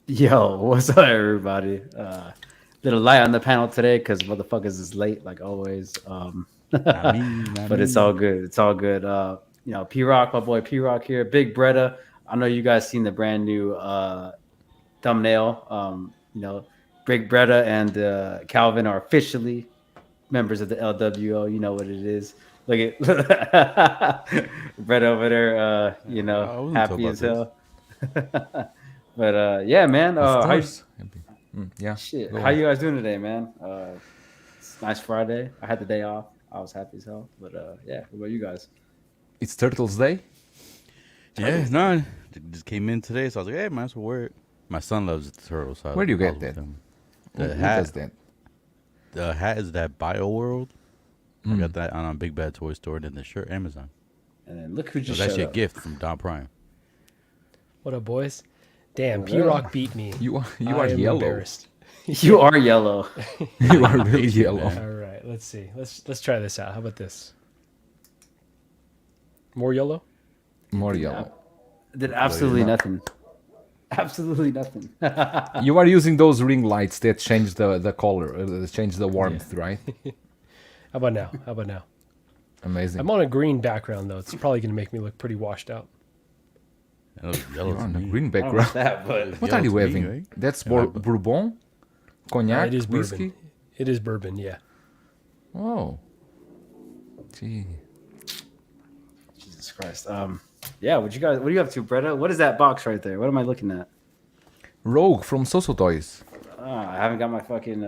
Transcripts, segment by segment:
Yo, what's up, everybody? Little light on the panel today because motherfuckers is late, like always. Not me, not But me. it's all good. It's all good. P Rock, my boy P Rock here, Big Bretta. I know you guys seen the brand new thumbnail. Big Bretta and Calvin are officially members of the LWO. You know what it is. Look at Brett over there. I wasn't told Happy about as this. hell. But yeah, man. Of How course. Yeah. shit? Go How on. you guys doing today, man? It's nice Friday. I had the day off. I was happy as hell. But yeah, what about you guys? It's Turtles Day. Yeah, no, just came in today, so I was like, hey, might as well wear it. My son loves the turtles. So Where do you I'll get with that? him. Who The hat. does that? The hat is that Bio World. I got that on a Big Bad Toy Store, and then the shirt Amazon. And then look who It was just actually showed a up. gift from Don Prime. What up, boys? Damn, What P Rock up? beat me. You are I am yellow. embarrassed. You are yellow. You are I really hate you, yellow. man. All right, let's see. Let's try this out. How about this? More yellow? More yellow. Did absolutely not. nothing. Absolutely nothing. You are using those ring lights that change the color, change the warmth, right? How about now? How about now? Amazing. I'm on a green background though. It's probably gonna make me look pretty washed out. That was yellow You're to on a me. green I don't know background. about that, but What Yellow are you to me, having? right? That's Yeah, but- Bourbon? Cognac? It is Whiskey? bourbon. It is bourbon. Yeah. Oh. Gee. Jesus Christ. Yeah, what are you up to, Bretta? What is that box right there? What am I looking at? Rogue from SooSoo Toys. I haven't got my fucking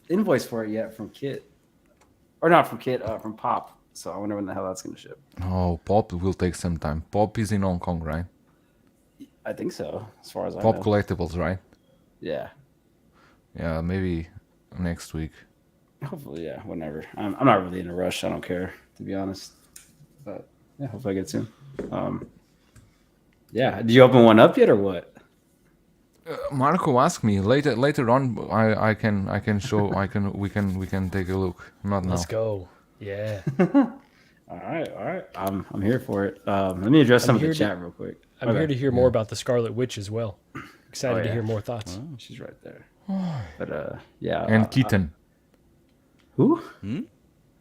invoice for it yet from Kit. Or not from Kit, from Pop. So I wonder when the hell that's gonna ship. Oh, Pop will take some time. Pop is in Hong Kong, right? I think so, as far as I Pop know. Collectibles, right? Yeah. Yeah, maybe next week. Hopefully, yeah, whenever. I'm not really in a rush. I don't care, to be honest. But yeah, hopefully I get it soon. Yeah. Did you open one up yet or what? Marco asked me later on. I can show. We can take a look. Not now. Let's go. Yeah. All right. I'm here for it. Let me address some of the here to- chat real quick. I'm Okay. here to hear more about the Scarlet Witch as well. Excited to yeah. hear more thoughts. She's right there. But yeah. And Keaton, Who?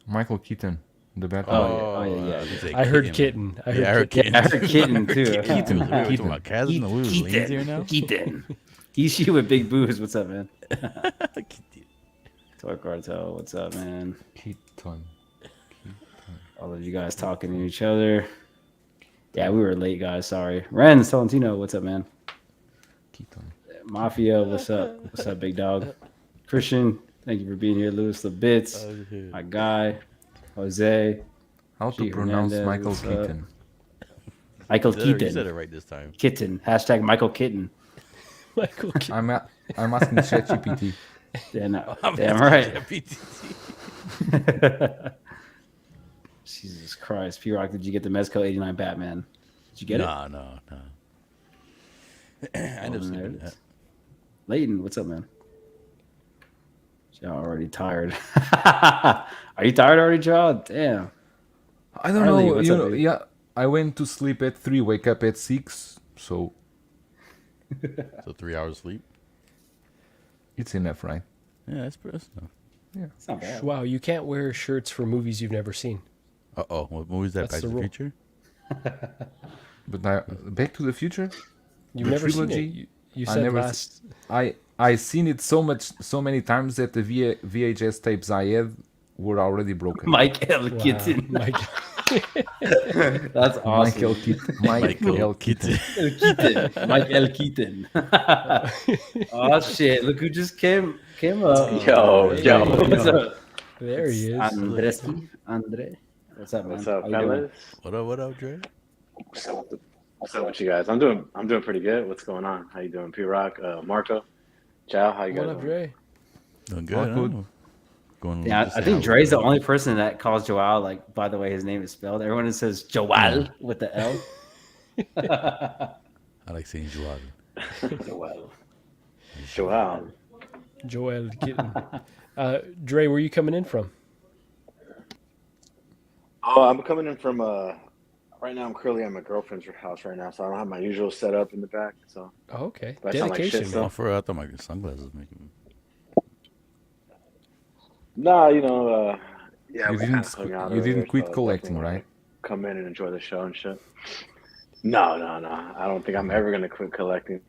Michael Keaton, the Batman. Oh yeah. you say I heard Kitten. I heard Yeah, I heard Kitten. Kitten. I heard Keaton too. Keaton. We were talking about Kazan. We were lanes here now. Keaton. Ishi with big boos. What's up, man? Toy Cartel. What's up, man? Keaton. All of you guys talking to each other. Yeah, we were late, guys. Sorry. Ren Salentino. What's up, man? Keaton. Mafia. What's up? What's up, big dog? Christian. Thank you for being here. Lewis the Bits. My guy. Jose. How to G. pronounce Hernandez, Michael what's up? Keaton? Michael You said Keaton. it right this time. Kitten. Hashtag Michael Kitten. Michael Keaton. I'm asking ChatGPT. Yeah, no. Damn right. Jesus Christ. P-Rock, did you get the Mezco 89 Batman? Did you get it? No. I end up Oh, sleeping there in it that. is. Leighton, what's up, man? Y'all already tired. Are you tired already, Joe? Damn. I don't Harley, know. what's You up, know, dude? yeah. I went to sleep at 3, wake up at 6, so So 3 hours sleep. it's enough, right? Yeah, that's enough. It's not bad. Wow, you can't wear shirts for movies you've never seen. What movie is that? That's Back to the the rule. Future? But now, Back to the Future, You've The never trilogy? seen it. You I said never last. I seen it so many times that the VHS tapes I had were already broken. Mike L. Wow, Kitten. Mike. That's awesome. Michael Keaton. Michael L. Keaton. Keaton. Mike L. Keaton. Oh, shit. Look who just came up. Yo. What's up? There he is. Andre. What's up, man? What's up, How you doing? fellas? What up, Dre? What's up with you guys? I'm doing pretty good. What's going on? How you doing, P Rock? Marco, Chow, how you What guys up, doing? Dre? Doing good. All huh? good. Going Yeah, just I say think how Dre's the we're only person that calls Joel, like, by the way his name is spelled. Everyone says Joel with the L. doing. I like saying Joel. Joel. Joel. Joel Kitten. Dre, where you coming in from? Oh, I'm coming in from Right now, I'm currently at my girlfriend's house right now, so I don't have my usual setup in the back. So, Oh, okay. but I sound like shit Dedication, still. man. Oh, for real, I thought my sunglasses making. Nah, yeah, You we didn't kind of hung out you didn't earlier, quit so I collecting, definitely want right? to come in and enjoy the show and shit. No. I don't think I'm ever gonna quit collecting. Is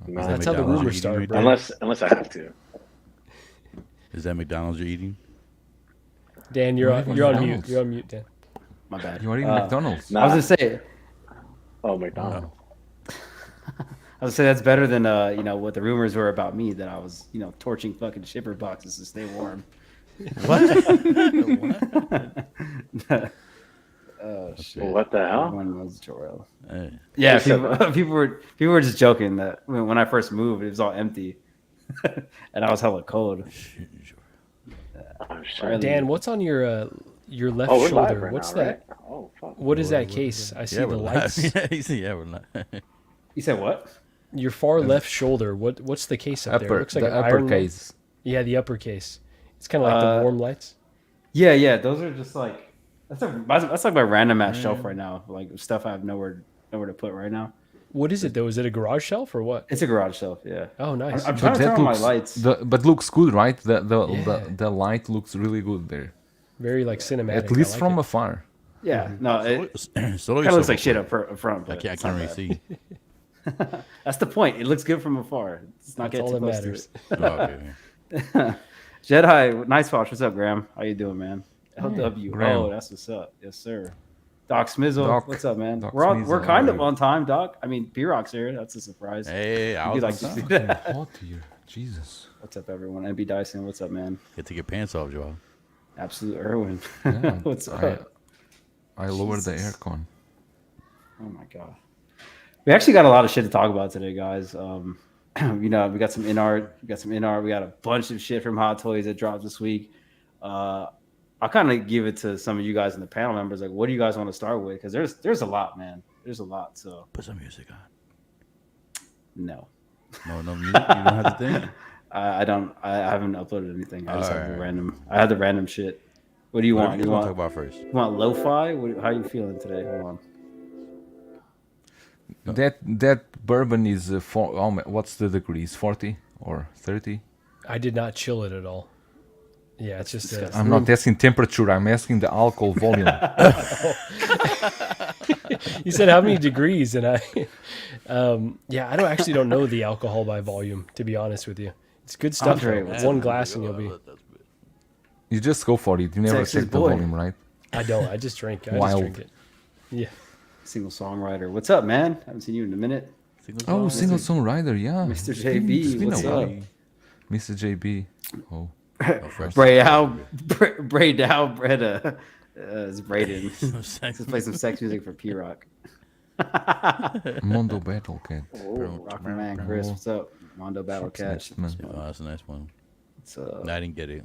No. that That's how the McDonald's rumors you're start, eating bro. right there? Unless I have to. Is that McDonald's you're eating? Dan, you're on mute. McDonald's. You're on mute, Dan. My bad. You are eating McDonald's. Nah. I was gonna say. Oh, McDonald's. I was gonna say that's better than what the rumors were about me, that I was torching fucking shipper boxes to stay warm. Oh shit! Well, what the hell? One was Joel. Hey. Yeah, Who said people were just joking that when I first moved, it was all empty, and I was hella cold. Oh, shit. Really? Dan, what's on your left Oh, we're shoulder? live right What's now, that? right? Oh, fuck. What is that case? I see the we're lights. live. Yeah, we're not. You said what? Your far left shoulder. What's the case up there? It Upper, looks like the an iron uppercase. Yeah, the upper case. It's kind of like the warm lights. Yeah. Those are just like that's like my random ass shelf right now. Like stuff I have nowhere to put right now. What is it though? Is it a garage shelf or what? It's a garage shelf. Yeah. Oh, nice. I'm trying to turn on my lights. But looks good, right? The Yeah. light looks really good there. Very like cinematic. At least I like from it. afar. Yeah. No, it So kind of looks like shit up front. I But can't it's not really bad. see. That's the point. It looks good from afar. It's not That's getting all too that close matters. to it. Jedi, nice watch. What's up, Graham? How you doing, man? LW. Graham. Oh, that's what's up. Yes, sir. Doc Smizzle, Doc- what's up, man? Doc We're Smizzle, kind of alright. on time, Doc. I mean, P-Rock's here. That's a surprise. Hey, I You was like like, to see Fucking that. hot here. Jesus. What's up, everyone? NB Dyson, what's up, man? get to get pants off, Joel. Absolute Irwin. Yeah, what's up? I lowered the Jesus. aircon. Oh my god. We actually got a lot of shit to talk about today, guys. We got some InArt. We got a bunch of shit from Hot Toys that dropped this week. I'll kind of give it to some of you guys in the panel members. Like, what do you guys want to start with? Because there's a lot, man. There's a lot. So Put some music on. no, No music. You don't have the thing. I don't. I haven't uploaded anything. I just have the Alright. random. I have the random shit. What do you What want? do You you want to want talk about first? you want lo-fi? How you feeling today? Hold on. That bourbon is what's the degrees? 40 or 30? I did not chill it at all. Yeah, it's just disgusting. I'm not asking temperature. I'm asking the alcohol volume. You said how many degrees, and I I don't know the alcohol by volume, to be honest with you. It's good stuff. Andre, though. what's One up? glass and you'll be. You just go for it. You never Texas check the boy. volume, right? I don't. I just drink. I Wild. just drink it. Yeah. Single songwriter. What's up, man? Haven't seen you in a minute. Oh, single songwriter, yeah. Mr. It's been- JB, it's been what's a up? while. Mr. JB. Oh, Bray Dow Breda is Brayden. Let's play some sex music for P-Rock. Mondo Battle Cat. Oh, Rocker Man Chris, what's up? Mondo Battle Catch. Next, man. Oh, that's a nice one. What's No, up? I didn't get it.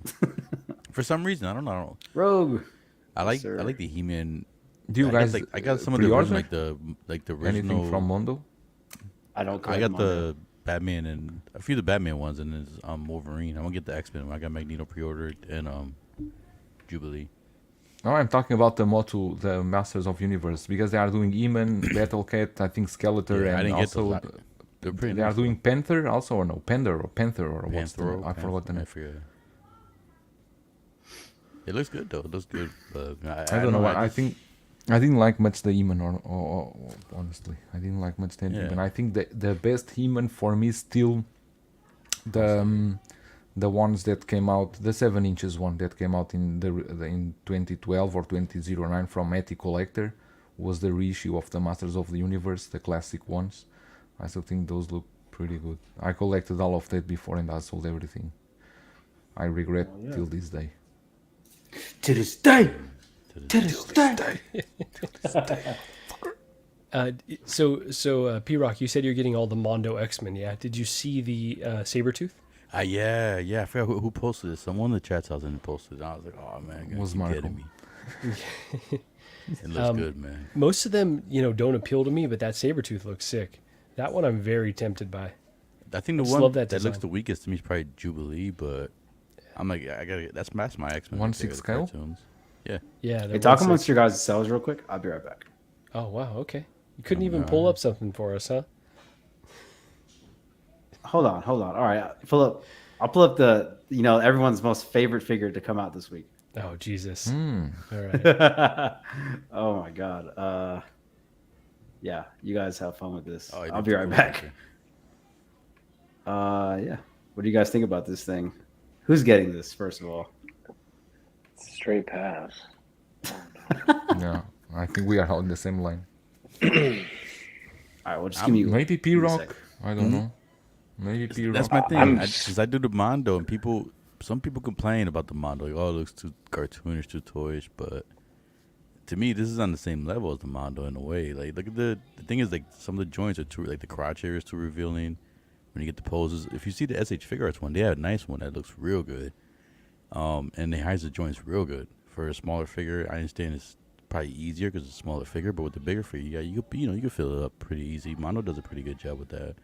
For some reason, I don't know. Rogue. I like Sir. the He-Man. Do you I got, guys I got some of the original, pre-order like the original. anything from Mondo? I don't. I collect got Mondo. the Batman and a few of the Batman ones, and then Wolverine. I'm gonna get the X-Men. I got Magneto pre-ordered and Jubilee. No, I'm talking about the Motu, the Masters of Universe, because they are doing Eman, Battle Cat, I think Skeletor, Yeah, I and didn't get also those. They're pretty they are nice. doing Panther also, or no, Panther or what's the Panthro, I forgot the I name. forget. It looks good though. It looks good, but I don't know. I think I didn't like much the He-Man, or honestly, I didn't like much the Yeah. He-Man. I think the best He-Man for me is still the ones that came out, the 7 inches one that came out in in 2012 or 2009 from Matty Collector was the reissue of the Masters of the Universe, the classic ones. I still think those look pretty good. I collected all of that before and I sold everything. I regret till this day. To this day. To this day. So P-Rock, you said you're getting all the Mondo X-Men, yeah? Did you see the Sabretooth? Yeah. I forgot who posted this. Someone in the chat house and posted it. I was like, oh man, Was you Marco. kidding me? It looks good, man. Most of them, don't appeal to me, but that Sabretooth looks sick. That one I'm very tempted by. I think the just one love that, that looks design. the weakest to me is probably Jubilee, but I'm like, I gotta. That's my X-Men. 1/6 scale? Cartoons. Yeah. Yeah. Hey, they're talk 1/6. amongst your guys' cells real quick. I'll be right back. Oh wow, okay. You couldn't even pull up something for us, huh? Hold on. All right, I'll pull up the everyone's most favorite figure to come out this week. Oh Jesus. Hmm. All right. Oh my god. Yeah, you guys have fun with this. Oh, I'll be right back. Yeah. What do you guys think about this thing? Who's getting this, first of all? Straight pass. Yeah, I think we are on the same line. All right, well, just give me Maybe give me a P-Rock. sec. I don't know. Maybe P-Rock. That's my thing. I'm- Since I do the Mondo, and some people complain about the Mondo. Like, oh, it looks too cartoonish, too toyish. But to me, this is on the same level as the Mondo in a way. Like, look at the thing is, like, some of the joints are too, like, the crotch area is too revealing. When you get the poses, if you see the SH Figure Arts one, they have a nice one that looks real good. And they hide the joints real good for a smaller figure. I understand it's probably easier because it's a smaller figure, but with the bigger figure, you can fill it up pretty easy. Mondo does a pretty good job with that.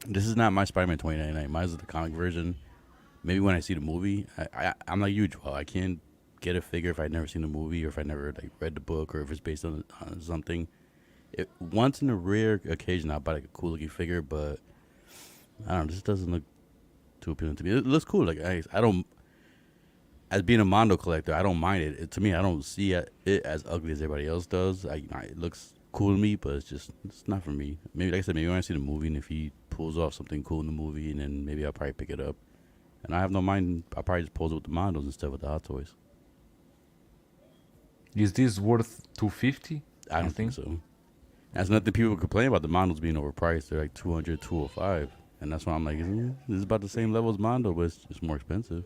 This is not my Spider-Man 2099. Mine is the comic version. Maybe when I see the movie, I'm like you, Joel. I can't get a figure if I've never seen the movie or if I never like read the book or if it's based on something. Once in a rare occasion, I'll buy like a cool looking figure, but I don't know. This doesn't look too appealing to me. It looks cool. Like I don't. As being a Mondo collector, I don't mind it. To me, I don't see it as ugly as everybody else does. It looks cool to me, but it's not for me. Maybe, like I said, maybe when I see the movie and if he pulls off something cool in the movie, and then maybe I'll probably pick it up. And I have no mind. I'll probably just pose it with the Mondos instead of the Hot Toys. Is this worth 250? I don't think so. That's nothing people complain about the Mondos being overpriced. They're like 200, 205. And that's why I'm like, this is about the same level as Mondo, but it's just more expensive.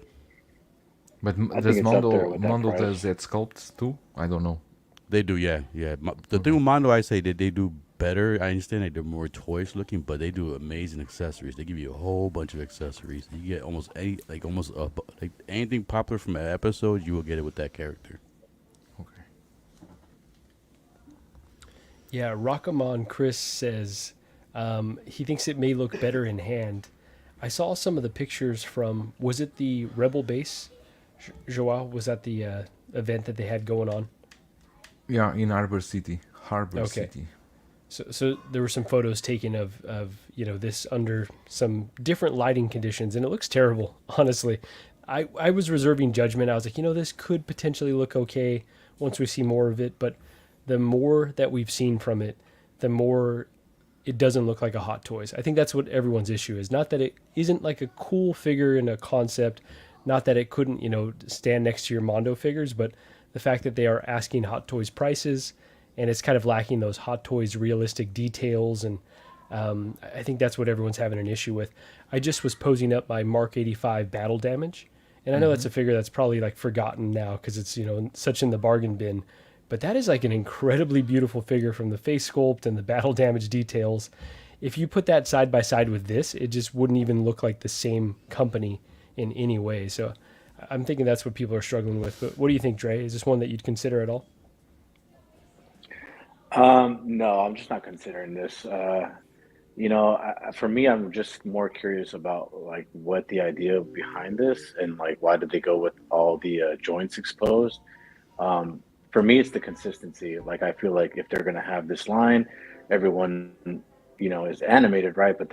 But I does think it's up there with that Mondo price. does that sculpts too? I don't know. They do, yeah. The thing with Mondo, I say that they do better. I understand that they're more toys looking, but they do amazing accessories. They give you a whole bunch of accessories. You get almost anything popular from an episode, you will get it with that character. Okay. Yeah, Rockamon Chris says he thinks it may look better in hand. I saw some of the pictures from, was it the Rebel Base? Joao, was that the event that they had going on? Yeah, in Harbor City. City. So there were some photos taken of this under some different lighting conditions, and it looks terrible, honestly. I was reserving judgment. I was like, this could potentially look okay once we see more of it, but the more that we've seen from it, the more it doesn't look like a Hot Toys. I think that's what everyone's issue is. Not that it isn't like a cool figure in a concept, not that it couldn't, stand next to your Mondo figures, but the fact that they are asking Hot Toys prices, and it's kind of lacking those Hot Toys realistic details, and I think that's what everyone's having an issue with. I just was posing up my Mark 85 Battle Damage, and I know that's a figure that's probably like forgotten now because it's such in the bargain bin, but that is like an incredibly beautiful figure from the face sculpt and the Battle Damage details. If you put that side by side with this, it just wouldn't even look like the same company in any way. So I'm thinking that's what people are struggling with. But what do you think, Dre? Is this one that you'd consider at all? No, I'm just not considering this. For me, I'm just more curious about like what the idea behind this and like why did they go with all the joints exposed. For me, it's the consistency. Like I feel like if they're gonna have this line, everyone is animated, right? But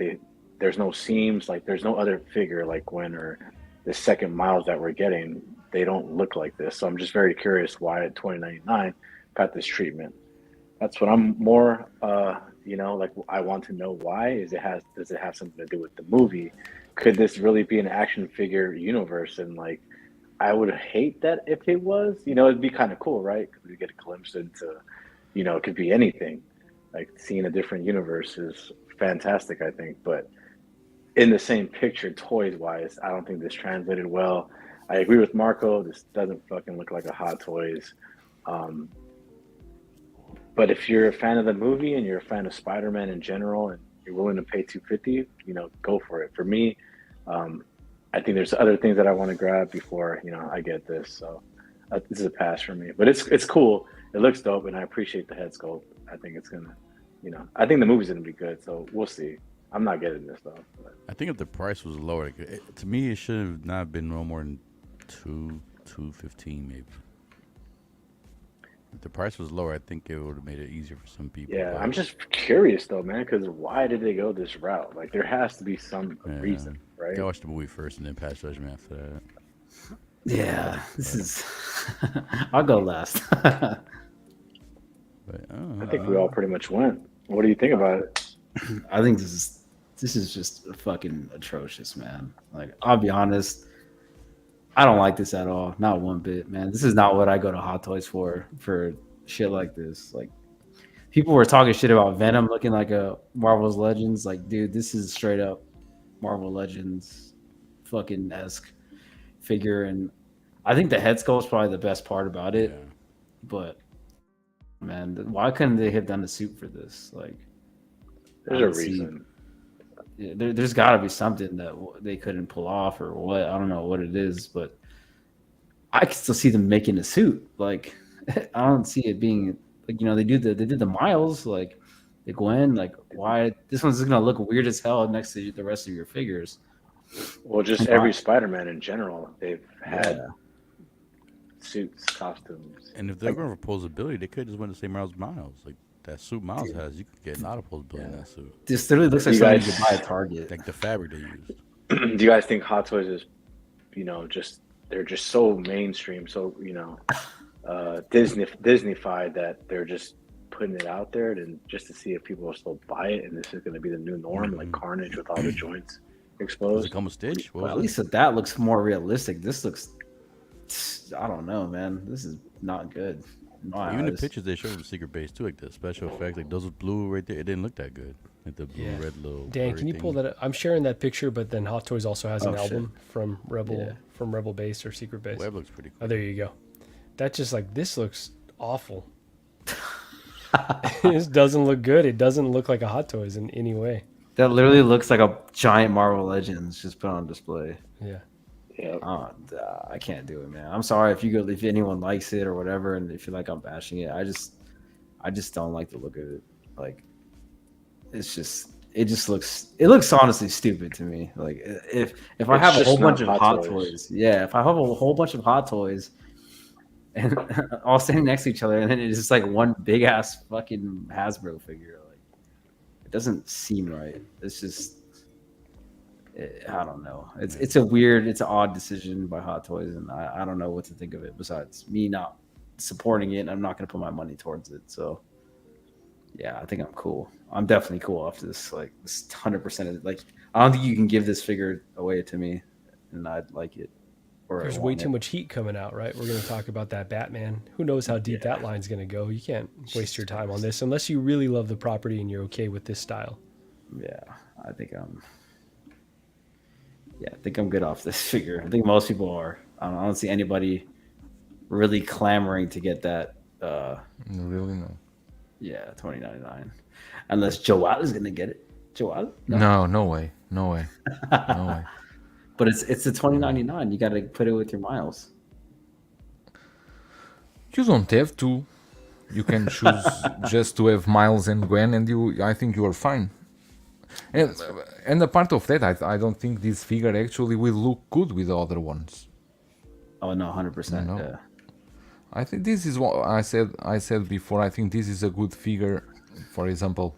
there's no seams. Like there's no other figure like Gwen or the second Miles that we're getting. They don't look like this. So I'm just very curious why 2099 got this treatment. That's what I'm more, like I want to know why. Does it have something to do with the movie? Could this really be an action figure universe? And like, I would hate that if it was. It'd be kind of cool, right? Because we get a glimpse into, it could be anything. Like seeing a different universe is fantastic, I think. But in the same picture, toys-wise, I don't think this translated well. I agree with Marco. This doesn't fucking look like a Hot Toys. But if you're a fan of the movie and you're a fan of Spider-Man in general and you're willing to pay $250, go for it. For me, I think there's other things that I want to grab before, I get this. So this is a pass for me. But it's cool. It looks dope, and I appreciate the head sculpt. I think it's going to, I think the movie's going to be good. So we'll see. I'm not getting this, though. But. I think if the price was lower, to me, it should have not been no more than $215 maybe. the price was lower, I think it would have made it easier for some people. Yeah, but I'm just curious though, man, because why did they go this route? Like, there has to be some yeah. reason, right? Gotta watch the movie first and then pass judgment after that. Yeah, this is. I'll go last. But I think we all pretty much went. What do you think about it? I think this is just fucking atrocious, man. Like, I'll be honest, I don't like this at all, not one bit, man. This is not what I go to Hot Toys for shit like this. Like, people were talking shit about Venom looking like a Marvel's Legends. Like, dude, this is straight up Marvel Legends fucking esque figure, and I think the head skull is probably the best part about it. Yeah. But man, why couldn't they have done a suit for this? Like, There's a reason. There's got to be something that they couldn't pull off or what. I don't know what it is, but I can still see them making a suit. Like, I don't see it being like, they did the Miles, like the Gwen. Like, why this one's just gonna look weird as hell next to the rest of your figures? Well, just every Spider-Man in general, they've had suits, costumes. And if they're going for posability, they could just went the same route as Miles. Like that suit Miles has, you could get a lot of posability in that suit. This literally looks like You something guys- you could buy at Target. Like the fabric they used. Do you guys think Hot Toys is, they're just so mainstream, so Disneyfied that they're just putting it out there and just to see if people will still buy it, and this is going to be the new norm, like Carnage with all the joints Does exposed. it come with Stitch? What Well, at was least that looks more realistic. This looks, I don't know, man. This is not good. in my Even the eyes. pictures they showed of the secret base too, like the special effects, like those with blue right there, it didn't look that good. Like the blue, red little. Dan, can you pull that up? I'm sharing that picture, but then Hot Toys also has an Oh, shit. album from Rebel Base or Secret Base. Web looks pretty cool. Oh, there you go. That's just like, this looks awful. This doesn't look good. It doesn't look like a Hot Toys in any way. That literally looks like a giant Marvel Legends just put on display. Yeah. Yeah. I can't do it, man. I'm sorry if anyone likes it or whatever, and if you like I'm bashing it. I just don't like the look of it. Like, it just looks honestly stupid to me. Like, if I It's have a just whole not bunch of Hot Hot Toys. Toys, yeah, if I have a whole bunch of Hot Toys and all standing next to each other, and then it's just like one big ass fucking Hasbro figure, like, it doesn't seem right. It's just, I don't know. It's an odd decision by Hot Toys, and I don't know what to think of it besides me not supporting it, and I'm not going to put my money towards it. So, yeah, I think I'm cool. I'm definitely cool off this. Like, this 100%. Like, I don't think you can give this figure away to me, and I'd like it. Or There's way too much heat coming out, right? We're going to talk about that Batman. Who knows how deep that line's going to go? You can't waste your time on this unless you really love the property and you're okay with this style. Yeah, I think I'm good off this figure. I think most people are. I don't see anybody really clamoring to get that. Really, no. Yeah, $20.99, unless Joel is gonna get it. Joel? No way. No way. But it's the $20.99. You got to put it with your miles. You don't have to. You can choose just to have Miles and Gwen, and I think you are fine. And a part of that, I don't think this figure actually will look good with the other ones. Oh no, 100%. No. Yeah. I think this is what I said before. I think this is a good figure, for example,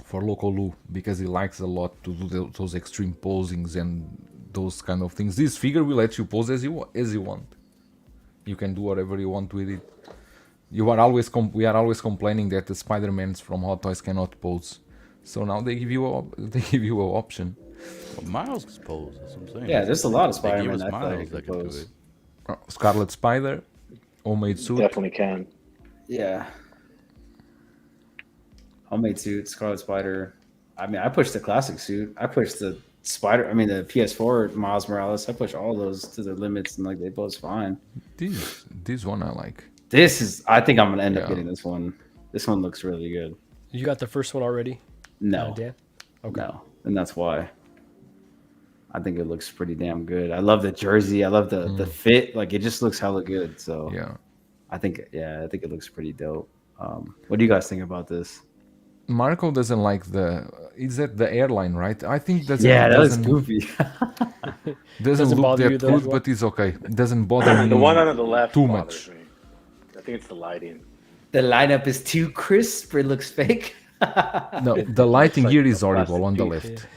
for Loco Lu, because he likes a lot to do those extreme posings and those kind of things. This figure will let you pose as you want. You can do whatever you want with it. We are always complaining that the Spider-Mans from Hot Toys cannot pose. So now they give you an option. Well, Miles can pose. That's what I'm saying. Yeah, there's a lot of They gave Spider-Man us that Miles can that can do pose. it. Scarlet Spider, homemade suit. Definitely can. Yeah. Homemade suit, Scarlet Spider. I mean, I pushed the classic suit. I pushed the the PS4 Miles Morales. I pushed all those to the limits, and like they both fine. This one I like. I think I'm gonna end up Yeah. getting this one. This one looks really good. You got the first one already? No, Dan? Okay. no, and that's why. I think it looks pretty damn good. I love the jersey. I love the fit. Like, it just looks hella good. So Yeah. I think it looks pretty dope. What do you guys think about this? Marco doesn't like is that the airline, right? I think That was doesn't goofy. doesn't look bother you that though, good, as well? but it's okay. It doesn't bother me The one on the left too bothers much. me. think it's the lighting. The lineup is too crisp. It looks fake. No, the lighting like here a is horrible plastic on the piece. left.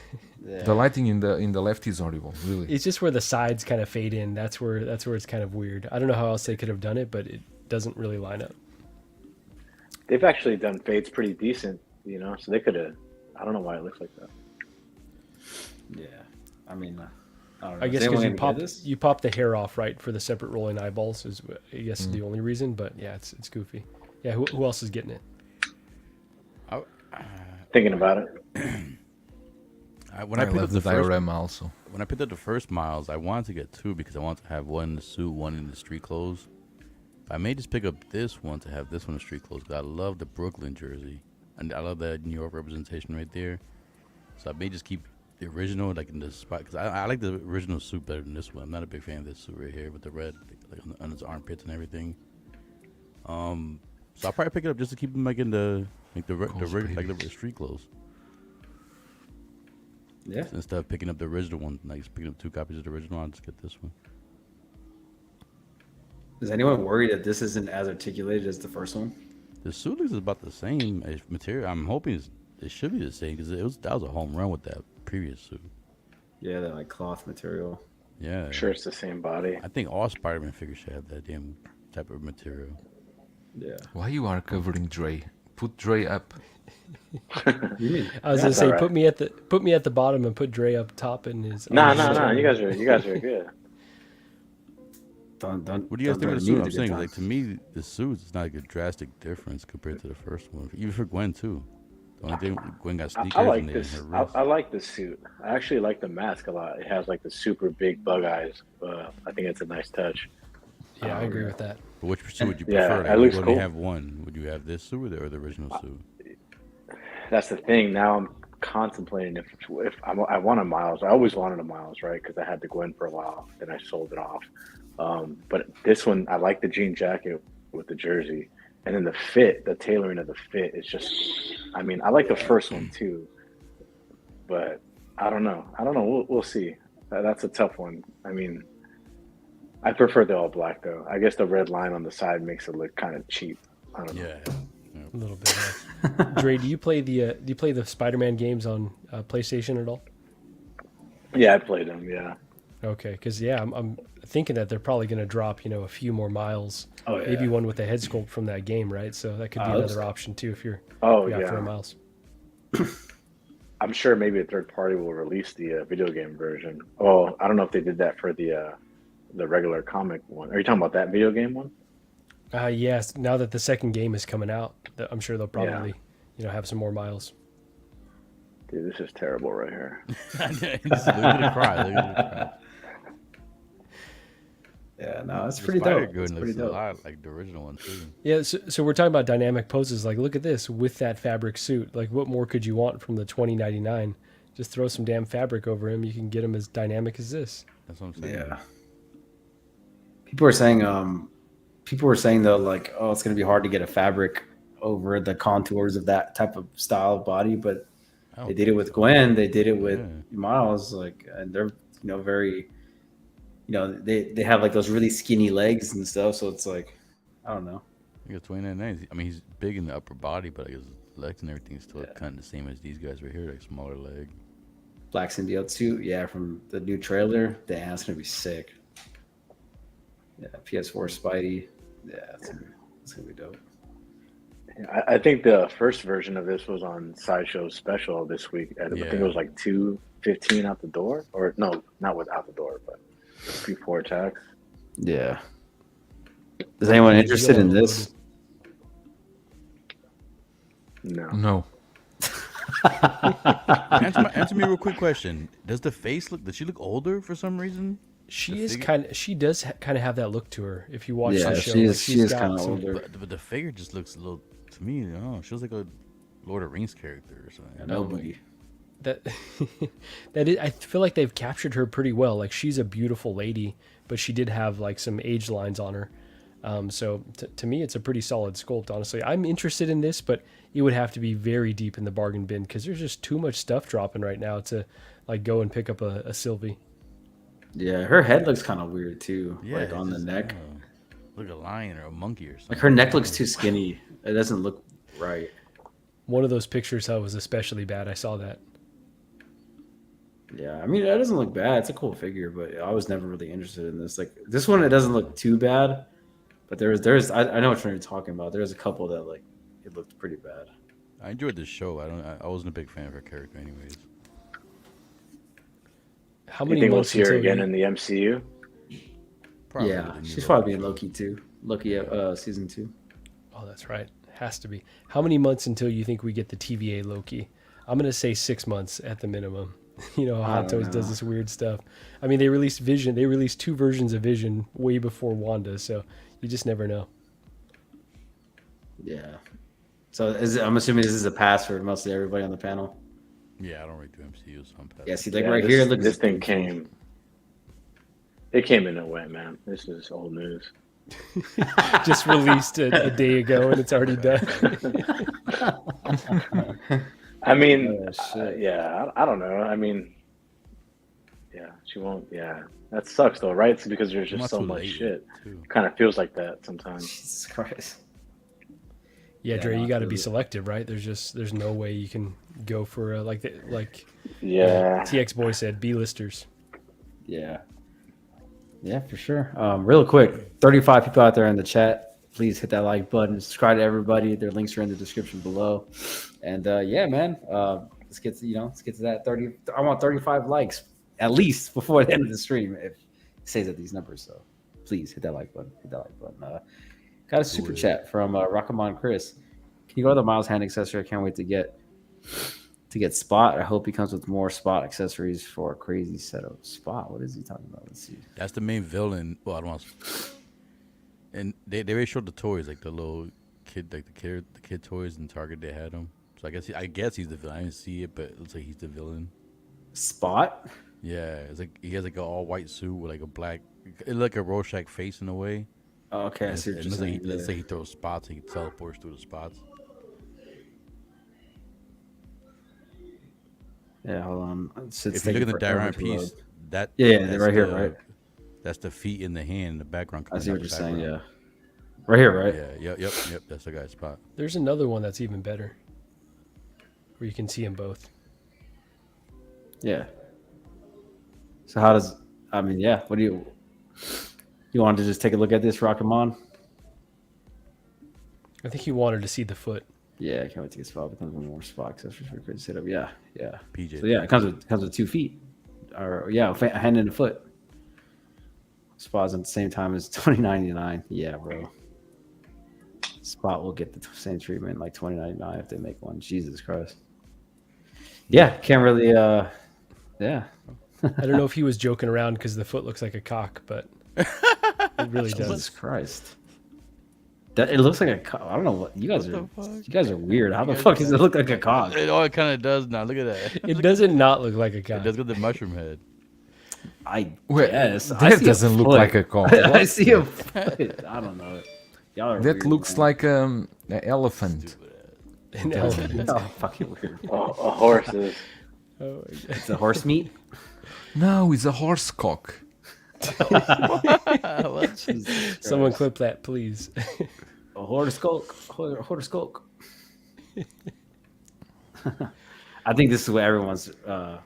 Yeah. The lighting in the left is horrible, really. It's just where the sides kind of fade in. That's where it's kind of weird. I don't know how else they could have done it, but it doesn't really line up. They've actually done fades pretty decent, so they could have. I don't know why it looks like that. Yeah. I mean, I don't know. I Is guess anyone because gonna get this? you pop the hair off, right, for the separate rolling eyeballs is, I guess, Mm. the only reason. But yeah, it's goofy. Yeah, who else is getting it? Thinking about it. When I I picked up love the the first, diorama also. when I picked up the first Miles, I wanted to get two because I wanted to have one in the suit, one in the street clothes. I may just pick up this one to have this one in street clothes because I love the Brooklyn jersey and I love that New York representation right there. So I may just keep the original like in the spot because I like the original suit better than this one. I'm not a big fan of this suit right here with the red like on his armpits and everything. So I'll probably pick it up just to keep them like in the the street clothes. Yeah. Instead of picking up the original one, like just picking up 2 copies of the original, I'll just get this one. Is anyone worried that this isn't as articulated as the first one? The suit is about the same as material. I'm hoping it should be the same because that was a home run with that previous suit. Yeah, that like cloth material. Yeah, I'm sure it's the same body. I think all Spider-Man figures should have that damn type of material. Yeah. Why you are covering Dre? Put Dre up. You mean? I was That's gonna say all right. put me at the bottom and put Dre up top in his. No. on his- You guys are good. Don't. What do you guys don't think of the do suit? me I'm saying, good like, to times. me, the suit is not like a drastic difference compared to the first one. Even for Gwen, too. The only thing, Gwen got sneakers I like and they this. didn't her wrist. I like this suit. I actually like the mask a lot. It has like the super big bug eyes. I think it's a nice touch. Yeah, I agree with that. But which suit would you Yeah, prefer? that Like, looks you only cool. have one. Would you have this suit or the original suit? That's the thing. Now I'm contemplating if I want a Miles. I always wanted a Miles, right? Because I had the Gwen for a while, then I sold it off. But this one, I like the jean jacket with the jersey, and then the fit, the tailoring of the fit is just. I mean, I like the first one too, but I don't know. We'll see. That's a tough one. I mean, I prefer the all black though. I guess the red line on the side makes it look kind of cheap. I don't know. Yeah. A little bit. Dre, do you play the Spider-Man games on PlayStation at all? Yeah, I played them. Yeah. Okay, because I'm thinking that they're probably going to drop a few more Miles. Oh, yeah. Maybe one with the head sculpt from that game, right? So that could be hope another so. option too if you're Oh after a yeah. Miles. I'm sure maybe a third party will release the video game version. Oh, I don't know if they did that for the regular comic one. Are you talking about that video game one? Yes. Now that the second game is coming out, I'm sure they'll probably have some more Miles. Dude, this is terrible right here. Look at the cry. Look at the cry. Yeah, no, it's The pretty Spider dope. Gwen It's pretty looks a dope. lot like the original one, too. Yeah. So we're talking about dynamic poses. Like, look at this with that fabric suit. Like, what more could you want from the $20.99? Just throw some damn fabric over him. You can get him as dynamic as this. That's what I'm saying. Yeah. People were saying though, like, oh, it's gonna be hard to get a fabric over the contours of that type of style of body, but I don't they did it think with so. Gwen, they did it with Yeah. Miles, like, and they're very, they have like those really skinny legs and stuff, so it's like, I don't know. He got 29. I mean, he's big in the upper body, but his legs and everything is still Yeah. kind of the same as these guys right here, like smaller leg. Black symbiote suit, yeah, from the new trailer. Damn, it's gonna be sick. Yeah, PS4 Spidey. Yeah, it's gonna be dope. I think the first version of this was on Sideshow Special this week. I think Yeah. it was like $215 out the door, or no, not without the door, but before tax. Yeah. Is anyone interested in this? No. No. Answer me a real quick question. Does the face look? Does she look older for some reason? She figure- she does kind of have that look to her. If you watch Yeah, the show, she like, is. She she's is got kind of some- older. But the figure just looks a little. To me, I don't know. She looks like a Lord of the Rings character or something. No boogie. That I feel like they've captured her pretty well. Like, she's a beautiful lady, but she did have like some age lines on her. So to me, it's a pretty solid sculpt. Honestly, I'm interested in this, but it would have to be very deep in the bargain bin because there's just too much stuff dropping right now to like go and pick up a Sylvie. Yeah, her head looks kind of weird too, Yeah, like on the just- neck. like a lion or a monkey or something. Like her neck looks too skinny. It doesn't look right. One of those pictures that was especially bad. I saw that. Yeah, I mean, it doesn't look bad. It's a cool figure, but I was never really interested in this. Like this one, it doesn't look too bad, but I know what you're talking about. There's a couple that like it looked pretty bad. I enjoyed the show. I wasn't a big fan of her character, anyways. How You many think we'll months see her until again you- in the MCU? Probably Yeah, with the new she's probably Loki being show. Loki too. Loki, season 2. Oh, that's right. Has to be. How many months until you think we get the TVA Loki? I'm gonna say 6 months at the minimum. You know, I Hot don't Toys does know. this weird stuff. I mean, they released Vision. They released 2 versions of Vision way before Wanda, so you just never know. Yeah. So I'm assuming this is a pass for mostly everybody on the panel. Yeah, I don't really do MCU, so I'm past Yeah, it. see, like Yeah, right here, it looks this thing came. It came in and went, man. This is old news. Just released a day ago, and it's already done. I mean, Oh, shit. yeah, I don't know. I mean, yeah, she won't. Yeah, that sucks though, right? It's because there's just Not so too much late, shit. too. Kind of feels like that sometimes. Jesus Christ. Yeah, Yeah, Dre, no, you got to be absolutely. selective, right? There's no way you can go for Yeah, TX Boy said, B-listers. Yeah. Yeah, for sure. Real quick, 35 people out there in the chat. Please hit that like button. Subscribe to everybody. Their links are in the description below. And yeah, man, let's get to that 30. I want 35 likes at least before the end of the stream if it stays at these numbers. So please hit that like button. Hit that like button. Got a super chat from Rockamon Chris. Can you go to the Miles hand accessory? I can't wait to get Spot. I hope he comes with more Spot accessories for a crazy setup. Spot, what is he talking about? Let's see. That's the main villain. Well, I don't want to. And they already showed the toys, like the little kid, like the kid toys in Target. They had them. So I guess he's the villain. I didn't see it, but it looks like he's the villain. Spot? Yeah, it's like he has like an all white suit with like a black. It look like a Rorschach face in a way. Oh, okay, I And see what it you're looks like saying. let's say Yeah. he throws spots. He teleports through the spots. Yeah, hold on. If you look at the diorama piece, that Yeah, that's right here, the- right? That's the feet in the hand in the background. I coming see out what the you're saying. background. Yeah, right here, right? Yeah, yep. That's the guy's spot. There's another one that's even better, where you can see them both. Yeah. So how does? I mean, yeah. What do you want to just take a look at this, Rockamon? I think he wanted to see the foot. Yeah, I can't wait to get Spot. Becomes one more Spot accessories for crazy setup. Yeah. PJ. So yeah, it comes with 2 feet, or yeah, a hand and a foot. Spot's at the same time as $20.99. Yeah, bro. Spot will get the same treatment like $20.99 if they make one. Jesus Christ. Yeah, can't really. Yeah. I don't know if he was joking around because the foot looks like a cock, but it really Jesus does. Christ. That it looks like a cock. I don't know what you guys What are. the fuck? You guys are weird. How the fuck does it look like a cock? It kind of does now. Look at that. It doesn't not look like a It cock. does got the mushroom head. I Well, guess I that see doesn't look foot. like a cock. I see a foot. I don't know. Y'all are That weird, looks man. like an elephant. An elephant. Oh, fucking weird. a horse is. Oh, my God. It's a horse meat. No, it's a horse cock. Jesus Someone Christ. clip that, please. A horoscope. Horoscope. I think this is what everyone's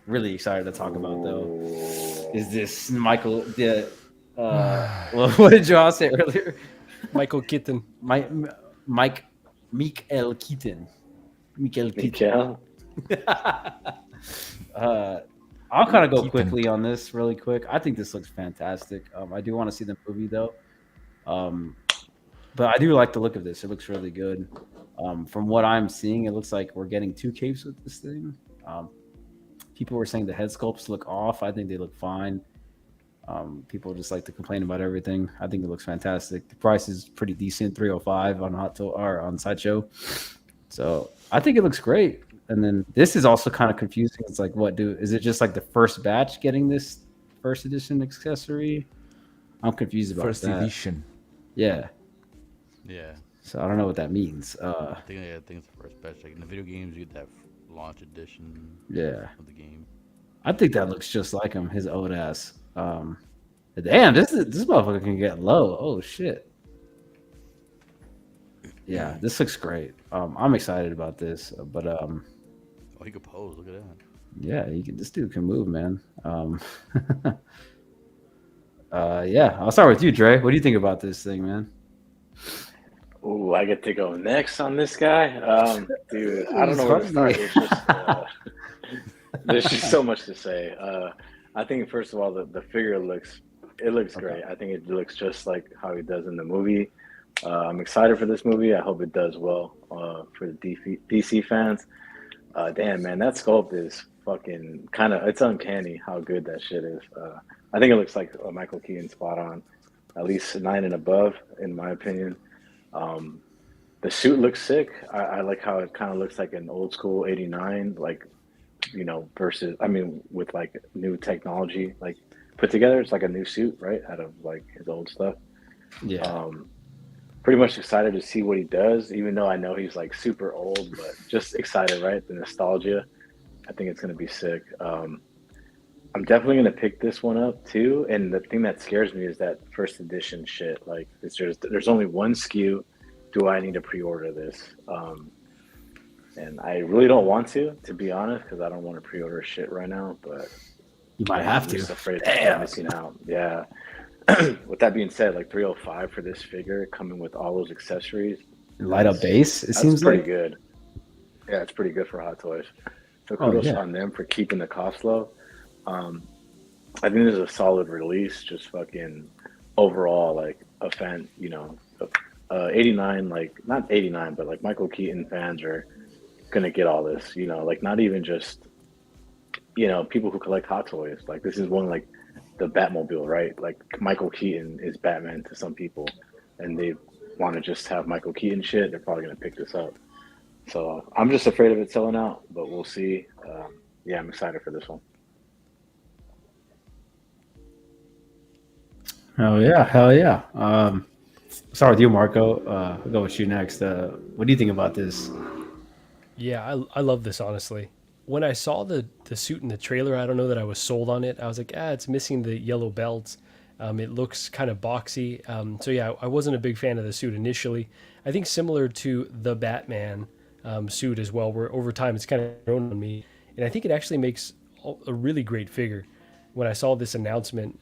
really excited to talk about, though. Is this Michael? Well, what did you all say earlier? Michael Keaton. Mikael Keaton. Mikael Keaton. Mikel. I'll kind of go Keaton. quickly on this really quick. I think this looks fantastic. I do want to see the movie though, but I do like the look of this. It looks really good. From what I'm seeing, it looks like we're getting 2 capes with this thing. People were saying the head sculpts look off. I think they look fine. People just like to complain about everything. I think it looks fantastic. The price is pretty decent, $305 on or on Sideshow. So I think it looks great. And then this is also kind of confusing. It's like, is it just like the first batch getting this first edition accessory? I'm confused about First that. edition. Yeah. Yeah, So I don't know what that means. I think it's the first batch. Like in the video games, you get that launch edition Yeah. of the game. I think that looks just like him, his old ass. Damn, this motherfucker can get low. Oh shit. Yeah, this looks great. I'm excited about this, but Oh, he could pose. Look at that. yeah, this dude can move, man. Yeah, I'll start with you, Dre. What do you think about this thing, man? Ooh, I get to go next on this guy. Dude, I don't It's know where to start. funny. There's just so much to say. I think first of all, the figure looks Okay. great. I think it looks just like how he does in the movie. I'm excited for this movie. I hope it does well for the DC fans. Damn, man, that sculpt is fucking kind of, it's uncanny how good that shit is. I think it looks like Michael Keaton spot on, at least 9 and above, in my opinion. Um, the suit looks sick. I like how it kind of looks like an old school 89, like, versus, I mean, with like new technology, like put together. It's like a new suit, right? Out of like his old stuff. Yeah. Um, Pretty much excited to see what he does, even though I know he's like super old, but just excited, right? The nostalgia. I think it's going to be sick. I'm definitely going to pick this one up too. And the thing that scares me is that first edition shit. Like, there's only one SKU. Do I need to pre-order this? And I really don't want to be honest, because I don't want to pre-order shit right now. But You might yeah, have I'm to. just afraid of Damn. missing out. Yeah. With that being said, like 305 for this figure, coming with all those accessories, Light up base, it that's seems pretty like. good. Yeah, it's pretty good for Hot Toys. So Oh, kudos yeah. on them for keeping the cost low. I think this is a solid release. Just fucking overall, like a fan, 89, like not 89, but like Michael Keaton fans are gonna get all this. Like not even just people who collect Hot Toys. Like this is one like the Batmobile, right? Like Michael Keaton is Batman to some people, and they want to just have Michael Keaton shit. They're probably gonna pick this up. So I'm just afraid of it selling out, but we'll see. Yeah, I'm excited for this one. Oh yeah, hell yeah. Start with you, Marco. I'll go with you next. What do you think about this? Yeah, I love this honestly. When I saw the suit in the trailer, I don't know that I was sold on it. I was like, it's missing the yellow belts. It looks kind of boxy. So yeah, I wasn't a big fan of the suit initially. I think similar to the Batman suit as well, where over time it's kind of grown on me, and I think it actually makes a really great figure. When I saw this announcement,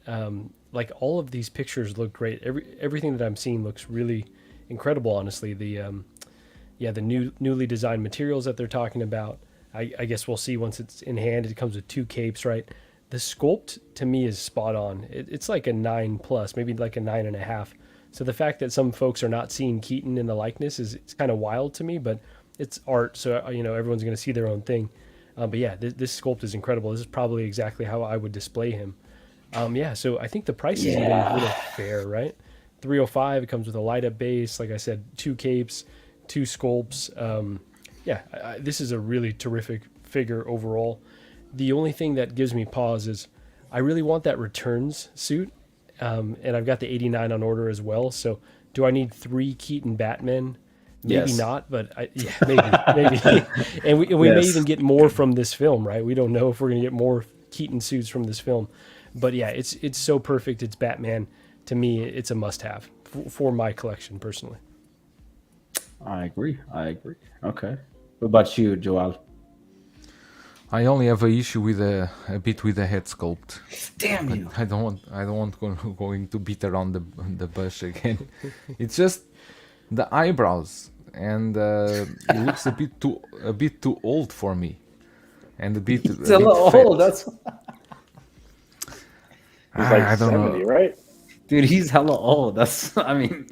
like all of these pictures look great. Everything that I'm seeing looks really incredible. Honestly, the newly designed materials that they're talking about. I guess we'll see once it's in hand. It comes with 2 capes, right? The sculpt to me is spot on. It's like a 9 plus, maybe like a 9.5. So the fact that some folks are not seeing Keaton in the likeness it's kind of wild to me, but it's art, so everyone's going to see their own thing. But yeah, this sculpt is incredible. This is probably exactly how I would display him. Yeah, so I think the price is even a little fair, right? 305. It comes with a light up base, like I said, 2 capes, 2 sculpts. This is a really terrific figure overall. The only thing that gives me pause is I really want that returns suit, and I've got the 89 on order as well. So do I need 3 Keaton Batmen? Maybe Yes. not, but maybe. And we may Yes. even get more from this film, right? We don't know if we're going to get more Keaton suits from this film. But yeah, it's so perfect. It's Batman. To me, it's a must-have for my collection, personally. I agree. Okay. What about you, Joel? I only have a issue with a bit with the head sculpt. Damn But you. I don't want going to beat around the bush again. It's just the eyebrows, and it looks a bit too old for me, and a bit It's a little fat. old. That's He's like I don't 70, know. right? dude. He's hella old. That's. I mean,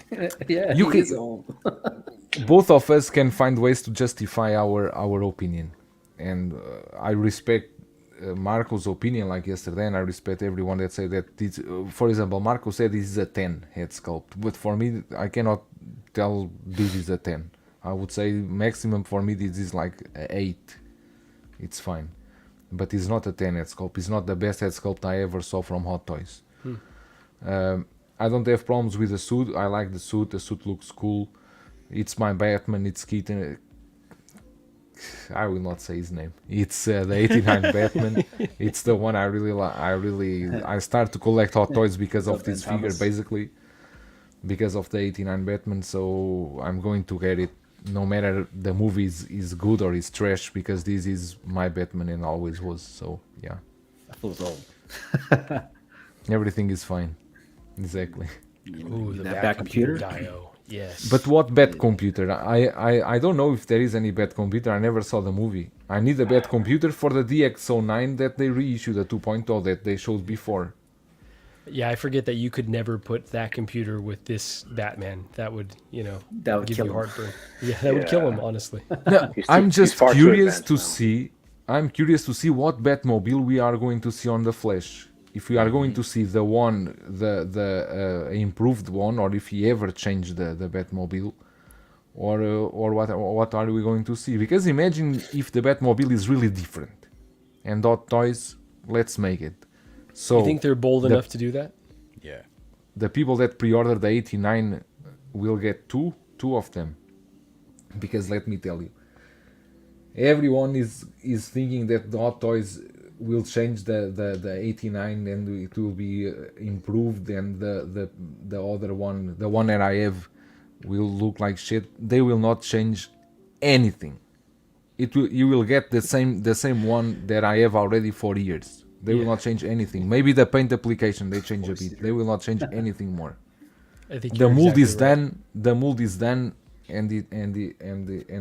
yeah. You He is can- old. Both of us can find ways to justify our opinion, and I respect Marco's opinion like yesterday, and I respect everyone that say that this, for example, Marco said this is a 10 head sculpt, but for me I cannot tell this is a 10. I would say maximum for me this is like a 8. It's fine, but it's not a 10 head sculpt. It's not the best head sculpt I ever saw from Hot Toys. I don't have problems with the suit. I like the suit. The suit looks cool. It's my Batman. It's Keaton. I will not say his name. It's the 89 Batman. It's the one I really like. I start to collect Hot Toys because of this figure, Thomas. basically. because of the 89 Batman, so I'm going to get it no matter the movie is good or is trash, because this is my Batman and always was. So yeah, That fool's old. everything is fine. Exactly. Ooh, the That back computer computer? Dio. Yes. But what bad computer? I don't know if there is any bad computer. I never saw the movie. I need a bad computer for the DX09 that they reissued, the 2.0 that they showed before. Yeah, I forget that you could never put that computer with this Batman. That would, That would give kill you him. heartburn. Yeah, that would kill him, Yeah. honestly. No, He's I'm he's just far too curious advanced to now. see. I'm curious to see what Batmobile we are going to see on the Flash. If we are going to see the one, the improved one, or if he ever changed the Batmobile, or what are we going to see? Because imagine if the Batmobile is really different, and Hot Toys, let's make it. So You think they're bold enough to do that? Yeah. the people that pre-order the 89 will get two of them, because let me tell you, everyone is thinking that the Hot Toys will change the 89 and it will be improved, and the other one, the one that I have, will look like shit. They will not change anything. You will get the same one that I have already for years. They will not change anything. Maybe the paint application they change a bit. They will not change anything more. I think The you're mold exactly is right. done. The mold is done, and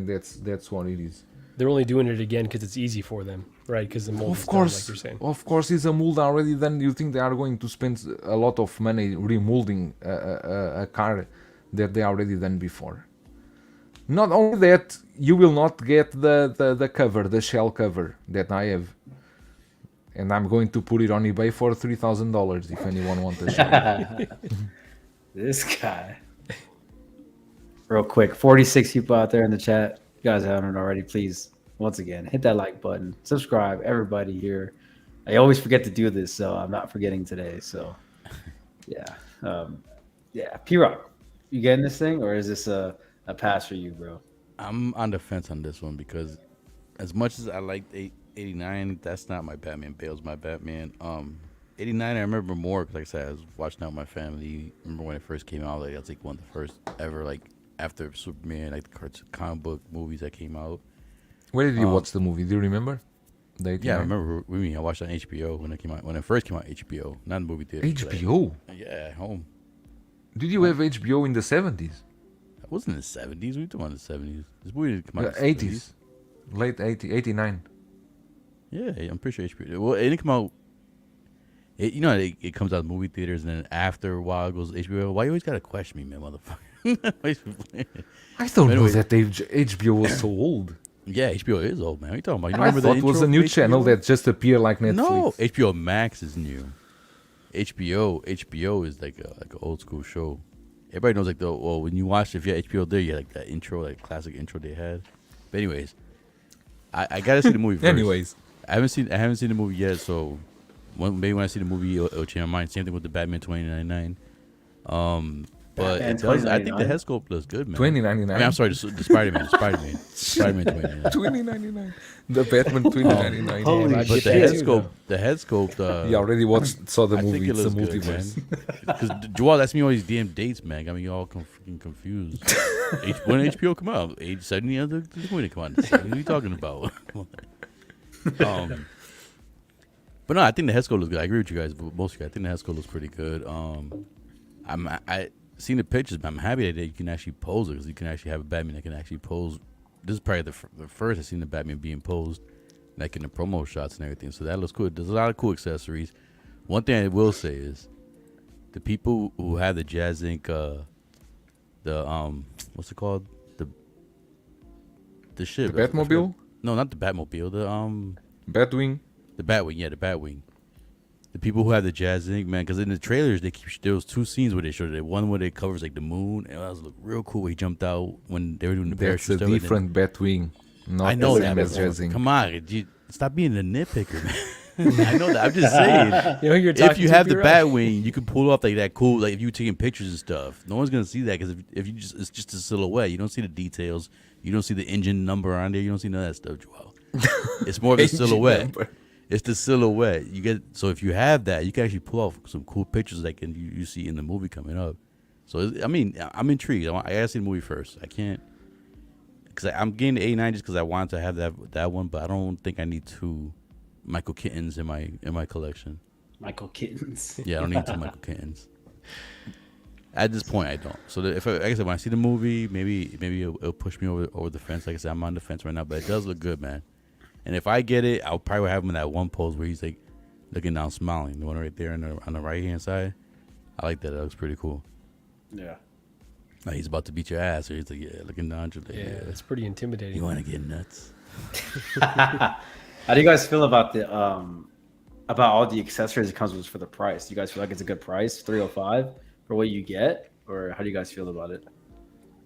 that's what it is. They're only doing it again because it's easy for them, right? Because the mold is Of done, course, like you're saying. of course, is a mold already done. You think they are going to spend a lot of money remolding a car that they already done before? Not only that, you will not get the cover, the shell cover that I have, and I'm going to put it on eBay for $3,000 if anyone wants a shell. This guy. Real quick, 46 people out there in the chat. You guys haven't already, please, once again, hit that like button. Subscribe, everybody here. I always forget to do this, so I'm not forgetting today. So, yeah. Yeah. P-Rock, you getting this thing, or is this a pass for you, bro? I'm on the fence on this one because as much as I liked 89, that's not my Batman. Bale's my Batman. 89, I remember more because, like I said, I was watching out with my family. Remember when it first came out? Like, that's like one of the first ever, like, after Superman, like the comic book movies that came out. Where did you watch the movie? Do you remember? The Yeah, I 89? remember. I watched it on HBO when it came out. When it first came out, HBO, not in the movie theater. HBO? Yeah, at home. Did you have HBO in the 70s? That wasn't in the 70s. We talking about the 70s. This movie didn't come out in the 80s. Late 89. Yeah, I'm pretty sure HBO. Well, it didn't come out. It comes out in movie theaters, and then after a while it goes to HBO. Why you always gotta question me, man, motherfucker? I don't know Anyways. that HBO was so old. Yeah, HBO is old, man. What are you talking about? You I remember thought the it was intro a new for channel HBO? that just appeared like Netflix. No, HBO Max is new. HBO is like an old school show. Everybody knows when you watch if you had HBO there, you had like that intro, like classic intro they had. But anyways, I gotta see the movie first. Anyways, I haven't seen the movie yet, so maybe when I see the movie, it'll change my mind. Same thing with the Batman 2099. But Batman it does. I think the 2099? head sculpt does good, man. 2099. I mean, I'm sorry, the Spider-Man 2099. 2099. The Batman 2099. Holy I But get the that head too, sculpt, the head sculpt. He already saw the I think movie. it It's a looks good, multiverse. Because Joel asked me all these damn dates, man. Got me all freaking confused. When did HBO come out? Age 70? When did it come out? What are you talking about? But no, I think the head sculpt looks good. I agree with you guys. Most of you, I think the head sculpt looks pretty good. I seen the pictures, but I'm happy that you can actually pose it because you can actually have a Batman that can actually pose. This is probably the first I've seen the Batman being posed, like in the promo shots and everything. So that looks cool. There's a lot of cool accessories. One thing I will say is the people who have the Jazz Inc. What's it called? The ship. The Batmobile? No, not the Batmobile. Batwing? The Batwing, yeah, the Batwing. The people who have the Jazz Inc., man, because in the trailers there was two scenes where they showed it. One where it covers like the moon, and that was look real cool. Where he jumped out when they were doing the That's parachute a stuff. different Batwing. Not I know the that. same as but Jazz Come on, stop being a nitpicker, man. I know that. I'm just saying. You know who you're talking If you to, have the P-Rock? Batwing, you can pull off like that cool. Like if you taking pictures and stuff, no one's gonna see that because if you it's just a silhouette. You don't see the details. You don't see the engine number on there. You don't see none of that stuff, Joel. It's more of a Engine silhouette. number. It's the silhouette. So if you have that, you can actually pull off some cool pictures like you see in the movie coming up. So I mean, I'm intrigued. I gotta see the movie first. I can't because I'm getting the 89 just because I wanted to have that one, but I don't think I need two Michael Keatons in my collection. Michael Kittens. Yeah, I don't need two Michael Keatons. At this point, I don't. So like I said, when I see the movie, maybe it'll push me over the fence. Like I said, I'm on the fence right now, but it does look good, man. And if I get it, I'll probably have him in that one pose where he's like looking down, smiling. The one right there on the right hand side. I like that. That looks pretty cool. Yeah. Like he's about to beat your ass, or he's like, yeah, looking down. Like, Yeah, it's pretty intimidating. You want to get nuts? How do you guys feel about about all the accessories it comes with for the price? Do you guys feel like it's a good price, $305 for what you get, or how do you guys feel about it?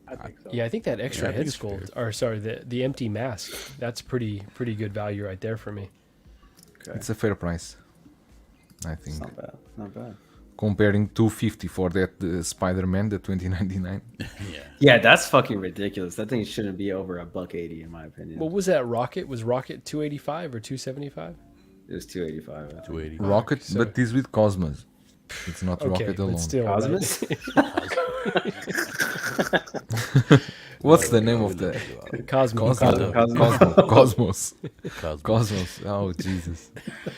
I think so. Yeah, I think that extra I head think it's sculpt, or sorry, the empty mask, that's pretty good value right there for me. Okay. It's a fair price, I It's think. not bad. Not bad. Comparing 250 for that Spider-Man, the 2099. Yeah. Yeah, that's fucking ridiculous. That thing shouldn't be over $180 in my opinion. What was that Rocket? Was Rocket 285 or 275? It was $285. I think. 280. Rocket, so- but this with Cosmos. It's not Okay, Rocket but alone. still, Cosmos? What's the name of the Cosmos. Cosmos? Cosmo. Cosmos. Oh Jesus.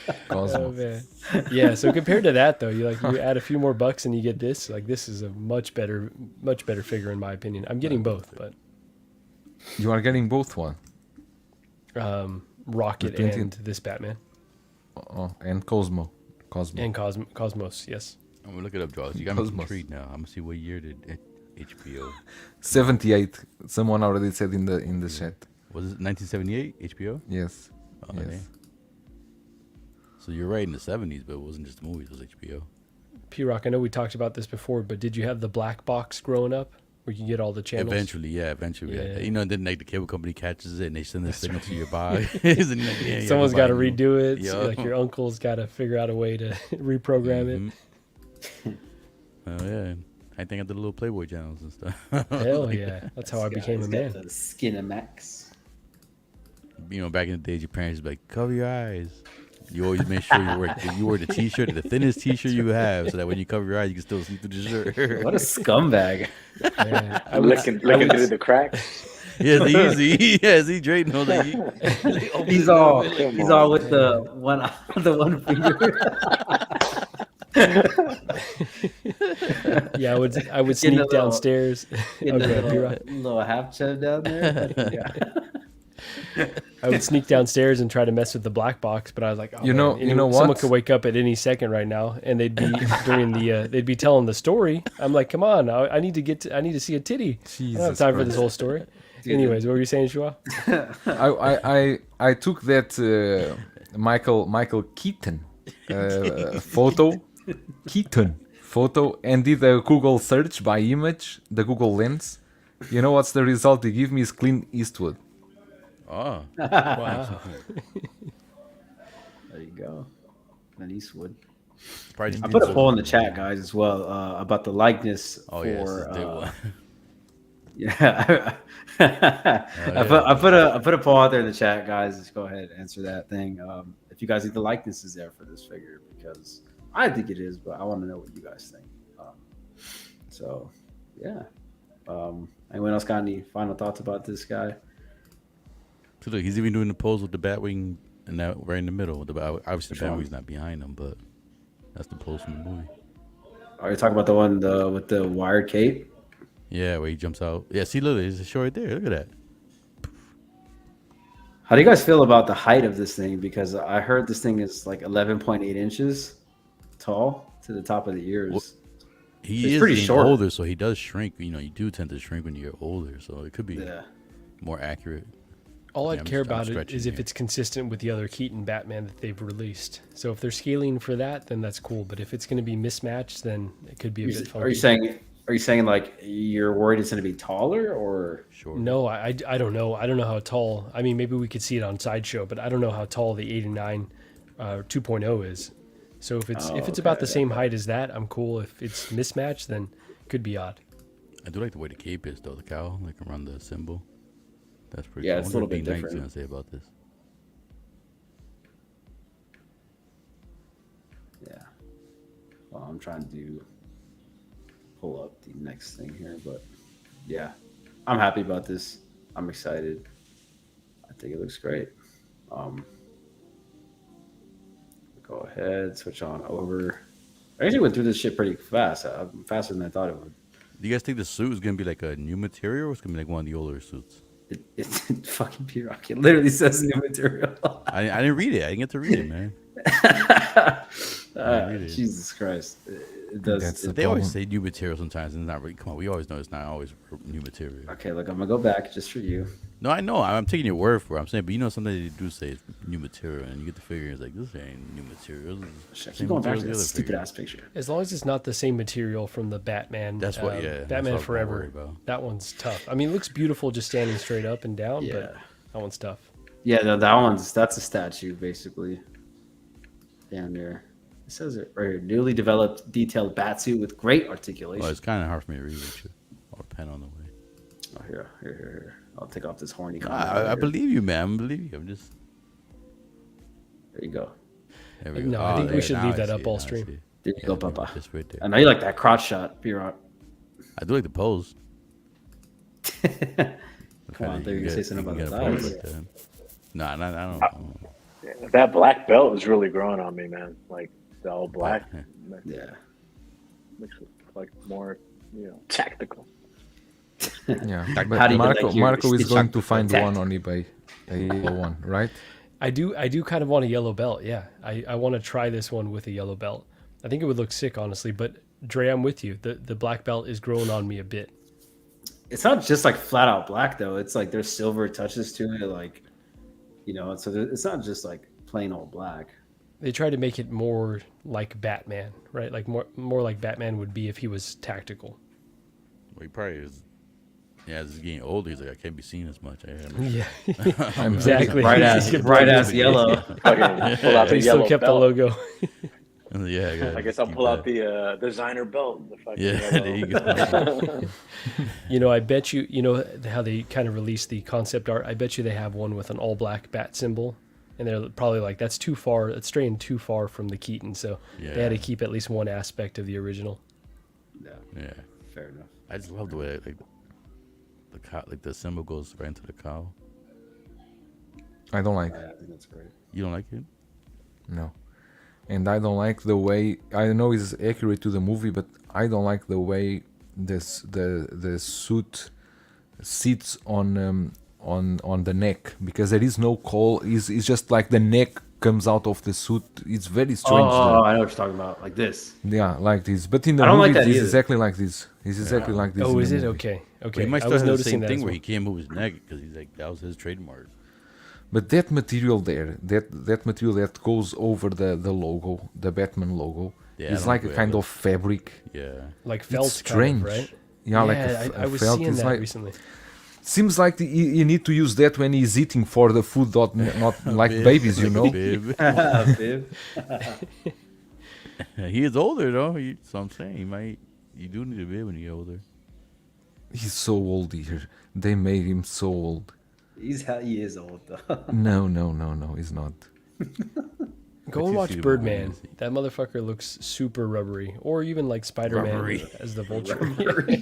Oh, Cosmos. man. Yeah, so compared to that though, you add a few more bucks and you get this. Like this is a much better figure in my opinion. I'm getting both, but You are getting both one. Rocket The 20 and this Batman Oh, and Cosmo. and Cosmos. Yes. I'm gonna look it up, Jaws. You got me Cosmos. intrigued now. I'm gonna see what year did HBO 78. Someone already said in the chat. was it? 1978 HBO. Yes. Oh, Yes. dang. So you're right in the 70s, but it wasn't just movies. It was HBO. P-Rock, I know we talked about this before, but did you have the black box growing up where you can get all the channels? Eventually. Yeah. Yeah. You know, and then like the cable company catches it and they send the signal to your box. And you're like, yeah, Someone's got to buy a new- redo it. So, Yeah. like your uncle's got to figure out a way to reprogram Mhm. Oh yeah. I think I did a little Playboy channels and stuff. it. Hell yeah. That's how I became a He's got man. the skin of Max. You know, back in the days, your parents would be like, cover your eyes. You always make sure you wear the t-shirt, the thinnest t-shirt you have, so that when you cover your eyes, you can still see through the shirt. What a scumbag. Man, I'm looking through the cracks. Yeah, it's easy. Yeah, see, Drake knows that. He's all with the one finger. yeah, I would Getting a sneak little- downstairs. Getting Okay, a you're right. little half chub down there. Yeah. I would sneak downstairs and try to mess with the black box, but I was like, oh, You know someone what? could wake up at any second right now, and they'd be they'd be telling the story. I'm like, come on, I need to see a titty. I don't have Jesus time for Christ. this whole story. Anyways, what were you saying, Shua? I took that Michael Keaton photo and did a Google search by image, the Google Lens. You know what's the result they give me is Clint Eastwood. Oh, Wow. There you go. Clint Eastwood. probably I put a poll in the chat, guys, as well, about the likeness Oh for. yes, day one. Yeah, I put a poll out there in the chat, guys. Just go ahead and answer that thing. If you guys think the likeness is there for this figure, because I think it is, but I want to know what you guys think. So, yeah. Anyone else got any final thoughts about this guy? So look, he's even doing the pose with the Batwing and that right in the middle. Obviously, the Which one? Batwing's not behind him, but that's the pose from the movie. Are you talking about the one with the wired cape? Yeah, where he jumps out. Yeah, see, look, there's a show right there. Look at that. How do you guys feel about the height of this thing? Because I heard this thing is like 11.8 inches tall to the top of the ears. Well, He It's is pretty getting short. older, so he does shrink. You know, you do tend to shrink when you get older, so it could be Yeah. more accurate. All Yeah, I'd care I'm about it stretching is if here. it's consistent with the other Keaton Batman that they've released. So if they're scaling for that, then that's cool. But if it's going to be mismatched, then it could be a bit funky. Are you saying like you're worried it's going to be taller, or Sure. No, I don't know. I don't know how tall. I mean, maybe we could see it on Sideshow, but I don't know how tall the 89 2.0 is. So if it's about the same height as that, I'm cool. If it's mismatched, then it could be odd. I do like the way the cape is, though. The cowl, like around the symbol. That's pretty Yeah, cool. it's a I little wonder bit what B9's different. gonna say about this. yeah? Well, I'm trying to pull up the next thing here, but yeah, I'm happy about this. I'm excited. I think it looks great. Go ahead, switch on over. I actually went through this shit pretty fast. Faster than I thought it would. Do you guys think the suit is gonna be like a new material, or it's gonna be like one of the older suits? It's fucking P-Rock. It literally says new material. I didn't read it. I didn't get to read it, man. Jesus Christ. It does. That's the They always problem. say new material sometimes, and it's not really. Come on, we always know it's not always new material. Okay, look, I'm going to go back just for you. No, I know. I'm taking your word for it. I'm saying, but you know, sometimes they do say it's new material, and you get the figure, and it's like, this ain't new material. This is Shit, I same keep going back to material that as the other stupid figure. ass picture. As long as it's not the same material from the Batman. That's what, yeah. that's Batman what I'm Forever. worried about. That one's tough. I mean, it looks beautiful just standing straight up and down, Yeah. but that one's tough. Yeah, no, that's a statue, basically. Down there. It says it right here. Newly developed detailed batsuit with great articulation. Well, it's kind of hard for me to read it. Or pen on the way. Oh, here. I'll take off this horny No, comment. I here. believe you, man. I believe you. I'm just. There you go. There we go. No, I think we there, should now leave I that see up it, all now I stream. see it. There you go, Papa. Just right there. I know you like that crotch shot, P-Rock. I do like the pose. Come on, there you say something about the thighs. Nah, I don't know. That black belt is really growing on me, man. Like the all black Yeah. makes it like more, tactical. Yeah, How but do you Marco, like your Marco is stitch going up to find attack? one on eBay, a yellow one, right? I do kind of want a yellow belt. Yeah, I want to try this one with a yellow belt. I think it would look sick, honestly. But Dre, I'm with you. The black belt is growing on me a bit. It's not just like flat out black though. It's like there's silver touches to it, like so it's not just like plain old black. They tried to make it more like Batman, right? Like more like Batman would be if he was tactical. Well, he probably is. Yeah, as he's getting older, he's like, I can't be seen as much. Yeah, I'm exactly. Bright ass yellow. Okay, pull out the He still yellow kept the belt. logo. Yeah, I guess I'll pull out the designer belt. The fucking Yeah, yellow. there you go. I bet you, how they kind of released the concept art. I bet you they have one with an all black bat symbol. And they're probably like, that's too far. It's straying too far from the Keaton. So they had to keep at least one aspect of the original. Yeah. Fair enough. I just love the way the cow, like the symbol goes right into the cow. I don't like. I think that's great. You don't like it? No, and I don't like the way. I know it's accurate to the movie, but I don't like the way the suit sits on the neck, because there is no call. It's just like the neck comes out of the suit. It's very strange. Oh, I know what you're talking about. Like this. Yeah, like this. But in the I don't movie, like that it's either. exactly like this. It's exactly like this. Oh, in is the it? movie. Okay. But Okay. he might I still was have the noticing same that thing as where well. he can't move his neck because he's like, that was his trademark. But that material there, that material that goes over the logo, the Batman logo, Yeah, I is don't like a agree kind with of fabric. Yeah. Like felt, It's strange. kind of, right? Yeah, like I was felt. seeing It's that like, recently. seems like you need to use that when he's eating for the food, not like Bib, babies, you like a know. bib. Bib. He is older though. So I'm saying you do need a bib when you get older. He's so old here. They made him so old. He is old though. No, he's not. Go Wait till and you watch see the Birdman. movie. That motherfucker looks super rubbery, or even like Spider-Man Rubbery. as the Vulture.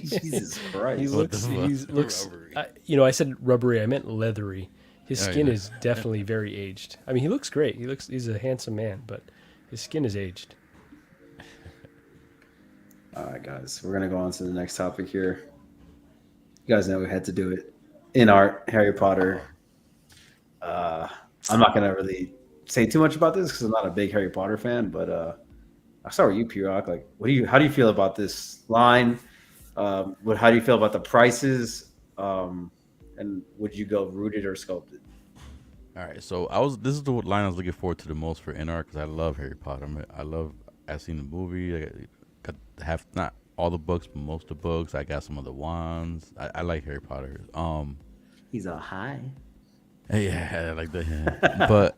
Jesus Christ. He What the looks. fuck? I said rubbery. I meant leathery. His Oh, skin yeah. is definitely very aged. I mean, he looks great. He's a handsome man, but his skin is aged. All right, guys, we're gonna go on to the next topic here. You guys know we had to do it. InArt, Harry Potter. I'm not gonna really say too much about this because I'm not a big Harry Potter fan, but I'll start with you, P-Rock. Like, how do you feel about this line? How do you feel about the prices? And would you go rooted or sculpted? All right, so this is the line I was looking forward to the most for InArt because I love Harry Potter. I've seen the movie. I got half, not all the books, but most of the books. I got some of the wands. I like Harry Potter. He's a high. Yeah, I like that. Yeah. But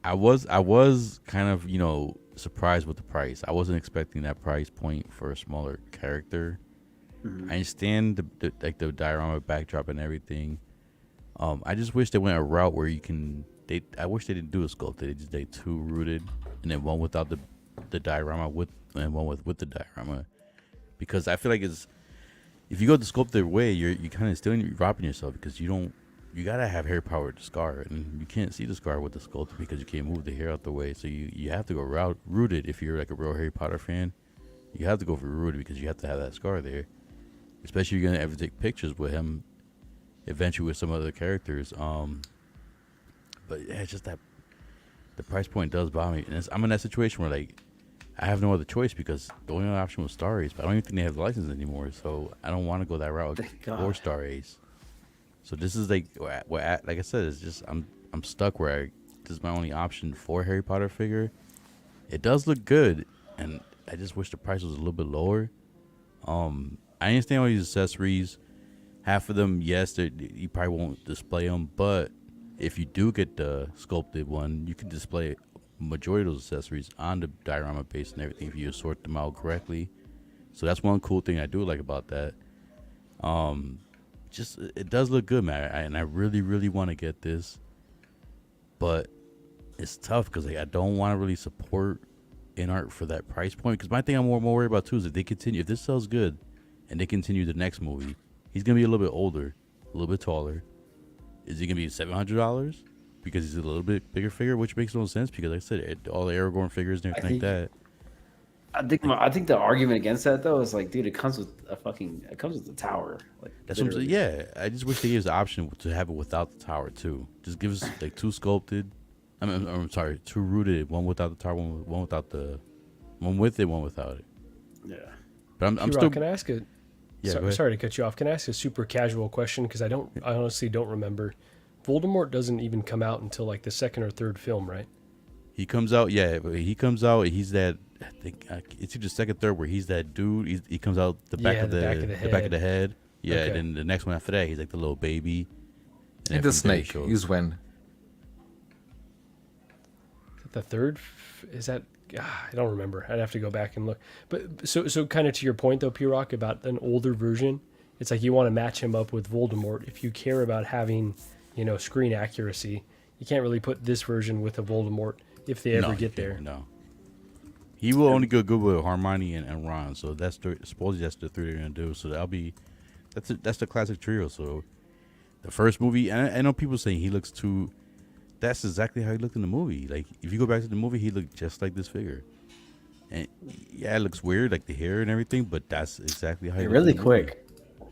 I was kind of surprised with the price. I wasn't expecting that price point for a smaller character. Mm-hmm. I understand the diorama backdrop and everything. I just wish they went a route where I wish they didn't do a sculpt. They just did two rooted, and then one without the diorama and one with the diorama. because I feel like it's if you go the sculpted way, you kind of still robbing yourself because you gotta have hair power to scar, and you can't see the scar with the sculpted because you can't move the hair out the way. So you have to go rooted if you're like a real Harry Potter fan. You have to go for rooted because you have to have that scar there, especially if you're gonna ever take pictures with him, eventually with some other characters. But yeah, it's just that the price point does bother me, and I'm in that situation where like I have no other choice because the only other option was Star Ace, but I don't even think they have the license anymore, so I don't want to go that route or Star Ace. So this is like, like I said, it's just I'm stuck where this is my only option for Harry Potter figure. It does look good, and I just wish the price was a little bit lower. I understand all these accessories. Half of them, yes, you probably won't display them, but if you do get the sculpted one, you can display majority of those accessories on the diorama base and everything if you sort them out correctly. So that's one cool thing I do like about that. Just it does look good, man, and I really, really want to get this, but it's tough because like, I don't want to really support InArt for that price point. Because my thing I'm more worried about too is if this sells good, and they continue the next movie, he's gonna be a little bit older, a little bit taller. Is he gonna be $700 because he's a little bit bigger figure, which makes no sense because like I said, all the Aragorn figures and everything like that. I think the argument against that though is like, dude, it comes with the tower. Like That's what I'm saying. Yeah, I just wish they gave us the option to have it without the tower too. Just give us like two sculpted. I'm sorry, two rooted. One without the tower, one without the, one with it, one without it. Yeah. But I'm still. Can I ask a? Yeah, sorry to cut you off. Can I ask a super casual question? Because I honestly don't remember. Voldemort doesn't even come out until like the second or third film, right? He comes out, yeah. He comes out. He's that. I think it's either second, third, where he's that dude. He comes out the back of the back of the head. Yeah, okay. And then the next one after that, he's like the little baby. And the snake is when. The third is that? I don't remember. I'd have to go back and look. But so kind of to your point though, P-Rock, about an older version. It's like you want to match him up with Voldemort. If you care about having, screen accuracy, you can't really put this version with a Voldemort if they ever get there. No. He will only go good with Hermione and Ron. So supposedly that's the three they're gonna do. So that's the classic trio. So the first movie, and I know people saying he looks too. That's exactly how he looked in the movie. Like if you go back to the movie, he looked just like this figure. And yeah, it looks weird, like the hair and everything, but that's exactly how he looked. Really quick.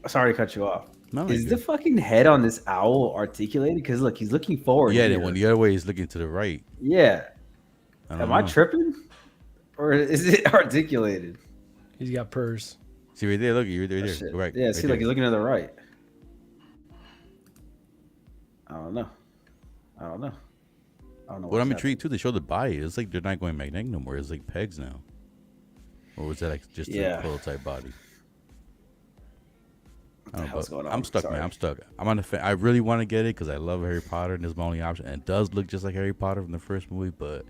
Sorry to cut you off. No, is the fucking head on this owl articulated? Because look, he's looking forward. Yeah, then when the other way he's looking to the right. Yeah. Am I tripping? Or is it articulated? He's got purrs. See right there, look, you're right there. Shit. Right. Yeah, right see, there. like he's looking to the right. I don't know. What I'm intrigued too, they show the body. It's like they're not going magnetic no more. It's like pegs now. Or was that like just a prototype body? I don't know, what's going on? I'm stuck, man. I'm stuck. I'm on the fence. I really want to get it because I love Harry Potter and it's my only option. And it does look just like Harry Potter from the first movie, but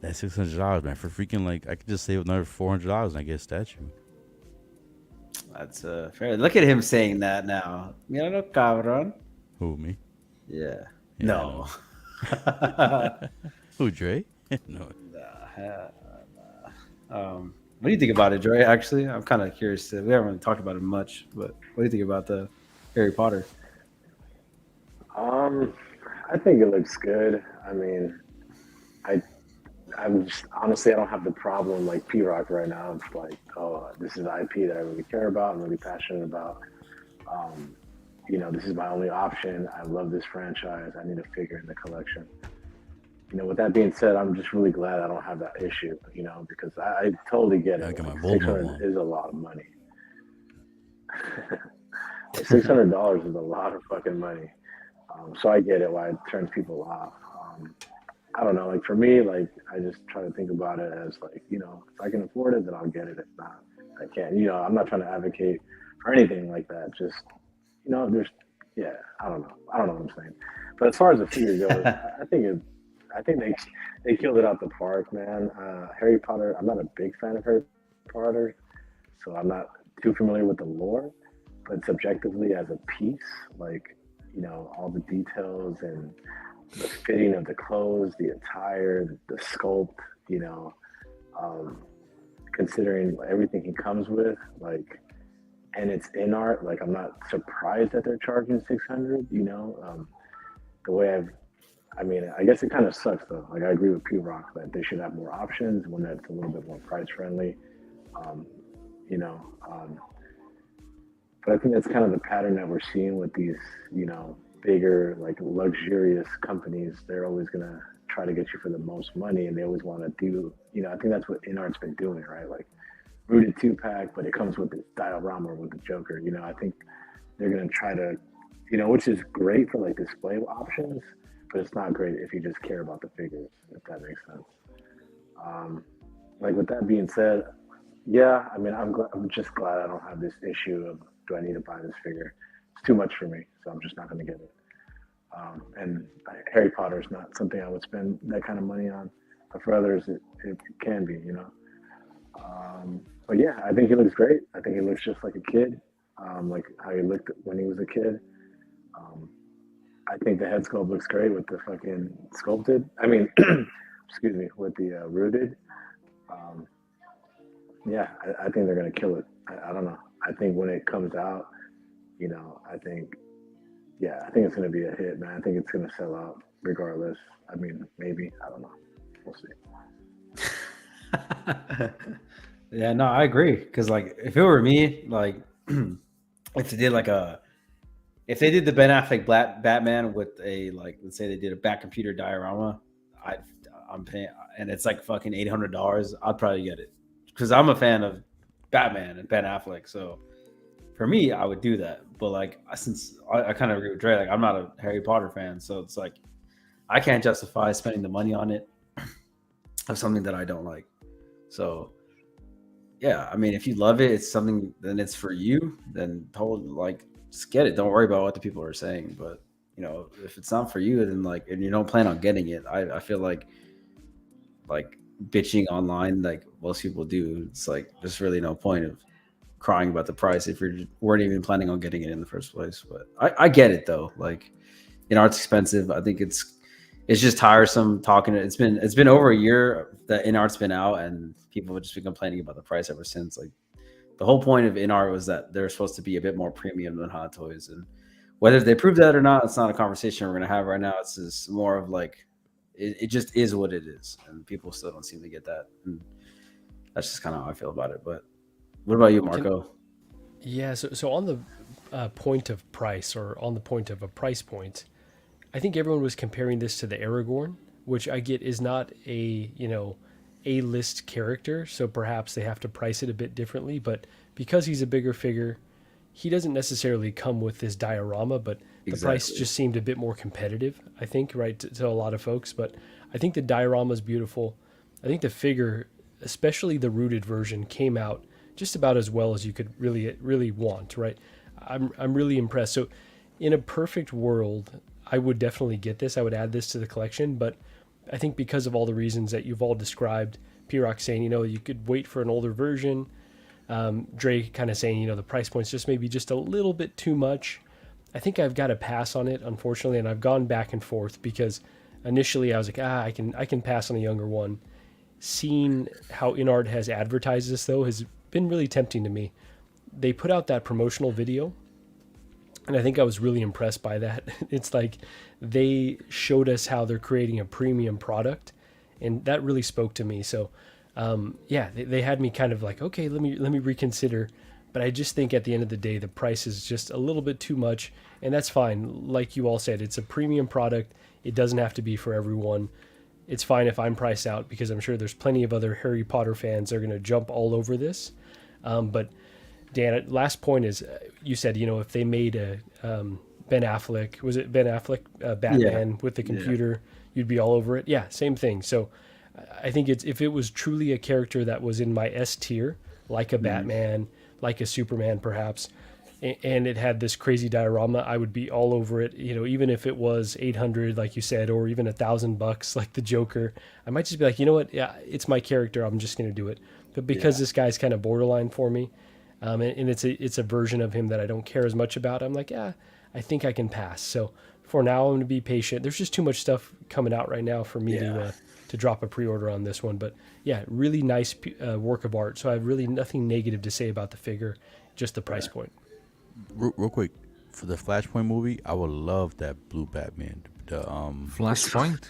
that's $600, man. For freaking like, I could just save another $400 and I get a statue. That's fair. Look at him saying that now. Mira lo cabrón. Who, me? Yeah. No. Who, Dre? No. What do you think about it, Dre? Actually, I'm kind of curious. We haven't really talked about it much, but what do you think about the Harry Potter? I think it looks good. I mean, I'm just honestly, I don't have the problem like P-Rock right now. It's like, oh, this is IP that I really care about. I'm really passionate about. This is my only option. I love this franchise. I need a figure in the collection. With that being said, I'm just really glad I don't have that issue, because I totally get it. Like, $600 is a lot of money. $600 is a lot of fucking money. So I get it why it turns people off. I don't know. Like for me, like I just try to think about it as like, if I can afford it, then I'll get it. If not, I can't. I'm not trying to advocate for anything like that. Just, I don't know. I don't know what I'm saying. But as far as the figure goes, I think they killed it out the park, man. Harry Potter, I'm not a big fan of Harry Potter, so I'm not too familiar with the lore, but subjectively as a piece, like, all the details and the fitting of the clothes, the attire, the sculpt, considering everything he comes with, like, and it's InArt, like I'm not surprised that they're charging 600. You know, the way I mean, I guess it kind of sucks though. Like I agree with P Rock that they should have more options, one that's a little bit more price friendly. Um, you know, but I think that's kind of the pattern that we're seeing with these, you know, bigger, like luxurious companies. They're always gonna try to get you for the most money, and they always want to do, you know, I think that's what InArt's been doing, right? Like rooted 2-pack, but it comes with this diorama with the Joker. You know, I think they're gonna try to, you know, which is great for like display options, but it's not great if you just care about the figures, if that makes sense. Like with that being said, yeah, I mean, I'm just glad I don't have this issue of do I need to buy this figure? It's too much for me, so I'm just not going to get it. And Harry Potter is not something I would spend that kind of money on, but for others, it can be, you know. But yeah, I think he looks great. I think he looks just like a kid, like how he looked when he was a kid. I think the head sculpt looks great with the fucking sculpted. I mean, excuse me, with the rooted. Yeah, I think they're gonna kill it. I don't know. I think when it comes out, you know, I think it's gonna be a hit, man. I think it's gonna sell out regardless. I mean, maybe, I don't know. We'll see. Yeah, no, I agree. Because like, if it were me, like, if they did if they did the Ben Affleck Batman with a, like, let's say they did a back computer diorama, I'm paying, and it's like fucking $800. I'd probably get it because I'm a fan of Batman and Ben Affleck. So for me, I would do that. But like, since I kind of agree with Dre, like I'm not a Harry Potter fan, so it's like I can't justify spending the money on it of something that I don't like. So yeah, I mean, if you love it, it's something, then it's for you. Then totally, like, just get it. Don't worry about what the people are saying. But you know, if it's not for you, then like, and you don't plan on getting it, I feel like bitching online, like most people do. It's like there's really no point of crying about the price if you weren't even planning on getting it in the first place. But I get it though. Like, InArt's expensive. I think it's just tiresome talking. It's been over a year that InArt's been out, and people have just been complaining about the price ever since. Like, the whole point of InArt was that they're supposed to be a bit more premium than Hot Toys, and whether they prove that or not, it's not a conversation we're gonna have right now. It's just more of like, it just is what it is, and people still don't seem to get that. And that's just kind of how I feel about it. But what about you, Marco? Yeah, so on the point of price, or on the point of a price point, I think everyone was comparing this to the Aragorn, which I get is not a, you know, A-list character, so perhaps they have to price it a bit differently. But because he's a bigger figure, he doesn't necessarily come with this diorama, but the price just seemed a bit more competitive, I think, right, to a lot of folks. But I think the diorama is beautiful. I think the figure, especially the rooted version, came out just about as well as you could really want, right? I'm really impressed. So in a perfect world, I would definitely get this. I would add this to the collection, but I think because of all the reasons that you've all described, P-Rock saying, you know, you could wait for an older version. Dre kind of saying, you know, the price point's just maybe just a little bit too much. I think I've got to pass on it, unfortunately, and I've gone back and forth because initially I was like, I can pass on a younger one. Seeing how InArt has advertised this, though, has been really tempting to me. They put out that promotional video, and I think I was really impressed by that. It's like they showed us how they're creating a premium product, and that really spoke to me. So, yeah, they had me kind of like, okay, let me reconsider. But I just think at the end of the day, the price is just a little bit too much, and that's fine. Like you all said, it's a premium product. It doesn't have to be for everyone. It's fine if I'm priced out, because I'm sure there's plenty of other Harry Potter fans that are going to jump all over this. But Dan, last point is, you said, you know, if they made a Ben Affleck, was it Ben Affleck, Batman with the computer, you'd be all over it. Yeah, same thing. So I think if it was truly a character that was in my S tier, like a Batman, like a Superman perhaps, and it had this crazy diorama, I would be all over it. You know, even if it was 800, like you said, or even $1,000 like the Joker, I might just be like, you know what? Yeah, it's my character. I'm just going to do it. But because this guy's kind of borderline for me, and it's a version of him that I don't care as much about, I'm like, yeah, I think I can pass. So for now, I'm going to be patient. There's just too much stuff coming out right now for me to drop a pre-order on this one. But yeah, really nice work of art. So I have really nothing negative to say about the figure, just the price point. Real quick, for the Flashpoint movie, I would love that blue Batman. The Flashpoint.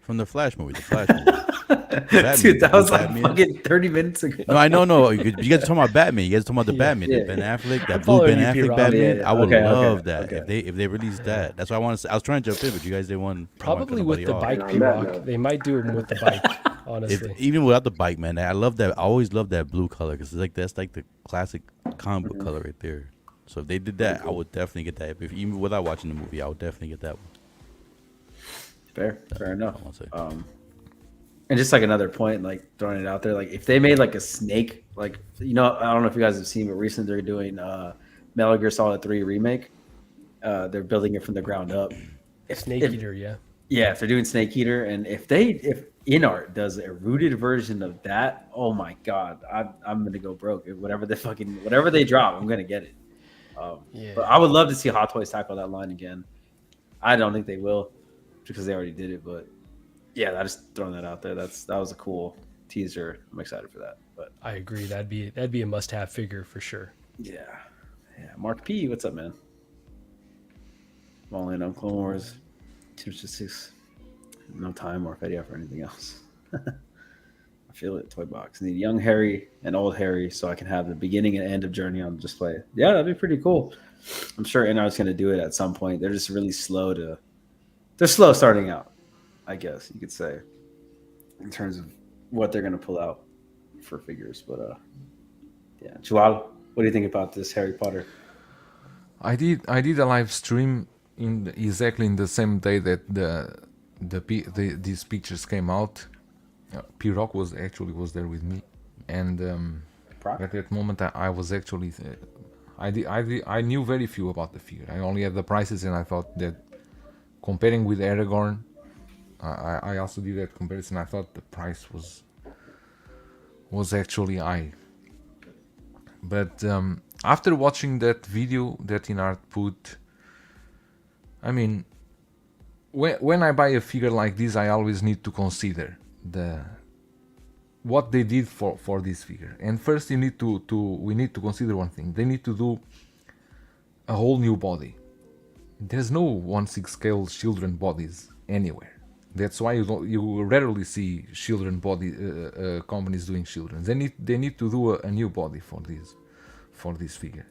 from the Flash movie, the Flash movie. Batman, Dude, that was like Batman. fucking 30 minutes ago. No, I know, no. You guys are talking about Batman. You guys are talking about the Batman, the Ben Affleck, that blue following Ben you, Affleck P-Rob. Batman. Yeah. I would Okay, love okay, that if they released that. That's why I want to. I was trying to jump in, but you guys didn't want. Probably with the bike, No, P-Rock. no. They might do them with the bike, honestly. Even without the bike, man, I love that. I always love that blue color because that's like the classic comic book color right there. So if they did that, I would definitely get that. If even without watching the movie, I would definitely get that one. Fair enough. I want to say. And just like another point, like throwing it out there, like if they made like a snake, like I don't know if you guys have seen, but recently they're doing Metal Gear Solid 3 remake. They're building it from the ground up. Snake Eater, yeah. Yeah, if they're doing Snake Eater, and if InArt does a rooted version of that, oh my god, I'm gonna go broke. Whatever they drop, I'm gonna get it. But I would love to see Hot Toys tackle that line again. I don't think they will, because they already did it. But yeah, I just throwing that out there. That was a cool teaser. I'm excited for that. But I agree. That'd be a must-have figure for sure. yeah. Mark P, what's up, man? I'm all in on Clone Wars 2-6. No time or ready for anything else. I feel it. Toy box. Need young Harry and old Harry, so I can have the beginning and end of Journey on display. Yeah, that'd be pretty cool. I'm sure InArt's going to do it at some point. They're just really slow starting out, I guess you could say, in terms of what they're going to pull out for figures. But yeah, Joao, what do you think about this Harry Potter? I did a live stream exactly in the same day that these pictures came out. P-Rock was there with me, and at that moment I was actually I knew very few about the figure. I only had the prices, and I thought that comparing with Aragorn, I also did that comparison. I thought the price was actually high. But after watching that video that InArt put, I mean, when I buy a figure like this, I always need to consider what they did for this figure. And first, we need to consider one thing. They need to do a whole new body. There's no 1/6 scale children bodies anywhere. That's why you rarely see children body companies doing children. They need to do a new body for this figure.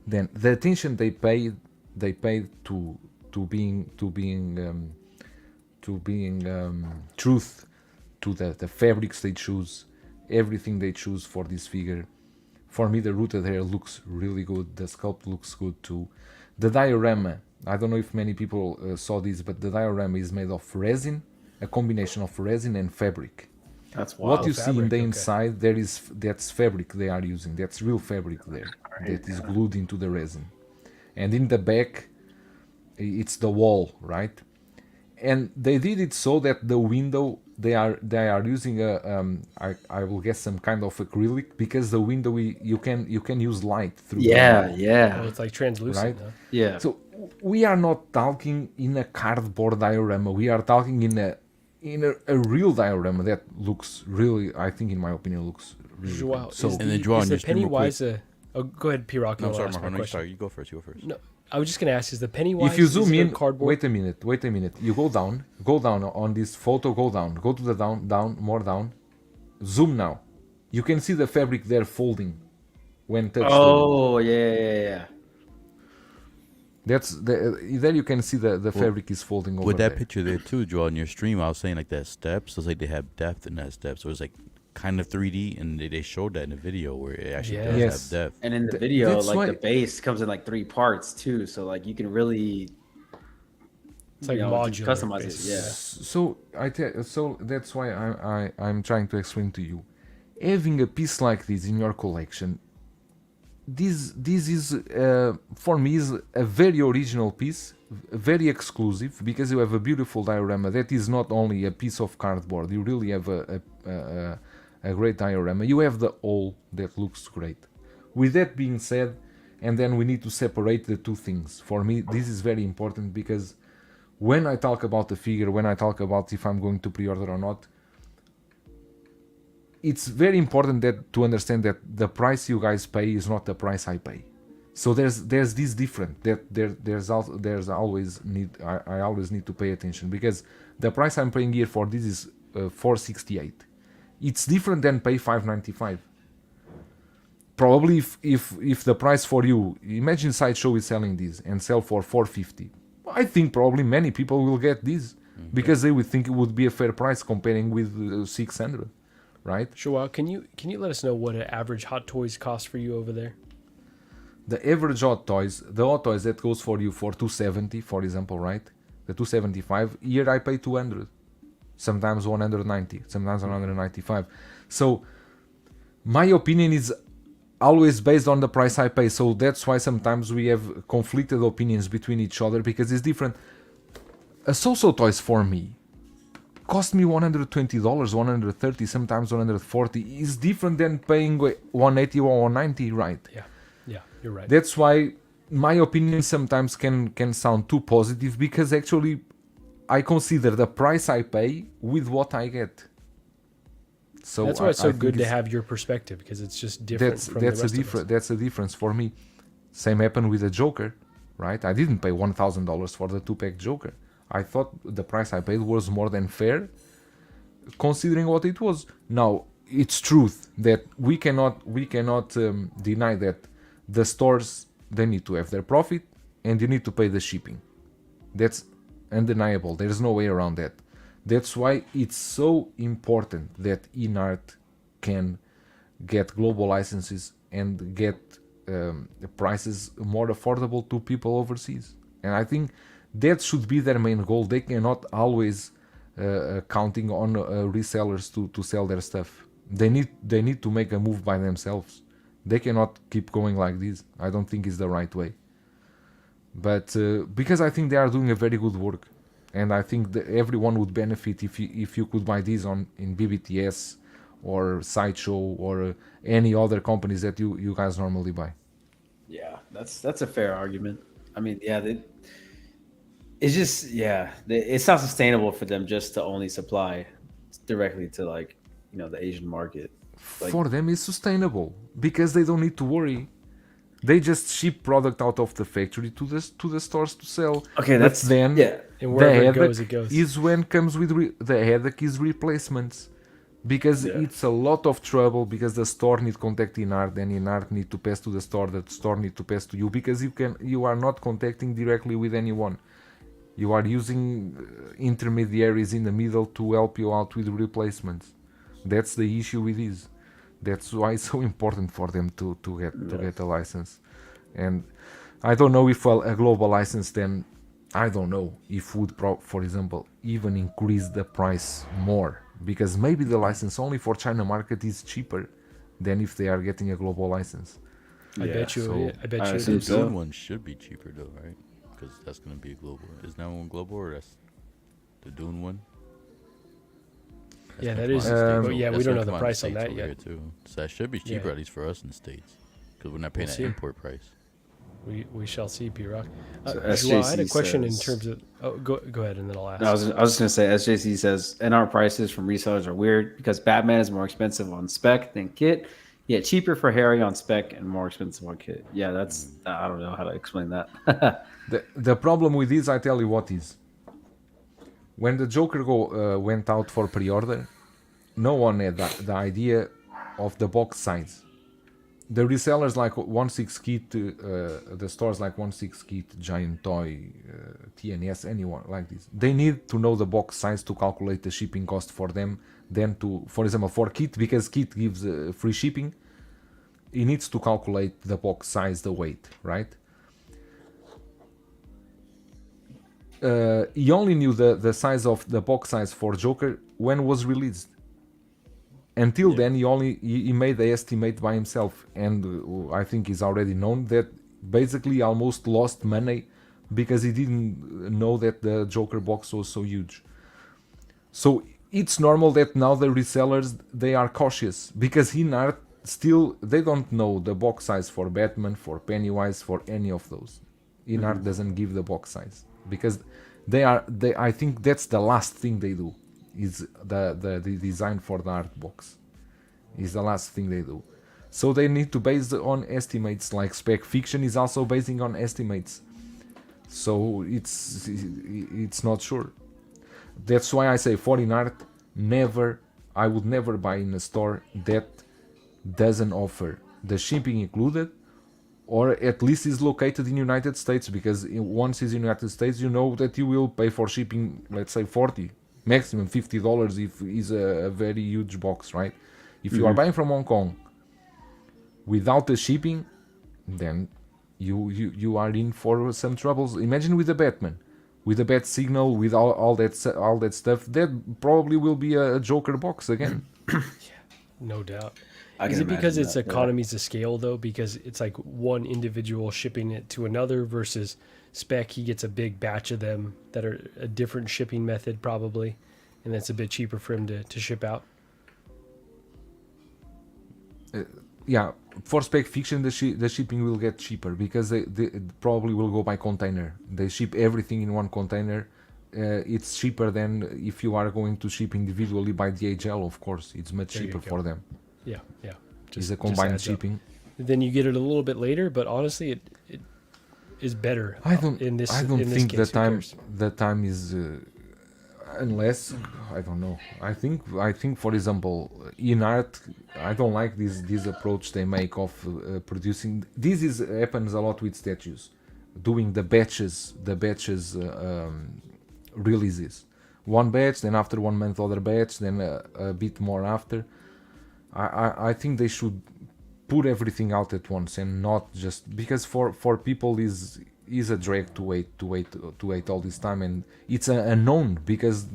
Then the attention they paid to being truth to the fabrics they choose, everything they choose for this figure. For me, the rooted hair looks really good. The sculpt looks good too. The diorama, I don't know if many people saw this, but the diorama is made of resin, a combination of resin and fabric. That's wild. What you see in the inside, that's fabric they are using. That's real fabric there that is glued into the resin. And in the back, it's the wall, right? And they did it so that the window they are using I will guess some kind of acrylic, because the window you can use light through. Yeah. Oh, it's like translucent, Right? huh? Yeah. So we are not talking in a cardboard diorama. We are talking in a real diorama that looks really, I think in my opinion, looks really Joao, good. So And then draw on your the stream real quick. Pennywise go ahead, P-Rock. No, I'll sorry, ask my Marco. No, you question. start. You go first. No, I was just going to ask, is the Pennywise if you zoom in, cardboard? wait a minute. You go down on this photo. Go to the down, more down. Zoom now. You can see the fabric there folding when touched. Oh, yeah. That's there you can see the fabric is folding over With that there. picture there too, Joel, in your stream, I was saying like that steps. It's like they have depth in that step, so it's like kind of 3D, and they showed that in the video where it actually does Yes. have depth. And in the video, That's like why- the base comes in like 3 parts too, so like you can really It's like modular, customize it. basically. Yeah. So that's why I'm trying to explain to you. Having a piece like this in your collection, this is for me is a very original piece, very exclusive, because you have a beautiful diorama that is not only a piece of cardboard. You really have a great diorama. You have the hole that looks great. With that being said, and then we need to separate the two things. For me, this is very important, because when I talk about the figure, when I talk about if I'm going to pre-order or not, it's very important that to understand that the price you guys pay is not the price I pay. So there's this different that there's always need I always need to pay attention, because the price I'm paying here for this is $468. It's different than pay $595. Probably if the price for you, imagine Sideshow is selling this and sell for $450. I think probably many people will get this because they would think it would be a fair price comparing with $600, right? Joao, can you let us know what an average Hot Toys cost for you over there? The average Hot Toys, the Hot Toys that goes for you for $270, for example, right? The $275. Here I pay $200, sometimes $190, sometimes $195. So my opinion is always based on the price I pay. So that's why sometimes we have conflicted opinions between each other, because it's different. A SooSoo Toys for me cost me $120, $130, sometimes $140. Is different than paying $180 or $190, right? Yeah, you're right. That's why my opinion sometimes can sound too positive, because actually I consider the price I pay with what I get. So that's why it's so good to have your perspective, because it's just different from the rest of us. That's a difference for me. Same happened with the Joker, right? I didn't pay $1,000 for the 2-pack Joker. I thought the price I paid was more than fair, considering what it was. Now, it's truth that we cannot deny that the stores, they need to have their profit and you need to pay the shipping. That's undeniable. There's no way around that. That's why it's so important that InArt can get global licenses and get the prices more affordable to people overseas. And I think that should be their main goal. They cannot always counting on resellers to sell their stuff. They need to make a move by themselves. They cannot keep going like this. I don't think it's the right way. But because I think they are doing a very good work. And I think that everyone would benefit if you could buy these in BBTS or Sideshow or any other companies that you guys normally buy. Yeah, that's a fair argument. I mean, yeah, it's just it's not sustainable for them just to only supply directly to the Asian market. For them, it's sustainable because they don't need to worry. They just ship product out of the factory to the stores to sell. Okay, that's then and wherever it goes, is when comes with the headache is replacements, because it's a lot of trouble, because the store need contact InArt, then InArt need to pass to the store need to pass to you, because you are not contacting directly with anyone. You are using intermediaries in the middle to help you out with replacements. That's the issue with this. That's why it's so important for them to get a license. And I don't know if a global license, then I don't know if would, for example, even increase the price more, because maybe the license only for China market is cheaper than if they are getting a global license. I bet you. The Dune one should be cheaper though, right? Because that's going to be a global. Is that one global, or that's the Dune one? Yeah, that is. But yeah, we don't know the price on that yet. Too. So that should be cheaper, at least for us in the States, because we're not paying an import price. We shall see, P-Rock. SJC I had a question says, in terms of... Oh, go ahead, and then I'll ask. I was just going to say, SJC says, NR prices from resellers are weird because Batman is more expensive on spec than kit, yet cheaper for Harry on spec and more expensive on kit. Yeah, that's... I don't know how to explain that. The problem with this, I tell you what is. When the Joker went out for pre-order, no one had the idea of the box size. The resellers like 1/6 Kit, the stores like 1/6 Kit, Giant Toy, TNS, anyone like this, they need to know the box size to calculate the shipping cost for them. Then for example, for Kit, because Kit gives free shipping, he needs to calculate the box size, the weight, right? He only knew the size of the box size for Joker when it was released. Until then, he made the estimate by himself, and I think he's already known that basically he almost lost money because he didn't know that the Joker box was so huge. So it's normal that now the resellers, they are cautious, because InArt still they don't know the box size for Batman, for Pennywise, for any of those. InArt doesn't give the box size because they I think that's the last thing they do is the design for the art box is the last thing they do. So they need to base on estimates, like Spec Fiction is also basing on estimates. So it's not sure. That's why I say for InArt, I would never buy in a store that doesn't offer the shipping included, or at least is located in United States, because once it's in United States, you know that you will pay for shipping, let's say $40, maximum $50 if it's a very huge box, right? If you are buying from Hong Kong without the shipping, then you are in for some troubles. Imagine with the Batman, with the Bat Signal, with all that stuff, that probably will be a Joker box again. No doubt. I Is can it because imagine it's that, economies of scale though? Because it's like one individual shipping it to another versus Spec, he gets a big batch of them that are a different shipping method probably, and that's a bit cheaper for him to ship out. Yeah, for Spec Fiction, the shipping will get cheaper because they probably will go by container. They ship everything in one container. It's cheaper than if you are going to ship individually by DHL, of course. It's much There you cheaper go. for them. Yeah. It's a combined adds up. shipping. Then you get it a little bit later, but honestly, it is better. I don't in this think case, the time is unless I don't know. I think for example, InArt, I don't like this approach they make of producing. This happens a lot with statues, doing the batches releases. One batch, then after 1 month other batch, then a bit more after. I think they should put everything out at once and not just because for people is a drag to wait all this time, and it's unknown because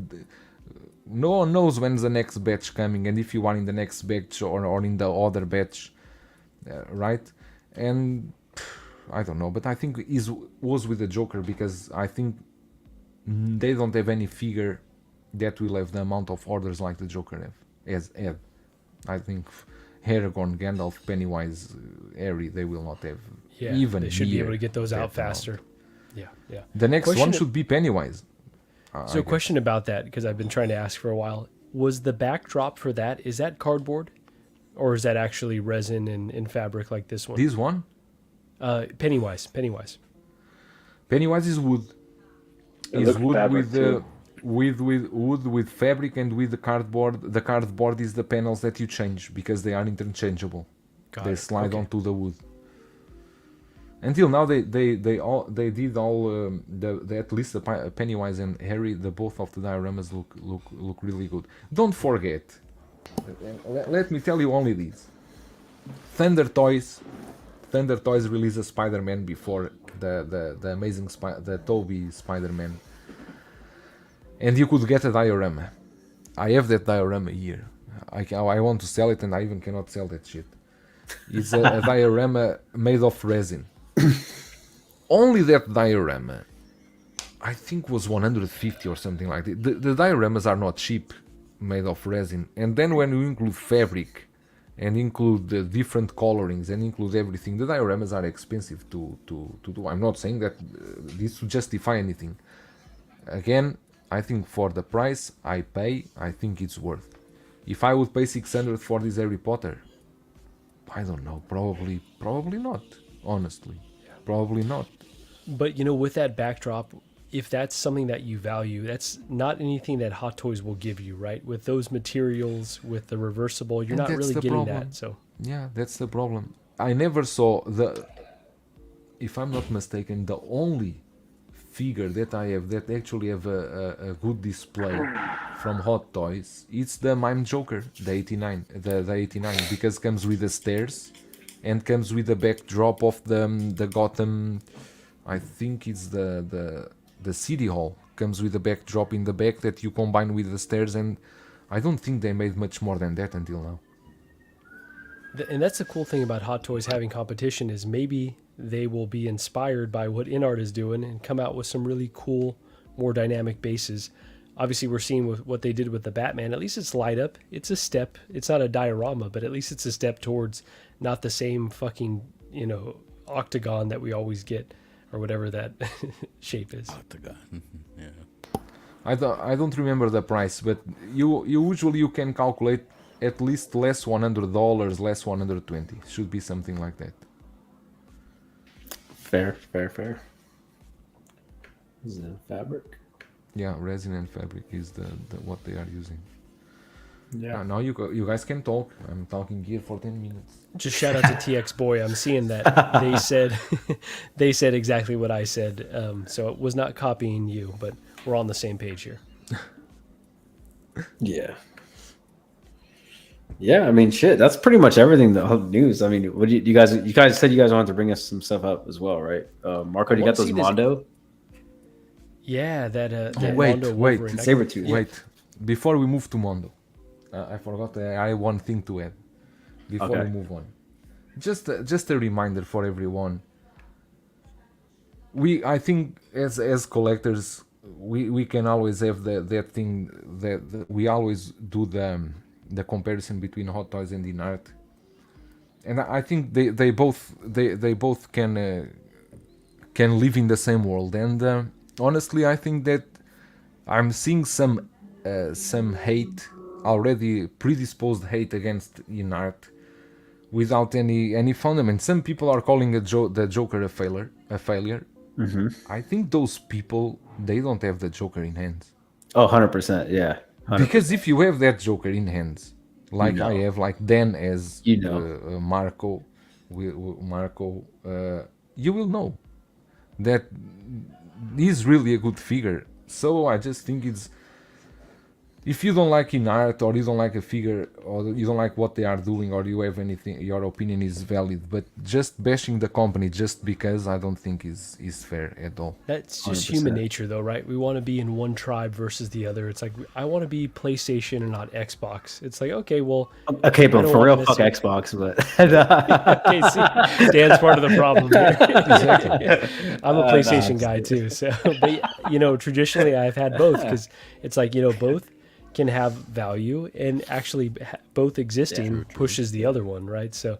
no one knows when's the next batch coming, and if you are in the next batch or in the other batch, right? And I don't know, but I think it was with the Joker because I think they don't have any figure that will have the amount of orders like the Joker had. I think Aragorn, Gandalf, Pennywise, Harry, they will not have even. They should be able to get those out that amount. faster. Yeah. The next Question one of- should be Pennywise. So, question about that, because I've been trying to ask for a while. Was the backdrop for that, is that cardboard? Or is that actually resin and fabric like this one? This one, Pennywise. Pennywise is wood. It Is looks wood fabric, too. with wood with fabric and with the cardboard. The cardboard is the panels that you change because they are interchangeable. They slide onto the wood. Until now, they did all at least the Pennywise and Harry, the both of the dioramas look really good. Don't forget, let me tell you only this: Thunder Toys released a Spider-Man before the amazing the Tobey Spider-Man, and you could get a diorama. I have that diorama here. I want to sell it, and I even cannot sell that shit. It's a diorama made of resin. Only that diorama, I think, was 150 or something like that. The dioramas are not cheap, made of resin. And then when you include fabric and include the different colorings and include everything, the dioramas are expensive to do. I'm not saying that this would justify anything. Again, I think for the price I pay, I think it's worth. If I would pay 600 for this Harry Potter, I don't know, probably not, honestly. Probably not. But, with that backdrop, if that's something that you value, that's not anything that Hot Toys will give you, right? With those materials, with the reversible, you're And not that's really the getting problem. that. So, Yeah, that's the problem. I never saw if I'm not mistaken, the only figure that I have that actually have a good display from Hot Toys, it's the Mime Joker, the 89, the 89, because comes with the stairs and comes with the backdrop of the Gotham. I think it's the City Hall comes with the backdrop in the back that you combine with the stairs, and I don't think they made much more than that until now. and that's the cool thing about Hot Toys having competition is maybe they will be inspired by what InArt is doing and come out with some really cool, more dynamic bases. obviously we're seeing with what they did with the Batman. At least it's light up. It's a step. It's not a diorama, but at least it's a step towards not the same fucking, octagon that we always get, or whatever that shape is. Octagon. Yeah. I don't remember the price, but you usually you can calculate at least less $100, less 120. Should be something like that. Fair. Is it fabric? Yeah, resin and fabric is the what they are using. Yeah. Now you guys can talk. I'm talking here for 10 minutes. Just shout out to TX Boy. I'm seeing that they said exactly what I said. So it was not copying you, but we're on the same page here. Yeah. Yeah, I mean, shit. That's pretty much everything. The whole news. I mean, what you guys said you guys wanted to bring us some stuff up as well, right? Marco, you got those Mondo? Yeah, that wait, Mondo wait, Wolverine. Sabretooth. Wait, before we move to Mondo, I forgot. I have one thing to add before we move on. Just a reminder for everyone. I think as collectors, we can always have that thing that we always do the comparison between Hot Toys and InArt, and I think they both can live in the same world. And honestly, I think that I'm seeing some hate already, predisposed hate against InArt without any fundament. Some people are calling the Joker a failure. Mm-hmm. I think those people, they don't have the Joker in hands. Oh, 100%, yeah. 100%. Because if you have that Joker in hands, like I have, like Dan as Marco, you will know that he's really a good figure. So I just think it's, if you don't like InArt, or you don't like a figure, or you don't like what they are doing, or you have anything, your opinion is valid, but just bashing the company just because, I don't think is fair at all. That's just 100%. human nature, though, right? We want to be in one tribe versus the other. It's like, I want to be PlayStation and not Xbox. It's like, okay, well... Okay, but for real, fuck necessarily... Xbox, but... Okay, see, Dan's part of the problem here. Exactly. I'm a PlayStation guy, too. So, but, traditionally, I've had both, because it's like, both can have value, and actually both existing pushes the other one, right? So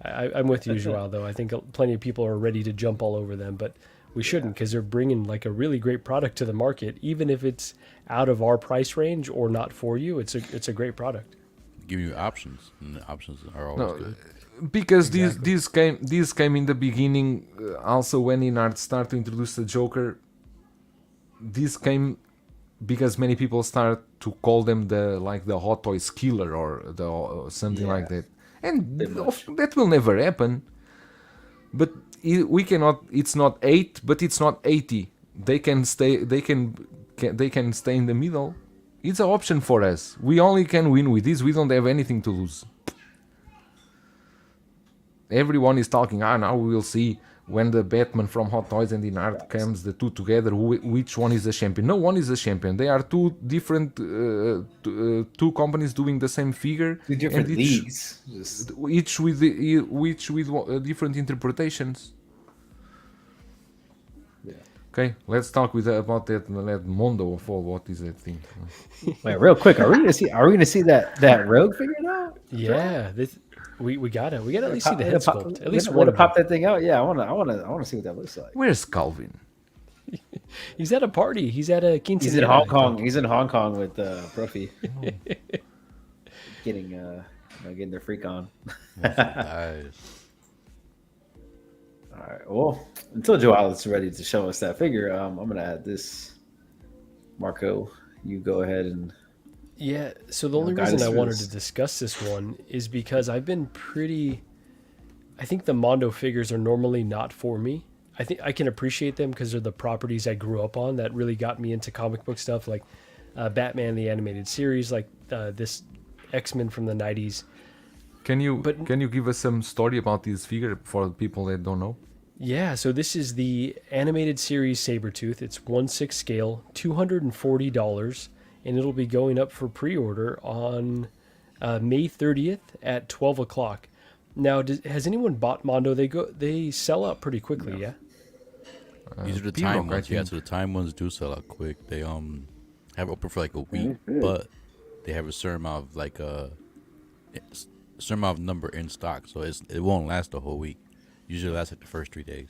I'm with you, Joao, though. I think plenty of people are ready to jump all over them, but we shouldn't, because they're bringing like a really great product to the market, even if it's out of our price range or not for you. It's a great product. Give you options, and the options are always good. Because these came in the beginning. Also, when InArt started to introduce the Joker, this came because many people start to call them the Hot Toys killer, or something like that, and that will never happen. But we cannot. It's not 8, but it's not 80. They can stay. They can stay in the middle. It's an option for us. We only can win with this. We don't have anything to lose. Everyone is talking. Now we will see. When the Batman from Hot Toys and InArt comes, the two together, which one is the champion? No one is a champion. They are two different, two companies doing the same figure. Two different leagues. Each with different interpretations. Yeah. Okay, let's talk about that Mondo of all. What is that thing? Wait, real quick, are we gonna see that Rogue figure now? Yeah, we gotta at least see the head sculpt. At least want to pop that thing out. Yeah, I wanna see what that looks like. Where's Calvin? He's at a party. He's at a quinceañera. He's in Hong Kong. He's in Hong Kong with Profi. getting their freak on. Nice. All right. Well, until Joao is ready to show us that figure, I'm gonna add this. Marco, you go ahead and. Yeah, so the only reason I wanted to discuss this one is because I think the Mondo figures are normally not for me. I think I can appreciate them because they're the properties I grew up on that really got me into comic book stuff, like Batman the animated series, like this X-Men from the 90s. Can you give us some story about this figure for people that don't know? Yeah, so this is the animated series Sabretooth. It's 1/6 scale, $240. And it'll be going up for pre-order on May 30th at 12 o'clock. Now, has anyone bought Mondo? They sell out pretty quickly, yeah? These are the time ones. Yeah, so the time ones do sell out quick. They have it open for like a week, That's good. but they have a certain amount of certain amount of number in stock, so it won't last the whole week. Usually lasts like the first 3 days.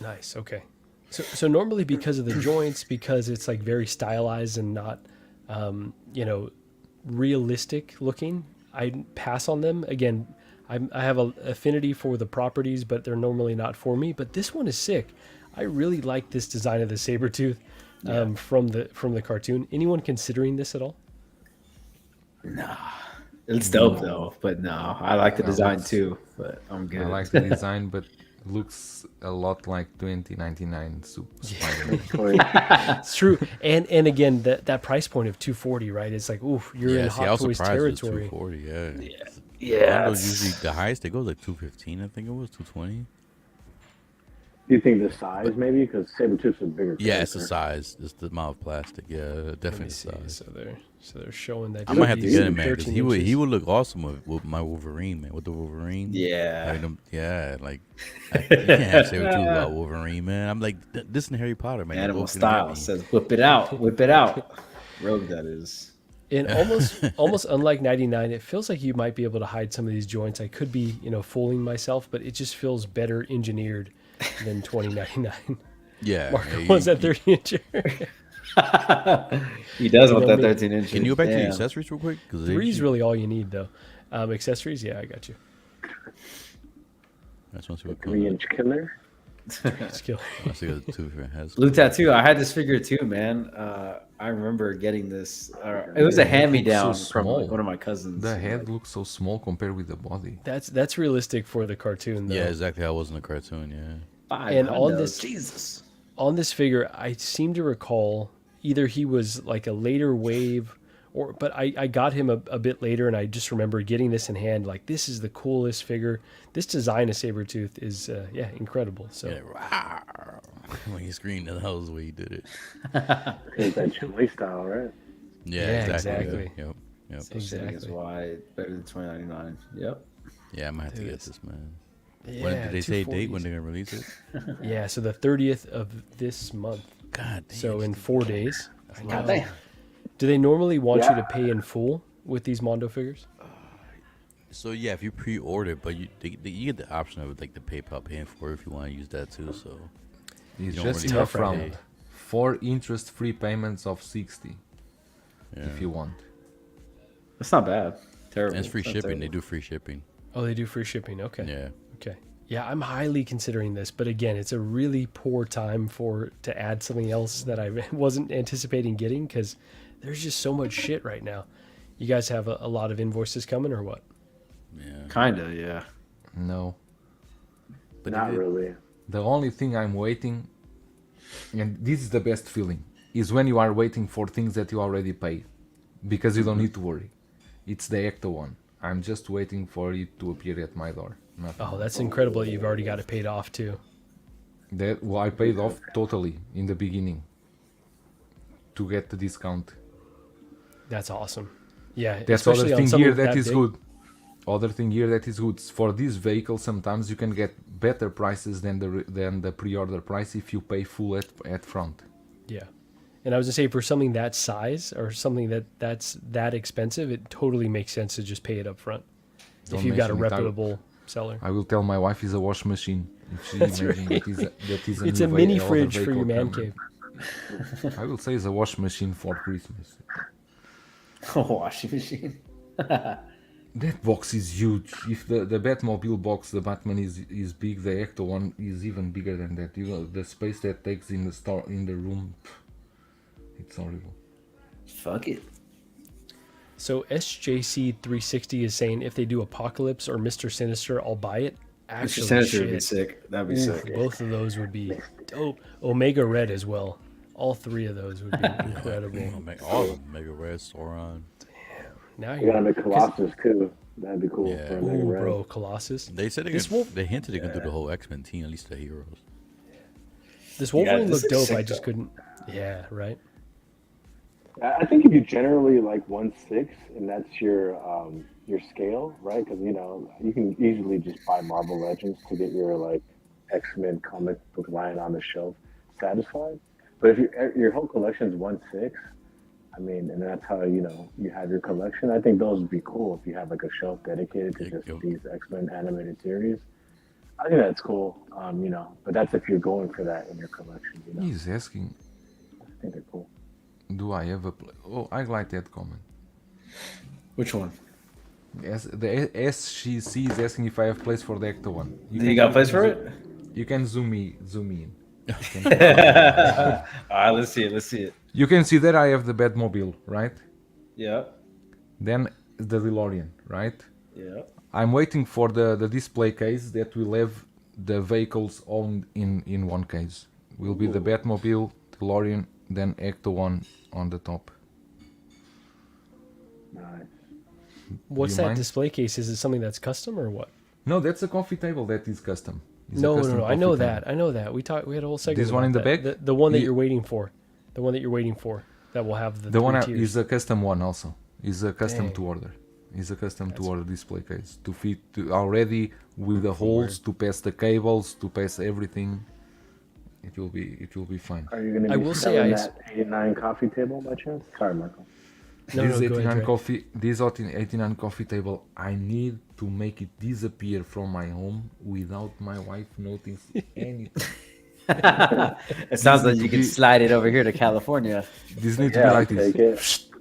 Nice. Okay. So normally because of the joints, because it's like very stylized and not, realistic looking, I pass on them. Again, I have an affinity for the properties, but they're normally not for me. But this one is sick. I really like this design of the Sabretooth from the cartoon. Anyone considering this at all? Nah, it's dope though. But no, I like the No, design it's- too. But I'm good. I like the design, but looks a lot like 2099 Spider-Man. It's true. And again, that price point of 240, right? It's like, oof, you're in I Hot was Toys surprised it was territory. 240. Yeah. Yeah. Mondo's usually the highest. They go like 215. I think it was 220. Do you think the size maybe? Because Sabretooth's a bigger Yeah, it's the character. size. It's the amount of plastic. Yeah, Let definitely me the see. size. So they're showing that. I might have to he's get him, man, 'cause 13 he would inches. look awesome with my Wolverine, man. With the Wolverine. Yeah. Like, you can't have Sabretooth without Wolverine, man. I'm like, this and Harry Potter, man. They're Animal both gonna get style me. says, "Whip it out, whip it out." Rogue, that is. And almost unlike 99, it feels like you might be able to hide some of these joints. I could be, fooling myself, but it just feels better engineered than 2099. Yeah. Marco yeah, was you- at 30 inches. He does want know that me. 13 inches. Can you go back to the Damn. accessories real quick? Because Three is really all you need, though. Accessories, yeah, I got you. I just want to see what 3-inch killer. Skill. I see what the two different has. Blue tattoo. I had this figure too, man. I remember getting this. It was a hand-me-down So from small. one of my cousins. The head looks so small compared with the body. That's realistic for the cartoon, though. Yeah, exactly. I was in a cartoon. Yeah. And on $500. this- Jesus. On this figure, I seem to recall either he was like a later wave, but I got him a bit later, and I just remember getting this in hand. Like, this is the coolest figure. This design of Sabretooth is, incredible. So Yeah. Rawr. When he screamed, that was the way he did it. It's that Chile style, right? Yeah, Yeah, exactly. exactly. Yep. So shitting is Exactly. why better than 2099. Yep. Yeah, I might have to Dude, get it's- this, man. yeah, When did they say a date 240s. when they're gonna release it? Yeah, so the 30th of this month. God damn. So in 4 days. God damn. Do they normally want you Yeah. to pay in full with these Mondo figures? So yeah, if you pre-order, but you get the option of like the PayPal paying for it if you want to use that too. So It's don't just really in have to upfront. pay. 4 interest-free payments of 60 yeah, if you want. That's not bad. Terrible. and it's free It's not shipping. They terrible. do free shipping. Oh, they do free shipping. Okay. Yeah. Okay. Yeah, I'm highly considering this, but again, it's a really poor time to add something else that I wasn't anticipating getting because there's just so much shit right now. You guys have a lot of invoices coming or what? Yeah. Kinda, yeah. No. But Not they did- really. The only thing I'm waiting, and this is the best feeling, is when you are waiting for things that you already paid, because you don't need to worry. It's the Ecto one. I'm just waiting for it to appear at my door. Nothing. Oh, that's incredible that you've already got it paid off too. That well, I paid off totally in the beginning to get the discount. That's awesome. Yeah, That's especially other on thing something here that is big. good. Other thing here that is good for this vehicle. Sometimes you can get better prices than the pre-order price if you pay full at front. Yeah. And I was gonna say for something that size or something that's that expensive, it totally makes sense to just pay it up front. Don't If you've got a mention it. reputable seller. I will tell my wife is a wash machine. If she That's imagine right. that is It's new a mini other fridge for your vehicle man coming. cave. I will say it's a wash machine for Christmas. Washing machine. That box is huge. If the Batmobile box, the Batman is big, the Ecto one is even bigger than that. You know, the space that takes in the store in the room, it's horrible. Fuck it. So SJC360 is saying if they do Apocalypse or Mr. Sinister, I'll buy it. Mr. Actually, Sinister would be shit. sick. That'd be Oof, sick. both of those would be dope. Omega Red as well. All three of those would be incredible. All of them. Mega Red, Sauron. Now You got you're a Colossus too. That'd be cool Yeah. for a Mega ooh, Red. bro, Colossus. They said This wolf- they hinted they could do the whole X-Men team, at least the heroes. This Wolverine this looked is dope. sick, I just though. couldn't. Yeah, right. I think if you generally like 1/6 and that's your scale, right? Because you can easily just buy Marvel Legends to get your like X-Men comic book line on the shelf satisfied. But if your whole collection's 1/6, I mean, and that's how you have your collection. I think those would be cool if you have like a shelf dedicated to just Yep. these X-Men animated series. I think that's cool. But that's if you're going for that in your collection. He's asking, I think they're cool. do I have a Oh, I like that comment. Which one? Yes, the SGC is asking if I have place for the Ecto one. You got a place for it? You can zoom in. All right, let's see it. Let's see it. You can see that I have the Batmobile, right? Yeah. Then the DeLorean, right? Yeah. I'm waiting for the display case that will have the vehicles all in one case. Will be the Batmobile, DeLorean, then Ecto one on the top. Nice. What's you that mind? display case? Is it something that's custom or what? No, that's a coffee table that is custom. It's a No, custom I know coffee that. table. I know that. We had a whole segment. This one about in the that. back? The one that Ye- you're waiting for. The one that you're waiting for. That will have the The one three tiers. is a custom one also. Is a custom Dang. to order. Is a custom to order display case to fit already with the holes to pass the cables to pass everything. It will be fine. Are you going I to be will say selling I- that 89 coffee table by chance? Sorry, Michael. No, this no, go ahead, 89 Dre. coffee, this 89 coffee table, I need to make it disappear from my home without my wife noticing anything. It sounds like you can slide it over here to California. This needs to Yeah, be I'll like take this. it.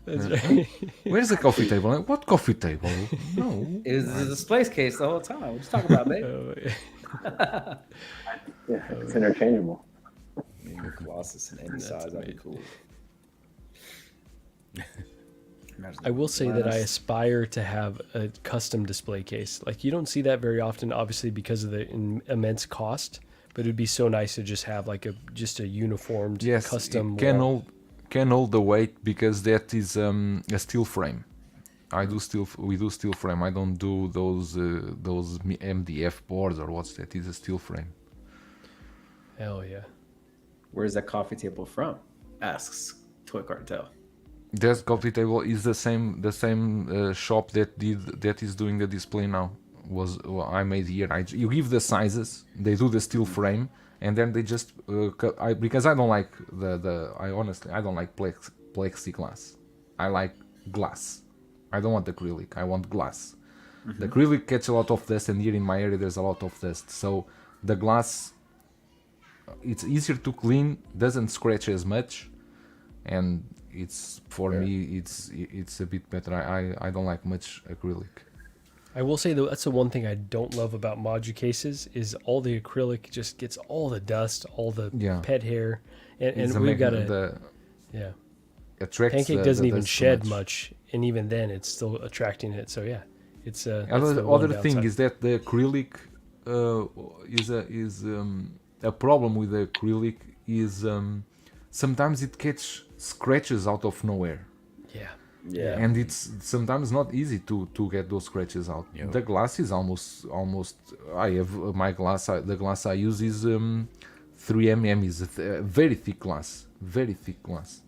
That's right. Where's the coffee table? What coffee table? No. It was a display case the whole time. What you talking about, babe? Oh, yeah. Yeah, it's interchangeable. Colossus in any size, that'd be cool. I will say that I aspire to have a custom display case. Like, you don't see that very often, obviously, because of the immense cost. But it'd be so nice to just have like just a uniformed Yes, custom it wall. can hold the weight because that is a steel frame. We do steel frame. I don't do those MDF boards or what's that. It's a steel frame. Hell yeah. Where's that coffee table from? Asks Toy Cartel. That coffee table is the same shop that is doing the display now. I made here. You give the sizes, they do the steel frame, and then they just because I don't like I don't like plexiglass. I like glass. I don't want acrylic. I want glass. The acrylic catch a lot of dust, and here in my area there's a lot of dust. So the glass, it's easier to clean, doesn't scratch as much, and it's for me it's a bit better. I don't like much acrylic. I will say though, that's the one thing I don't love about Modu cases is all the acrylic just gets all the dust, all the pet hair, and we've got attracts Pancake doesn't the even dust too shed much, and even then it's still attracting it. So yeah, it's that's the one other thing downside. is that the acrylic is a problem with the acrylic is sometimes it catch scratches out of nowhere. Yeah. And it's sometimes not easy to get those scratches out. Yep. The glass is almost. I have my glass. The glass I use is 3mm. Is a very thick glass. Very thick glass.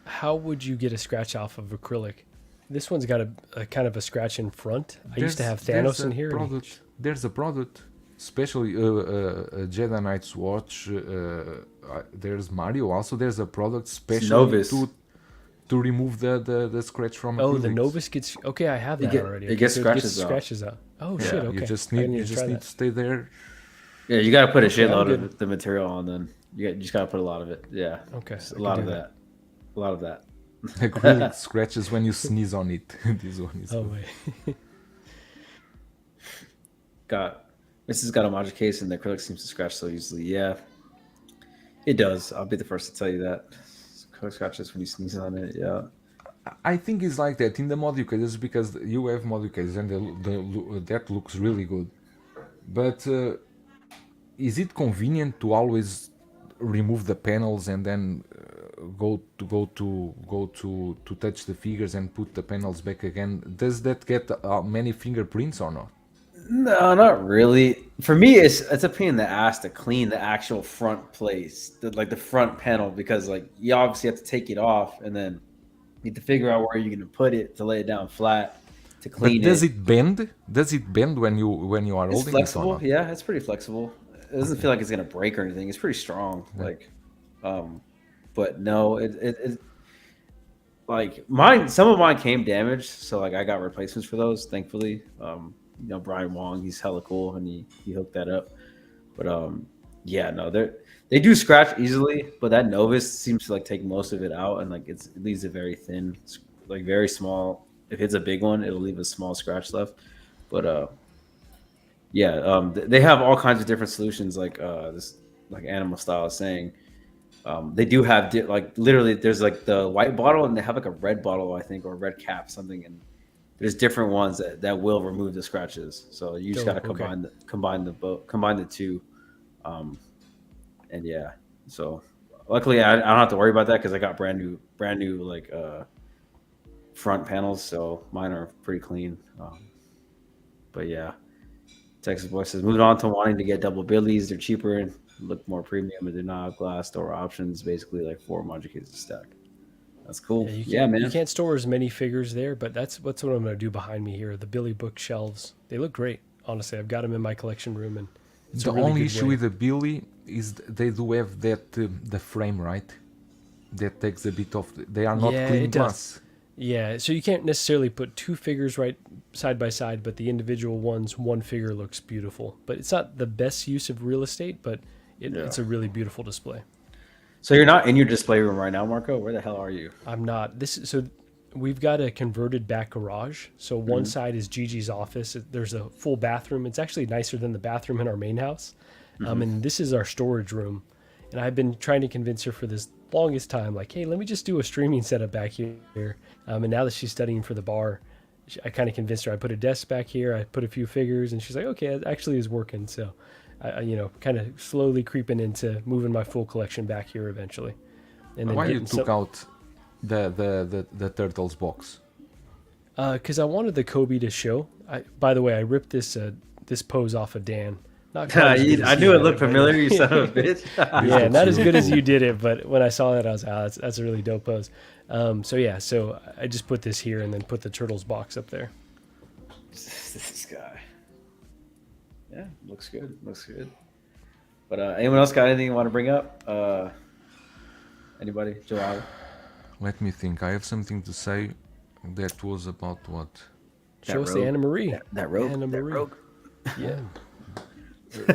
How would you get a scratch off of acrylic? This one's got a kind of a scratch in front. I used to have There's Thanos in a here. and he- Product, there's a product, especially a Jedi Knight's watch. There's Mario. Also, there's a product specially Novus. to remove the scratch from. Oh, the acrylics. Novus gets okay. I have that already. it gets so scratches out. Oh Yeah, shit! Okay. You just I need didn't you even just try need that. to stay there. Yeah, you gotta put a Okay, I'm shitload good. of the material on. Then you just gotta put a lot of it. Yeah, Okay, Just I a can lot do of that. A lot of that. Acrylic scratches when you sneeze on it. This one is. Oh good. wait. This has got a modular case, and the acrylic seems to scratch so easily. Yeah, it does. I'll be the first to tell you that. Acrylic scratches when you sneeze on it. Yeah. I think it's like that in the module cases because you have module cases and that looks really good. But is it convenient to always remove the panels and then go to touch the figures and put the panels back again? Does that get many fingerprints or not? No, not really. For me, it's a pain in the ass to clean the actual front place, the front panel, because like you obviously have to take it off and then you need to figure out where you're gonna put it to lay it down flat to clean But does it bend? Does it bend when you are It's holding flexible. it or not? Yeah, it's pretty flexible. It doesn't feel like it's gonna break or anything. It's pretty strong. Yeah. Like, but no, like mine, some of mine came damaged, so like I got replacements for those, thankfully. You know, Brian Wong, he's hella cool, and he hooked that up. But yeah, no, they do scratch easily, but that Novus seems to like take most of it out, and like it leaves it very thin, like very small. If it's a big one, it'll leave a small scratch left. But yeah, they have all kinds of different solutions, like this, like Animal Style is saying. They do have like literally, there's like the white bottle, and they have like a red bottle, I think, or a red cap, something, and there's different ones that will remove the scratches. So you just got to combine the two, and yeah. So luckily, I don't have to worry about that because I got brand new like front panels, so mine are pretty clean. But yeah, Texas Boy says moving on to wanting to get double billies. They're cheaper and look more premium, and they're not have glass door options. Basically, like 4 module cases stack. That's cool. Yeah, man. You can't store as many figures there, but that's what I'm going to do behind me here. The Billy bookshelves, they look great. Honestly, I've got them in my collection room, and it's the a really only good issue way. with the Billy is they do have that the frame, right? That takes a bit of. They are not clean it does. glass. Yeah, so you can't necessarily put 2 figures right side by side, but the individual ones, one figure looks beautiful. But it's not the best use of real estate, but it's a really beautiful display. So you're not in your display room right now, Marco? Where the hell are you? I'm not. So we've got a converted back garage. So one side is Gigi's office. There's a full bathroom. It's actually nicer than the bathroom in our main house. And this is our storage room. And I've been trying to convince her for this longest time, like, hey, let me just do a streaming setup back here. And now that she's studying for the bar, I kind of convinced her. I put a desk back here. I put a few figures, and she's like, okay, it actually is working. So, kind of slowly creeping into moving my full collection back here eventually. And then Why you took out the Turtles box? Because I wanted the Kobe to show. By the way, I ripped this pose off of Dan. Not I knew it looked familiar, you son of a bitch. Yeah, not as good as you did it, but when I saw that, I was like, that's a really dope pose. So I just put this here and then put the Turtles box up there. This guy. Yeah, looks good. But anyone else got anything you want to bring up? Anybody? Joel? Let me think. I have something to say. That was about what? Show us the Anna Marie. That rogue. Anna Marie. That rogue. Yeah.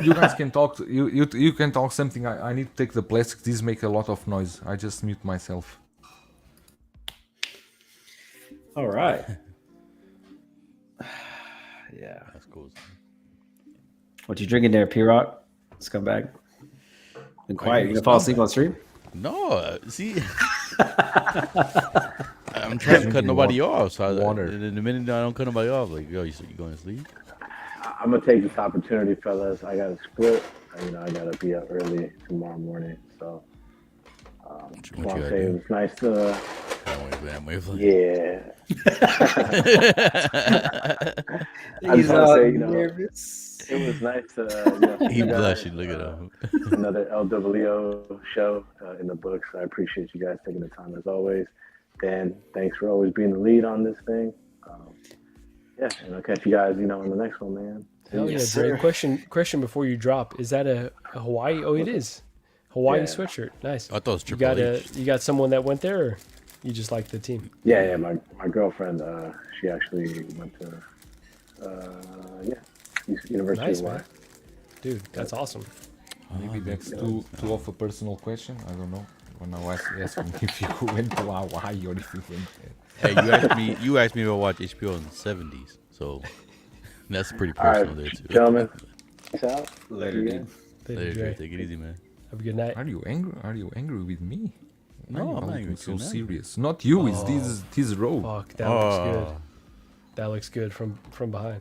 You guys can talk. You can talk something. I need to take the plastic. These make a lot of noise. I just mute myself. All right. Yeah. That's cool. What you drinking there, P-Rock? Scumbag. Been quiet. You gonna fall asleep on stream? No, see, I'm trying to cut nobody off. So in the minute I don't cut nobody off, like, yo, you going to sleep? I'm gonna take this opportunity, fellas. I gotta split. I gotta be up early tomorrow morning. So, I want to say it was nice to. Yeah. I just want to say, nervous. It was nice to. He blushing. Look at him. Another LWO show in the books. I appreciate you guys taking the time as always. Dan, thanks for always being the lead on this thing. Yeah, and I'll catch you guys, in the next one, man. Hell yeah, Dre. Question before you drop. Is that a Hawaii? Oh, it is. Hawaii sweatshirt. Nice. I thought it was Triple H. You got someone that went there, or you just like the team? Yeah. My girlfriend, she actually went to, University of Hawaii. Dude, that's awesome. Maybe that's too of a personal question. I don't know. When I was asking if you went to Hawaii or if you went there. Hey, you asked me to watch HBO in the 70s, so that's pretty personal there too. Gentlemen, peace out. Later, dude. Later, Dre. Take it easy, man. Have a good night. Are you angry with me? No, I'm not angry. So serious. Not you. It's this row. Fuck, that looks good. That looks good from behind.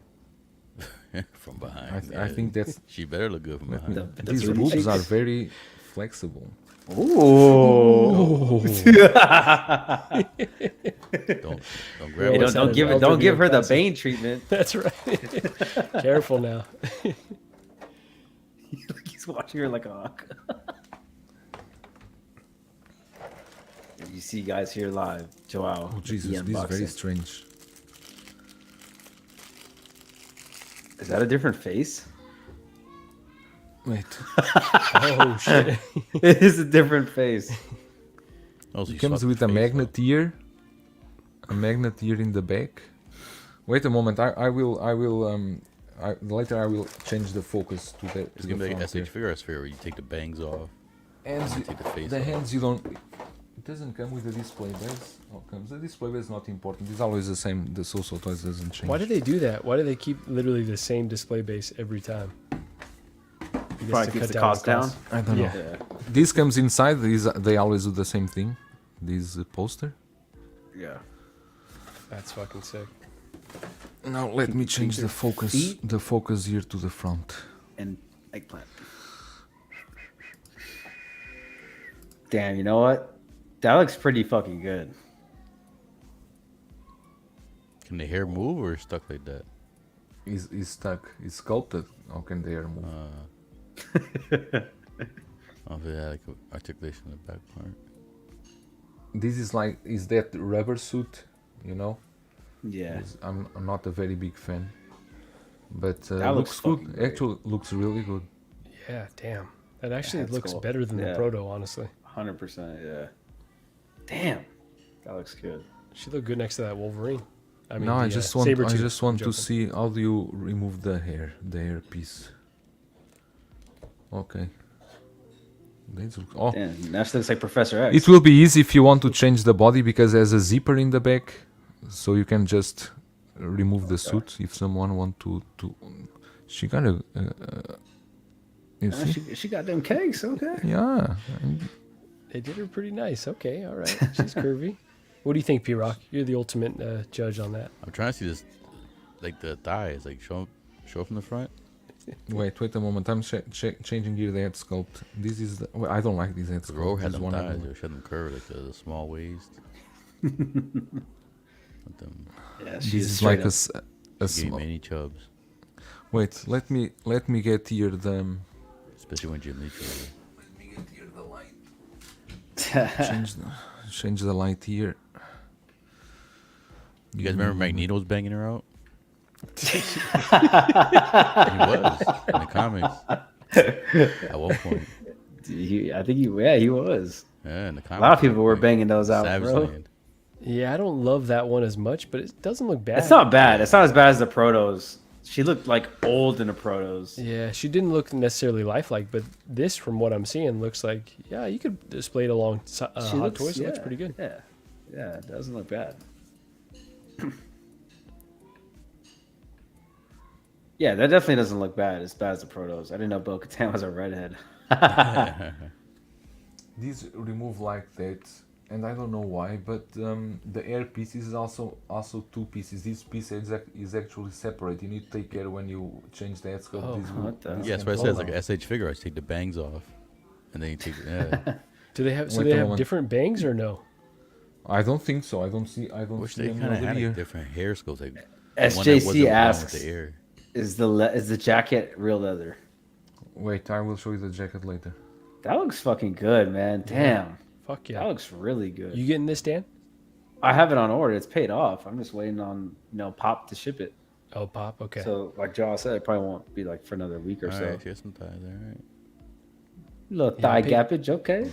From behind. I think that's. She better look good from behind. These boobs are very flexible. Ooh. Don't grab Hey, it. don't give her the Bane treatment. That's right. Careful now. He's watching her like a hawk. You see guys here live. Joao. Oh Jesus, this is very strange. Is that a different face? Wait. Oh shit. It is a different face. Oh, so It comes with a magnet here, a magnet here in the back. Wait a moment. Later I will change the focus to the. It's gonna be like an SH figure sphere where you take the bangs off. Hands, You take the face the off. hands you don't. It doesn't come with the display base. Oh, comes the display base is not important. It's always the same. The SooSoo toys doesn't change. Why do they do that? Why do they keep literally the same display base every time? I guess Probably to keeps cut the down cost down. I don't know. Yeah. This comes inside. They always do the same thing. This poster. Yeah. That's fucking sick. Now let me change the focus. feet. The focus here to the front. And eggplant. Damn, you know what? That looks pretty fucking good. Can the hair move or stuck like that? Is stuck. It's sculpted. How can they move? Oh, yeah, like articulation in the back part. This is like that rubber suit, you know? Yeah. I'm not a very big fan, but That looks looks good. fucking great. Actually, looks really good. Yeah, damn. That actually that's looks cool. better than the Yeah. proto, honestly. 100%. Yeah. Damn. That looks good. She looked good next to that Wolverine. I mean, No, I the, just want. I Sabretooth. just want to Joking. see how do you remove the hair piece. Okay. This looks, oh, Damn, that looks like Professor X. it will be easy if you want to change the body because there's a zipper in the back, so you can just remove the suit if someone want to. She got a. You see? She got them cakes, okay. Yeah. They did her pretty nice. Okay, all right. She's curvy. What do you think, P-Rock? You're the ultimate judge on that. I'm trying to see this, like the thighs, like show from the front. Wait a moment. I'm changing here the head sculpt. This is the. Well, I don't like this head The row sculpt. had This them one I thighs, don't or she had them curved, like the small waist. With them Yeah, This she's is like a giving small. many chubs, Wait, let me get here the. especially when Jim Lee tried. Let me get here the light. Change the light here. You guys remember Magneto's banging her out? He was in the comics at one point. I think he was. Yeah, in the comics. A lot of people were banging those out, Savage bro. Land. Yeah, I don't love that one as much, but it doesn't look bad. It's not bad. It's not as bad as the protos. She looked like old in the protos. Yeah, she didn't look necessarily lifelike, but this, from what I'm seeing, looks like, yeah, you could display it along Hot Toys. It looks pretty good. Yeah, yeah, it doesn't look bad. Yeah, that definitely doesn't look bad. As bad as the protos. I didn't know Bo-Katan was a redhead. These remove like that, and I don't know why, but the air piece is also two pieces. This piece is actually separate. You need to take care when you change the head sculpt. Oh, what the- Yeah, that's what it says. Like a SH figure, I just take the bangs off, and then you take. Yeah. Do they have? So Wait they a have moment. different bangs or no? I don't think so. I don't see. I don't Wish see they them kind of over had here. like, different hair sculpts. Like SJC asks, the air. is the jacket real leather? Wait, I will show you the jacket later. That looks fucking good, man. Damn. Fuck yeah. That looks really good. You getting this, Dan? I have it on order. It's paid off. I'm just waiting on Pop to ship it. Oh, Pop. Okay. So like Jaw said, it probably won't be like for another week or All so. right, she has some thighs. All right. Little Yeah, thigh paid- gappage, okay.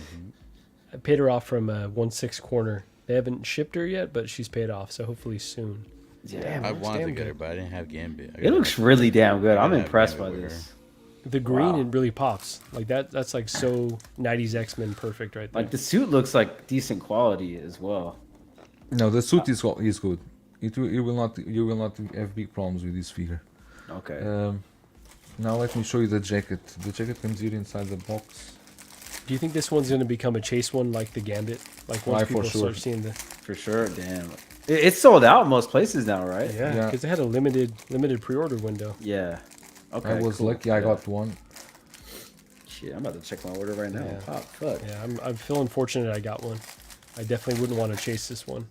I paid her off from 1/6 corner. They haven't shipped her yet, but she's paid off, so hopefully soon. Yeah, Damn, I looks wanted to damn get her, good. but I didn't have Gambit. it looks really damn good. I'm Yeah, impressed by Gambit with this. The green, Wow. it really pops. Like that. That's like so 90s X-Men perfect right there. Like the suit looks like decent quality as well. No, the suit is good. You will not have big problems with this figure. Okay. Now let me show you the jacket. The jacket comes here inside the box. Do you think this one's going to become a chase one like the Gambit? Like once Why, for people sure. start seeing the For sure. Damn. It's sold out most places now, right? yeah, Yeah. because they had a limited pre-order window. Yeah. Okay. I was cool. lucky I Yeah. got one. Shit, I'm about to check my order right now. Yeah. Pop, fuck. Yeah, I'm feeling fortunate I got one. I definitely wouldn't want to chase this one.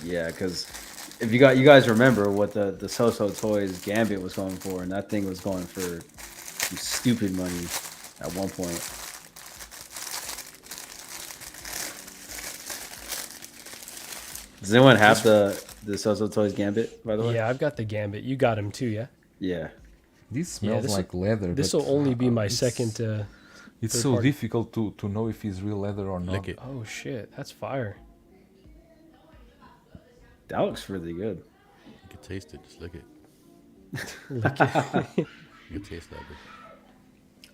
Yeah, because if you guys remember what the SooSoo Toys Gambit was going for, and that thing was going for some stupid money at one point. Does anyone have the SooSoo Toys Gambit, by the way? Yeah, I've got the Gambit. You got him too, yeah? Yeah. This smells this- like leather. This but, will only be my it's- second. It's third so party. difficult to know if it's real leather or not. Lick it. Oh shit, that's fire. That looks really good. You can taste it. Just lick it. Look at- You can taste that. Bit.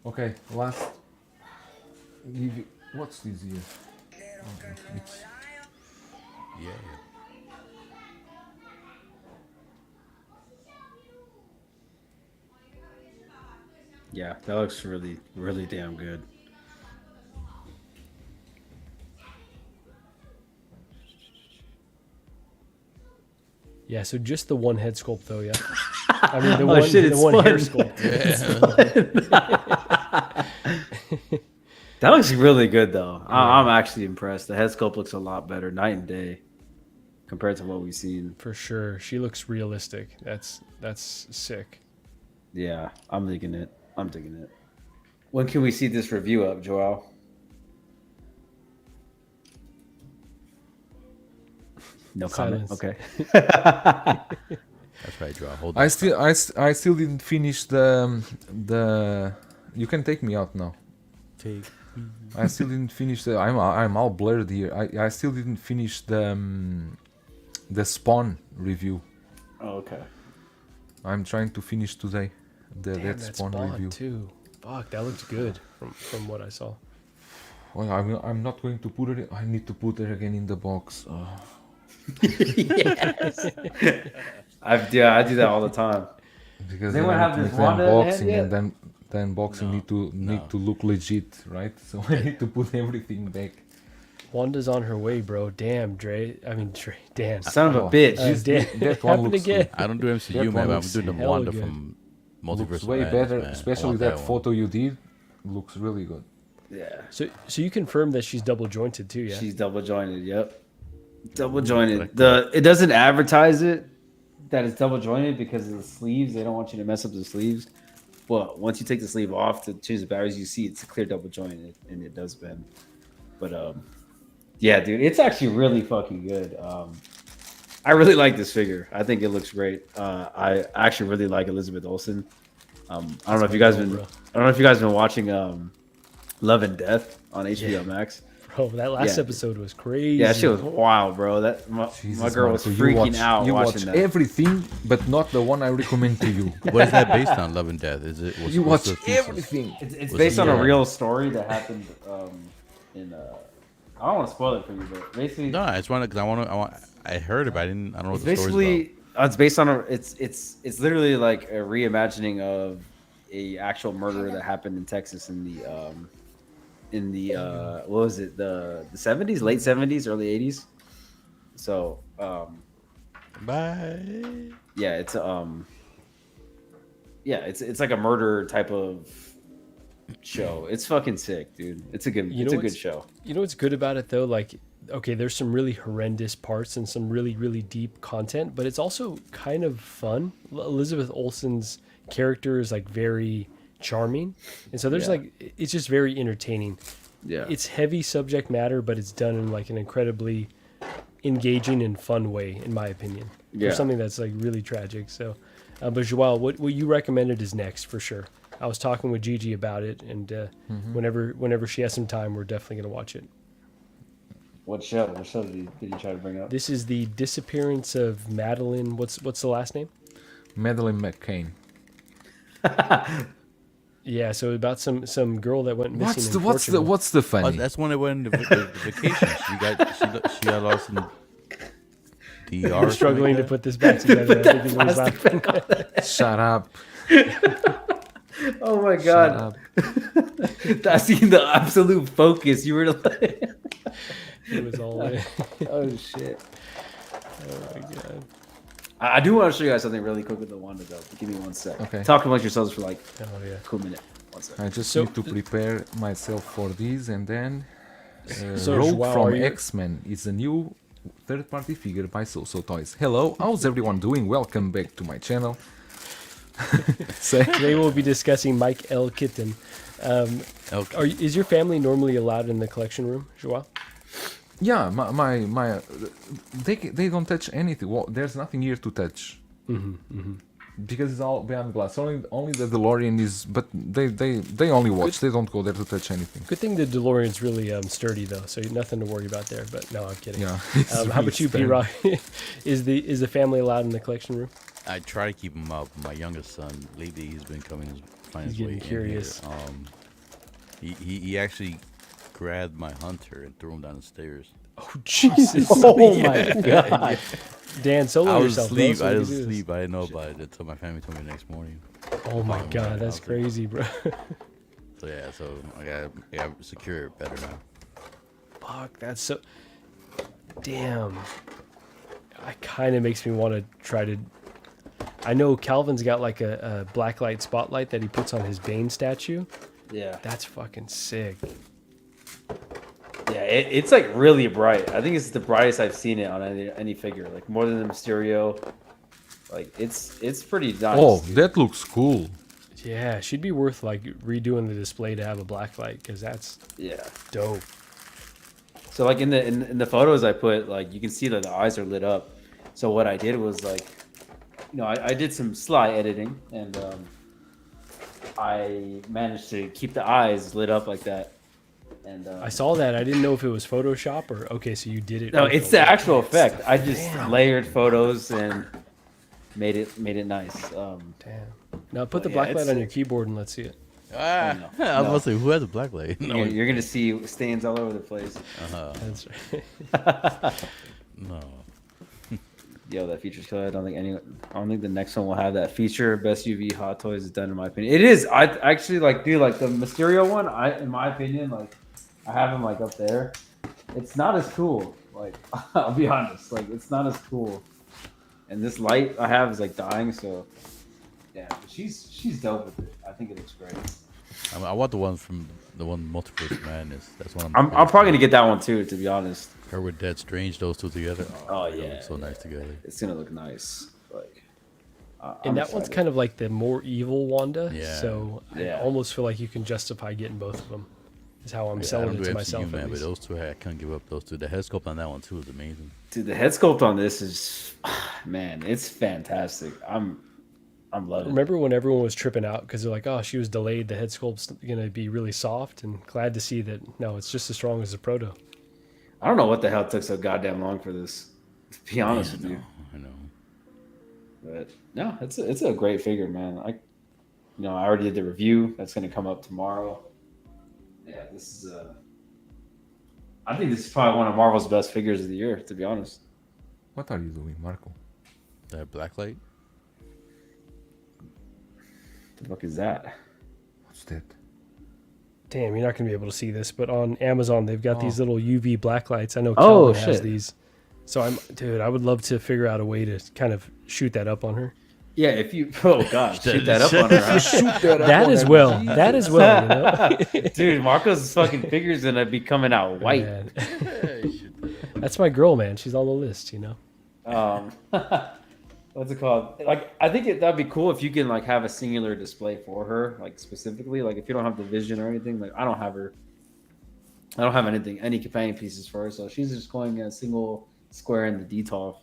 Okay, last. What's this here? It's Yeah. Yeah, that looks really, really damn good. Yeah, so just the one head sculpt though, yeah. I mean the Oh, one, shit, the it's one hair spun. sculpt. That looks really good though. I'm actually impressed. The head sculpt looks a lot better night and day compared to what we've seen. For sure, she looks realistic. That's sick. Yeah, I'm digging it. I'm digging it. When can we see this review up, Joel? No comment. Silence. Okay. That's right, Joe. Hold I on. still didn't finish the. You can take me out now. Take. I still didn't finish the. I'm all blurred here. I still didn't finish the Spawn review. Oh, okay. I'm trying to finish today. Damn, That that Spawn Spawn review. too. Fuck, that looks good from what I saw. Well, I'm not going to put it. I need to put it again in the box. I do that all the time. Because They then would I have need to this make the Wanda unboxing head and then the unboxing need to look legit, right? So I need to put everything back. Wanda's on her way, bro. Damn, Dan. Son of a bitch. Dan. That one Happened looks again. I don't do That MCU, man. one But I'm looks doing the hella Wanda good. from Multiverse. looks of way Madness, better, man. I especially want that one. photo you did. Looks really good. Yeah. So you confirm that she's double jointed too, yeah? She's double jointed. Yep. Double jointed. It doesn't advertise it that it's double jointed because of the sleeves. They don't want you to mess up the sleeves. But once you take the sleeve off to change the batteries, you see it's a clear double jointed and it does bend. But yeah, dude, it's actually really fucking good. I really like this figure. I think it looks great. I actually really like Elizabeth Olsen. I don't know if you guys been watching Love and Death on HBO Max. Bro, that last Yeah. episode was crazy. Yeah, that shit was wild, bro. That my Jesus, girl was Marco, freaking out You watching watch that. everything, but not the one I recommend to you. What is that based on? Love and Death? Is it? You watch what's the thesis? everything. It's Was based it- on a yeah. real story that happened in I don't want to spoil it for you, but basically No, I just want to because I heard it, but I don't know what it's the story's basically it's based on it's literally like a reimagining of a actual murder that happened in Texas in the what was it, the 70s, late 70s, early 80s. So about. Bye. yeah, it's it's like a murder type of show. It's fucking sick, dude. It's a good good show. You know what's good about it though? Like, okay, there's some really horrendous parts and some really, really deep content, but it's also kind of fun. Elizabeth Olsen's character is like very charming, and so there's Yeah. like it's just very entertaining. Yeah. It's heavy subject matter, but it's done in like an incredibly engaging and fun way, in my opinion. Yeah. For something that's like really tragic. So, but Joelle, what you recommended is next for sure. I was talking with Gigi about it, and whenever she has some time, we're definitely gonna watch it. What show? What show did you try to bring up? This is the disappearance of Madeline. What's the last name? Madeleine McCain. Yeah, so about some girl that went missing. What's the Oh, funny? that's when I went on the vacation. She got lost in DR. I'm struggling to put this back together. I think it was laughing. Shut up. Oh my Shut god. up. I seen the absolute focus. You were like, It was all. oh shit. Oh my god. I do want to show you guys something really quick with the Wanda though. Give me 1 sec. Okay. Talk amongst yourselves for like Oh yeah. a cool minute. 1 sec. I just So- need to prepare myself for this, and then So, Rogue Joao, from are you- X-Men is a new third-party figure by SooSoo Toys. Hello, how's everyone doing? Welcome back to my channel. Say, Today we'll be discussing Mike L. Keaton. Okay. Is your family normally allowed in the collection room, Joao? yeah, my they don't touch anything. Well, there's nothing here to touch. because it's all behind glass. Only the DeLorean is, but they only watch. They don't go there to touch anything. Good thing the DeLorean's really sturdy though, so nothing to worry about there. But no, I'm kidding. Yeah. it's How really about you, sturdy. P-Rock? is the family allowed in the collection room? I try to keep him up. My youngest son, lately, he's been finding He's his way getting curious. in here. He actually grabbed my hunter and threw him down the stairs. Oh Jesus! Oh my god. Dan, solo I was yourself. asleep. Bro, so I we was can do this. asleep. I didn't know about it until my family told me the next morning. Oh my Oh, god, man, that's I was like- crazy, bro. So yeah, I gotta secure it better now. Fuck, that's so. Damn. It kind of makes me want to try to. I know Calvin's got like a blacklight spotlight that he puts on his Bane statue. Yeah. That's fucking sick. Yeah, it's like really bright. I think it's the brightest I've seen it on any figure. Like more than the Mysterio. Like it's pretty nice. Oh, that looks cool. Yeah, she'd be worth like redoing the display to have a blacklight because that's yeah. dope. So like in the photos I put, like you can see that the eyes are lit up. So what I did was like, I did some sly editing and I managed to keep the eyes lit up like that. And I saw that. I didn't know if it was Photoshop or okay, so you did it. no, with it's the actual effect. I just Damn. layered photos and made it nice. Damn. Now put the Yeah, blacklight it's on a- your keyboard and let's see it. no. I was about to say, who has a black light? No, You're gonna see stains all over the place. That's right. no. Yo, that feature's killer. I don't think the next one will have that feature. Best UV Hot Toys is done in my opinion. It is. I actually like the Mysterio one. In my opinion, like I have him like up there. It's not as cool. Like I'll be honest, like it's not as cool. And this light I have is like dying. So yeah, but she's dope with it. I think it looks great. I want the one from the one Multiverse Madness. That's one I'm probably gonna get that one too. To be honest, Her with Dead Strange, those two together. Oh, they yeah, look so nice together. it's gonna look nice. Like And that one's kind of like the more evil Wanda. Yeah. So Yeah. I almost feel like you can justify getting both of them. Is how I'm I selling don't it do to MCU, myself. man, At but least. those two, I can't give up those two. The head sculpt on that one too is amazing. dude, the head sculpt on this is, man, it's fantastic. I'm loving it. Remember when everyone was tripping out because they're like, "Oh, she was delayed. The head sculpt's gonna be really soft." And glad to see that no, it's just as strong as the proto. I don't know what the hell took so goddamn long for this. To be honest with you, I know. but no, it's a great figure, man. I already did the review. That's gonna come up tomorrow. Yeah, this is I think this is probably one of Marvel's best figures of the year. To be honest, What are you doing, Marco? That black light. the fuck is that? What's that? Damn, you're not gonna be able to see this, but on Amazon they've got these little UV blacklights. I know Oh, Calvin has shit. these. So I would love to figure out a way to kind of shoot that up on her. Yeah, if you gosh, shoot that up on her. Huh? That as well. That as well. You know? Dude, Marco's fucking figure's gonna be coming out white. Man. That's my girl, man. She's on the list. You know. What's it called? Like, I think that'd be cool if you can like have a singular display for her, like specifically. Like, if you don't have the vision or anything, like I don't have anything, any companion pieces for her, so she's just going a single square in the DTOF.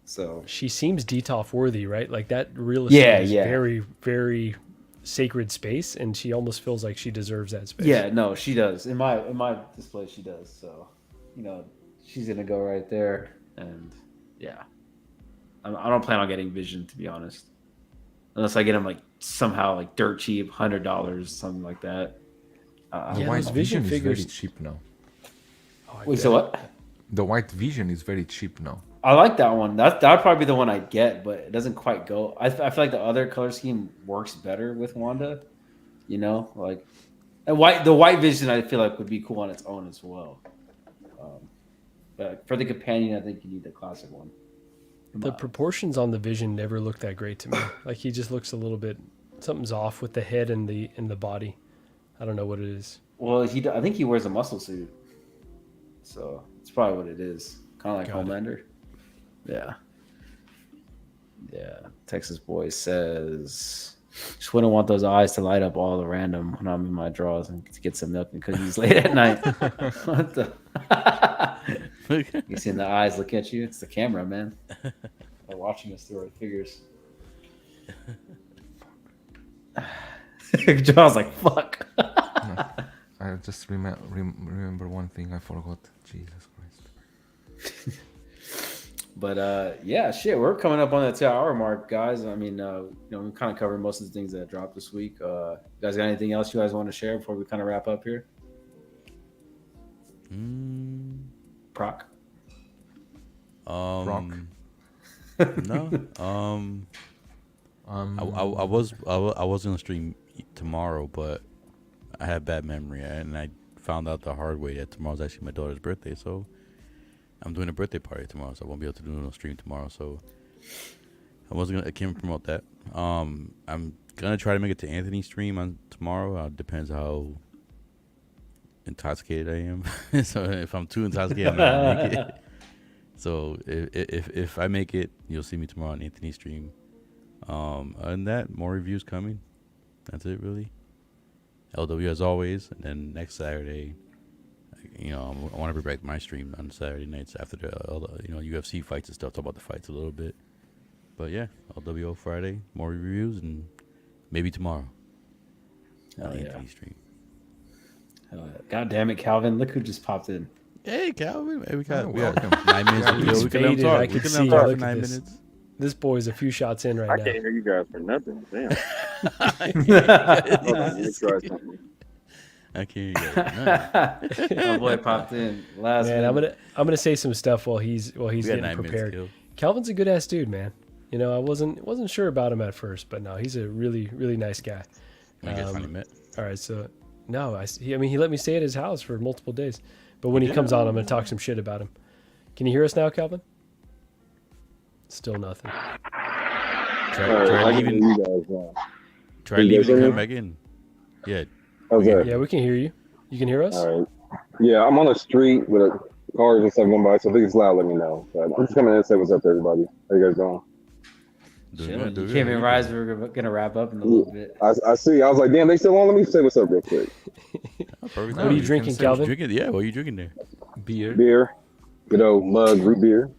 So She seems DTOF worthy, right? Like that real estate Yeah, is yeah. very, very sacred space, and she almost feels like she deserves that space. yeah, no, she does. In my display, she does. So, she's gonna go right there, and yeah, I don't plan on getting Vision, to be honest, unless I get him like somehow like dirt cheap, $100, something like that. The Yeah, White those Vision Vision is very figures- cheap now. Oh, I Wait, bet. so what? The White Vision is very cheap now. I like that one. That'd probably be the one I get, but it doesn't quite go. I feel like the other color scheme works better with Wanda. Like the white Vision, I feel like would be cool on its own as well. But for the companion, I think you need the classic one. The proportions on the Vision never look that great to me. Like he just looks a little bit something's off with the head and the body. I don't know what it is. Well, I think he wears a muscle suit, so it's probably what it is. Kind of like Got it. Homelander. Yeah. Texas Boy says, just wouldn't want those eyes to light up all the random when I'm in my drawers and to get some milk and cookies late at night. What the? You seen the eyes look at you? It's the camera, man. They're watching us through our figures. John's like, fuck. No, I just remember one thing I forgot. Jesus Christ. But yeah, shit, we're coming up on that 2-hour mark, guys. I mean, we kind of covered most of the things that dropped this week. You guys got anything else you guys want to share before we kind of wrap up here? Proc. Proc. No. I was gonna stream tomorrow, but I had bad memory, and I found out the hard way that tomorrow's actually my daughter's birthday. So I'm doing a birthday party tomorrow, so I won't be able to do no stream tomorrow. So I can't promote that. I'm gonna try to make it to Anthony's stream on tomorrow. Depends how intoxicated I am. So if I'm too intoxicated, I'm not gonna make it. So if I make it, you'll see me tomorrow on Anthony's stream. Other than that, more reviews coming. That's it, really. LW as always, and then next Saturday, I want to bring back my stream on Saturday nights after the UFC fights and stuff. Talk about the fights a little bit. But yeah, LWO Friday, more reviews, and maybe tomorrow on Anthony's stream. God damn it, Calvin! Look who just popped in. Hey, Calvin. Hey, we got 9 He's minutes. We can faded, talk. I We can can see. talk for Look at 9 this. minutes. This boy's a few shots in right I now. can't hear you guys for nothing. Damn. Hold on, let me try something. I can't hear you guys. My boy popped in last Man, minute. I'm gonna say some stuff while he's We got getting 9 prepared. minutes. Calvin's a good ass dude, man. I wasn't sure about him at first, but no, he's a really really nice guy. When you guys finally met. All right, so no, he let me stay at his house for multiple days, but when he comes on, I'm gonna talk some shit about him. Can you hear us now, Calvin? Still nothing. Try I can hear leaving. you guys now. Try Can you leaving guys and hear come me? back in. Yeah. How's that? Yeah, we can hear you. You can hear us? All right. Yeah, I'm on the street with cars and stuff going by, so if it's loud, let me know. But I'm just coming in and say what's up to everybody. How you guys doing? Chilling. You came in, Rise. We're gonna wrap up in a little bit. I see. I was like, damn, they still on? Let me say what's up real quick. What are you drinking, Calvin? Drinking? Yeah, what are you drinking there? Beer. Beer. Good old mug, root beer.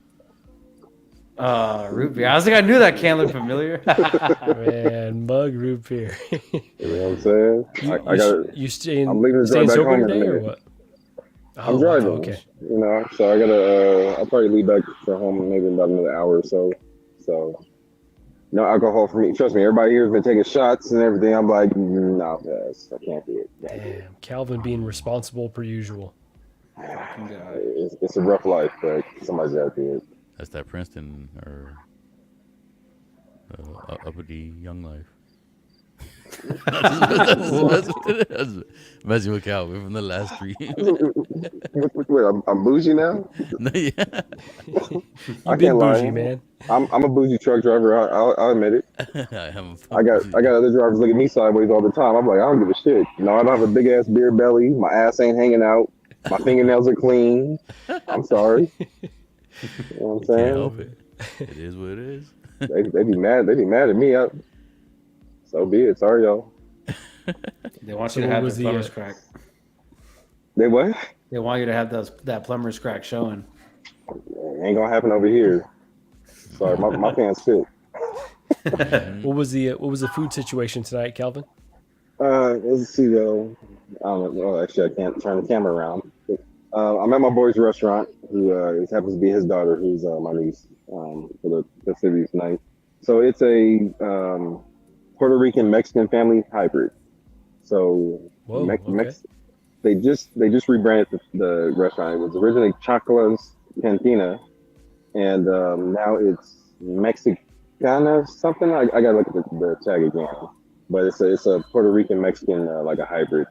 Root beer. I was like, I knew that can look familiar. Man, mug root beer. You know what I'm saying? I got. You staying? I'm leaving to drive Staying back sober home in a today or minute. what? I'm Oh, driving. wow, okay. So I gotta. I'll probably leave back for home maybe in about another hour or so. So no alcohol for me. Trust me, everybody here has been taking shots and everything. I'm like, nah, guys, I can't do it. Damn, Calvin being responsible per usual. It's a rough life, but somebody's got to do it. That's that Princeton or uppity young life. That's messing with Calvin from the last stream. Wait, I'm bougie now? No, yeah. I Big can't lie. bougie, man. I'm a bougie truck driver. I'll admit it. I I got other drivers look at me sideways all the time. I'm like, I don't give a shit. I don't have a big ass beer belly. My ass ain't hanging out. My fingernails are clean. I'm sorry. You know what I'm Can't saying? help it. It is what it is. They be mad. They be mad at me. So be it. Sorry, y'all. They want So you to what have was the the, plumber's crack. They what? They want you to have that plumber's crack showing. Ain't gonna happen over here. Sorry, my pants fit. What was the food situation tonight, Calvin? Let's see though. I don't know. Well, actually, I can't turn the camera around. I'm at my boy's restaurant, who it happens to be his daughter, who's my niece, for the festivities tonight. So it's a Puerto Rican Mexican family hybrid. So Whoa, okay. they just rebranded the restaurant. It was originally Chocola's Cantina, and now it's Mexicana something. I gotta look at the tag again. But it's a Puerto Rican Mexican like a hybrid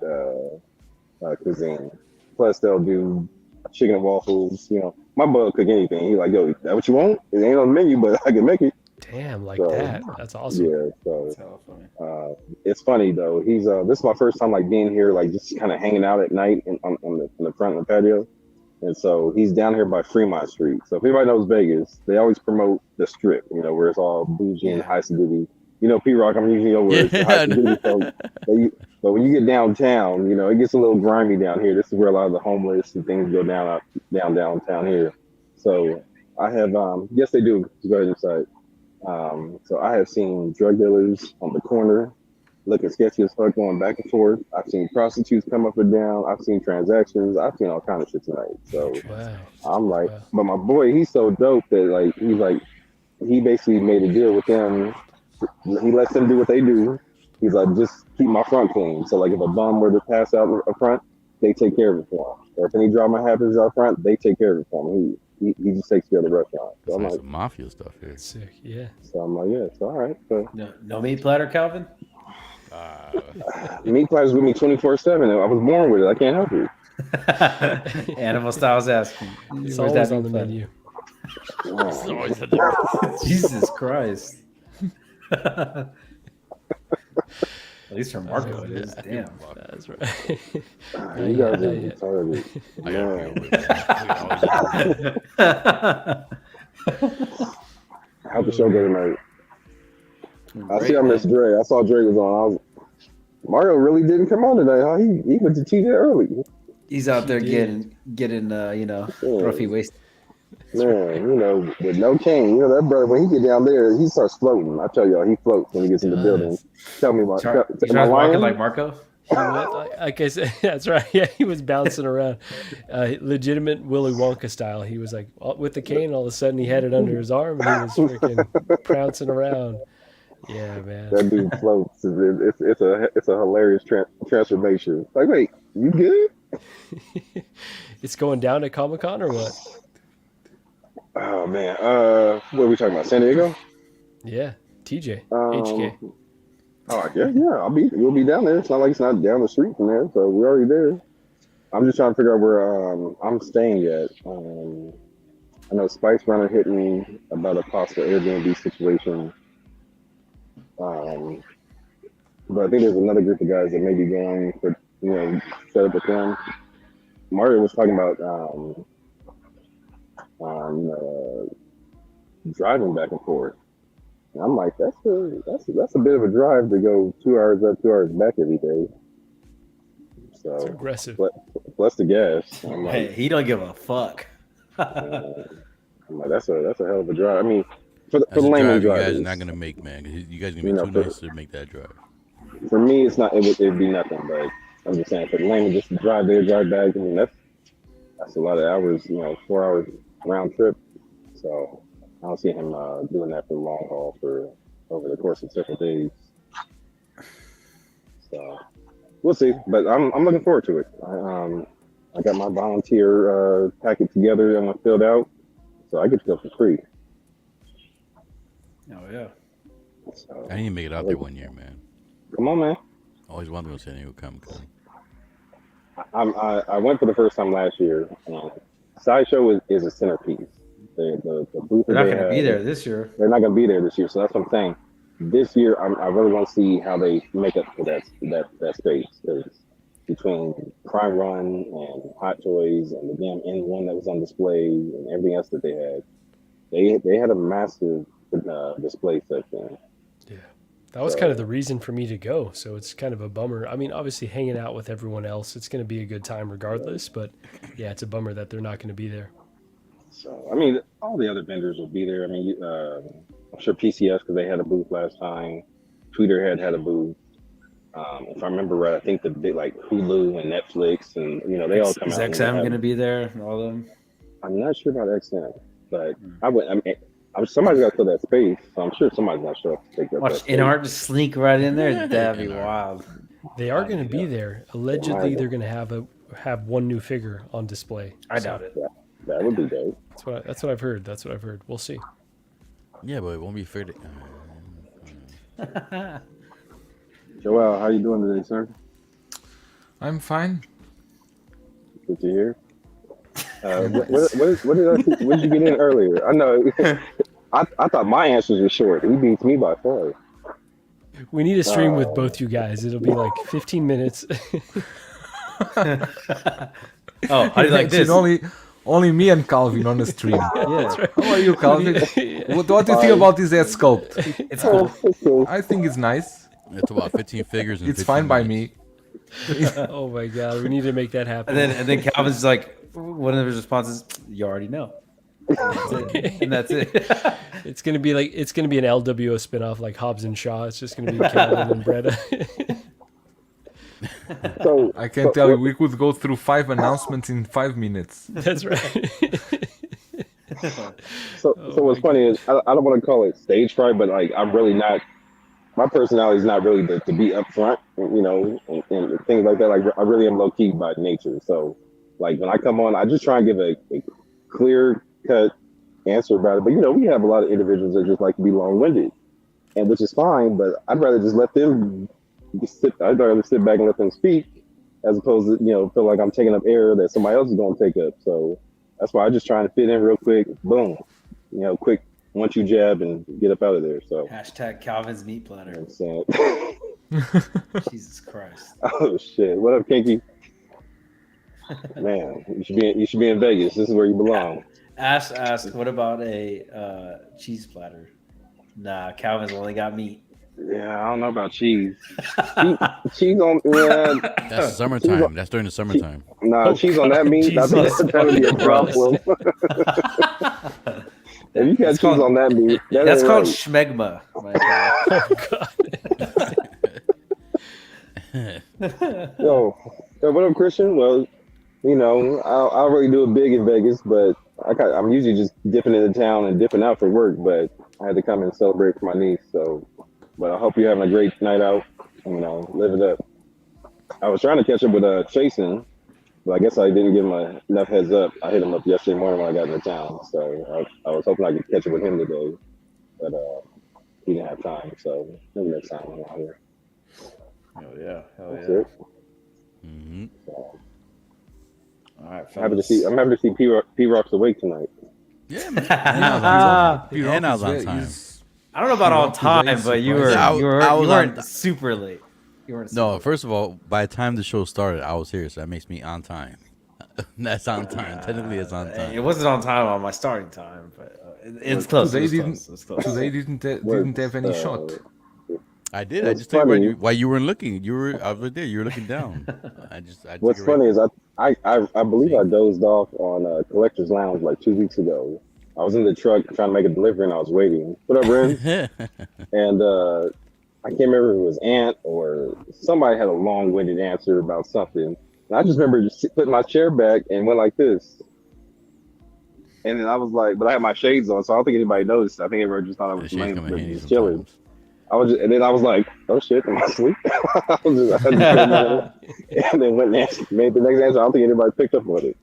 cuisine. Plus they'll do chicken and waffles. My boy will cook anything. He's like, yo, that what you want? It ain't on the menu, but I can make it. Damn, like So, that. That's awesome. Yeah. So it's funny though. He's this is my first time like being here, like just kind of hanging out at night on the front of the patio. And so he's down here by Fremont Street. So if anybody knows Vegas, they always promote the strip, where it's all bougie and high duty. P-Rock, I'm using your words. Yeah, High duty, but when you get downtown, it gets a little grimy down here. This is where a lot of the homeless and things go downtown here. So I have, yes, they do. Go ahead inside. So I have seen drug dealers on the corner looking sketchy as fuck going back and forth. I've seen prostitutes come up and down. I've seen transactions. I've seen all kind of shit tonight. So Wow. I'm like, Wow. but my boy, he's so dope that like he basically made a deal with them. He lets them do what they do. He's like, just keep my front clean. So like if a bum were to pass out up front, they take care of it for him. Or if any drama happens out front, they take care of it for him. He just takes care of the restaurant. So It's I'm like like, some mafia stuff here. Sick. Yeah. yeah, it's all right. So No meat platter, Calvin. meat platters with me 24/7. I was born with it. I can't help it. Animal Styles asking. It's Where's always that on the meat platter? menu. Jesus Christ. At least for Marco, it is. Damn. That's right. You guys are Yeah. retarded. I Man. gotta How'd the show go tonight? I see I Great, missed man. Dre. I saw Dre was on. Mario really didn't come on today, huh? He went to TJ early. He's out there He getting trophy wasted. Man, with no cane. That brother, when he get down there, he starts floating. I tell y'all, he floats when he gets in the building. Tell me about He am I tries walking lying? like Marco. He went, like I said, that's right. Yeah, he was bouncing around, legitimate Willy Wonka style. He was like with the cane. All of a sudden, he had it under his arm, and he was freaking pouncing around. Yeah, man. That dude floats. It's a hilarious transformation. Like, wait, you good? It's going down at Comic-Con or what? Oh man, what are we talking about? San Diego? Yeah, TJ, Um, HK. Oh yeah. We'll be down there. It's not like it's not down the street from there, so we're already there. I'm just trying to figure out where I'm staying at. I know Spice Runner hit me about a possible Airbnb situation. But I think there's another group of guys that may be going for set up with them. Mario was talking about driving back and forth. And I'm like, that's a bit of a drive to go 2 hours up, 2 hours back every day. It's So aggressive. plus the gas. I'm Hey, like, he don't give a fuck. that's a hell of a drive. I mean, for the That's a layman drive you guys drivers, are not gonna make, man. 'Cause you guys are You gonna know, be too for- nice to make that drive. for me, it's not. It'd be nothing. But I'm just saying, for the layman, just to drive there, drive back. I mean, that's a lot of hours. 4 hours round trip. So I don't see him doing that for the long haul for over the course of several days. So we'll see. But I'm looking forward to it. I got my volunteer packet together. I'm gonna fill it out, so I get to go for free. Oh yeah. So I didn't make it out there one year, man. come on, man. Always wanted to go to San Diego Comic Con. I went for the first time last year. Sideshow is a centerpiece. The booth They're that not they going to have, be there this year. They're not going to be there this year, so that's what I'm saying. This year, I really want to see how they make up for that space. Because between Prime Run and Hot Toys and the damn N1 that was on display and everything else that they had a massive display section. Yeah. That was kind of the reason for me to go. So it's kind of a bummer. I mean, obviously hanging out with everyone else, it's going to be a good time regardless. But yeah, it's a bummer that they're not going to be there. So I mean, all the other vendors will be there. I mean, I'm sure PCS because they had a booth last time. Tweeter had a booth. If I remember right, I think the big like Hulu and Netflix and they all come Is out. XM going to be there? All of them? I'm not sure about XM, but somebody's got to fill that space, so I'm sure somebody's not sure to take that. Watch InArt just sneak right in there. That'd be InArt. wild. They are going to be there. Allegedly, they're going to have one new figure on display. I doubt it. That would be dope. That's what I've heard. That's what I've heard. We'll see. Yeah, but it won't be fair to. Joel, how you doing today, sir? I'm fine. Good to hear. What did you get in earlier? I know. I thought my answers were short. He beats me by far. We need a stream with both you guys. It'll be like 15 minutes. Oh, how do you like this? Only me and Calvin on the stream. Yeah. How are you, Calvin? What do you think about this head sculpt? It's cool. I think it's nice. It's about 15 figures. In It's 15 fine by minutes. me. Oh my god, we need to make that happen. And then Calvin's like, one of his responses, you already know. and that's it. It's gonna be an LWO spinoff like Hobbs and Shaw. It's just gonna be Calvin and Bretta. So I can tell you, we could go through 5 announcements in 5 minutes. That's right. So what's funny is I don't want to call it stage fright, but like I'm really not. My personality is not really to be upfront, you know, and things like that. Like I really am low key by nature. So like when I come on, I just try and give a clear cut answer about it. But you know, we have a lot of individuals that just like to be long winded, and which is fine. But I'd rather just let them I'd rather sit back and let them speak, as opposed to feel like I'm taking up air that somebody else is going to take up. So that's why I just trying to fit in real quick. Boom, quick 1-2 jab and get up out of there. So Hashtag Calvin's meat platter. Jesus Christ. Oh shit! What up, Kinky? Man, you should be in Vegas. This is where you belong. Ask. What about a cheese platter? Nah, Calvin's only got meat. Yeah, I don't know about cheese. Cheese on That's summertime. That's during the summertime. Nah, cheese on that meat. I think that would be a problem. If you got cheese on that meat, that's called schmegma. My God. Yo, what up, Christian? Well, I'll really do it big in Vegas, but I'm usually just dipping into town and dipping out for work. But I had to come and celebrate for my niece. So, but I hope you're having a great night out. Live it up. I was trying to catch up with Chasen, but I guess I didn't give him enough heads up. I hit him up yesterday morning when I got into town, so I was hoping I could catch up with him today, but he didn't have time. So maybe next time I'm out here. Hell yeah! That's it. Mm-hmm. So, all right, I'm happy to see P-Rock's awake tonight. Yeah, man. And I was on time. I don't know about on time, but you weren't super late. No, first of all, by the time the show started, I was here, so that makes me on time. That's on time. Technically, it's on time. It wasn't on time on my starting time, but it's close. Today didn't have any shot. I did. I just told you why you weren't looking. I was right there. You were looking down. What's funny is I believe I dozed off on Collector's Lounge like 2 weeks ago. I was in the truck trying to make a delivery and I was waiting. What up, Ren? And I can't remember if it was Ant or somebody had a long-winded answer about something. And I just remember just putting my chair back and went like this. And then I was like, but I had my shades on, so I don't think anybody noticed. I think everyone just thought I was just chilling. And then I was like, oh shit, am I asleep? And then went and made the next answer. I don't think anybody picked up on it.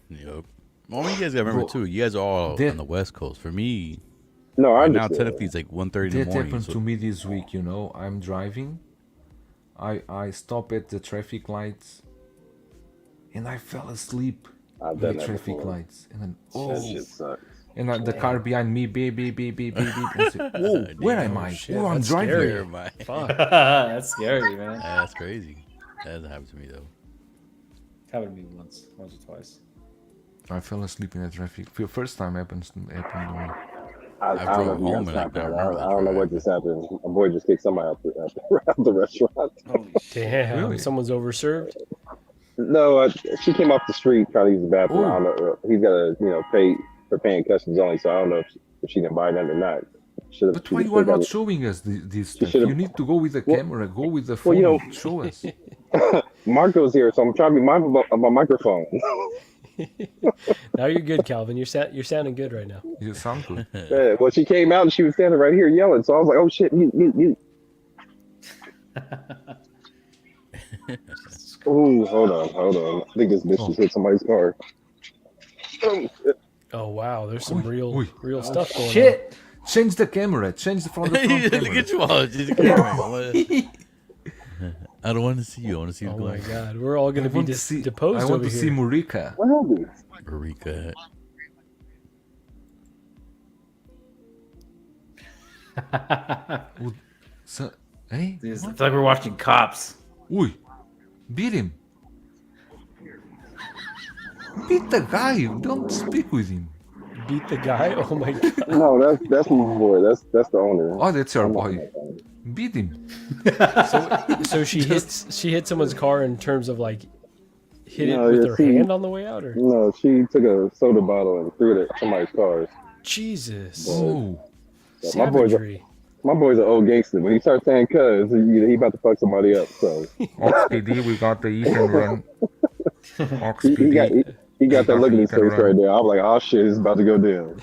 Yep. Well, you guys got to remember too. You guys are all on the West Coast. For me, no, I now technically it's like 1:30 in the morning. That happened to me this week. I'm driving. I stop at the traffic lights, and I fell asleep at the traffic lights, and then that shit sucks. And the car behind me, beep, beep, beep, beep, beep, beep. And I said, whoa, where am I? Shit, Oh, I'm driving. Fuck. That's scary, man. That's crazy. That hasn't happened to me though. Happened to me once or twice. I fell asleep in the traffic. First time happened to me. I drove home and I don't know what just happened. My boy just kicked somebody out the restaurant. Holy Damn. Really? Someone's overserved? No, she came off the street trying to use the bathroom. I don't know. He's got to pay for paying customs only, so I don't know if she didn't buy that or not. But why you are not showing us this stuff? You need to go with the camera, go with the phone, show us. Marco's here, so I'm trying to be mindful of my microphone. Now you're good, Calvin. You're sounding good right now. You sound good. Yeah, well, she came out and she was standing right here yelling, so I was like, oh shit, mute. Ooh, hold on. I think this bitch just hit somebody's car. Oh wow, there's some real stuff going on. Shit! Change the camera. Change from the front camera. Look at you all. Just the camera. I don't want to see you. I want to see you. Oh my god, we're all going to be deposed. I want over to see here. Murica. What happened? Eureka. So, hey? It's like we're watching Cops. Ui, beat him. Beat the guy. Don't speak with him. Beat the guy? Oh my god. No, that's my boy. That's the owner. Oh, that's your boy. Beat him. So she hit someone's car in terms of like hit it No, with yeah, her see- hand on the way out, or No, she took a soda bottle and threw it at somebody's cars. Jesus, Oh, So my boy's savagery. an old gangster. When he starts saying "cuz," he about to fuck somebody up. So Ox PD, we got the Ethan run. Ox he got PD. he got that Got look in the his Ethan face run. right there. I'm like, oh shit, it's about to go down.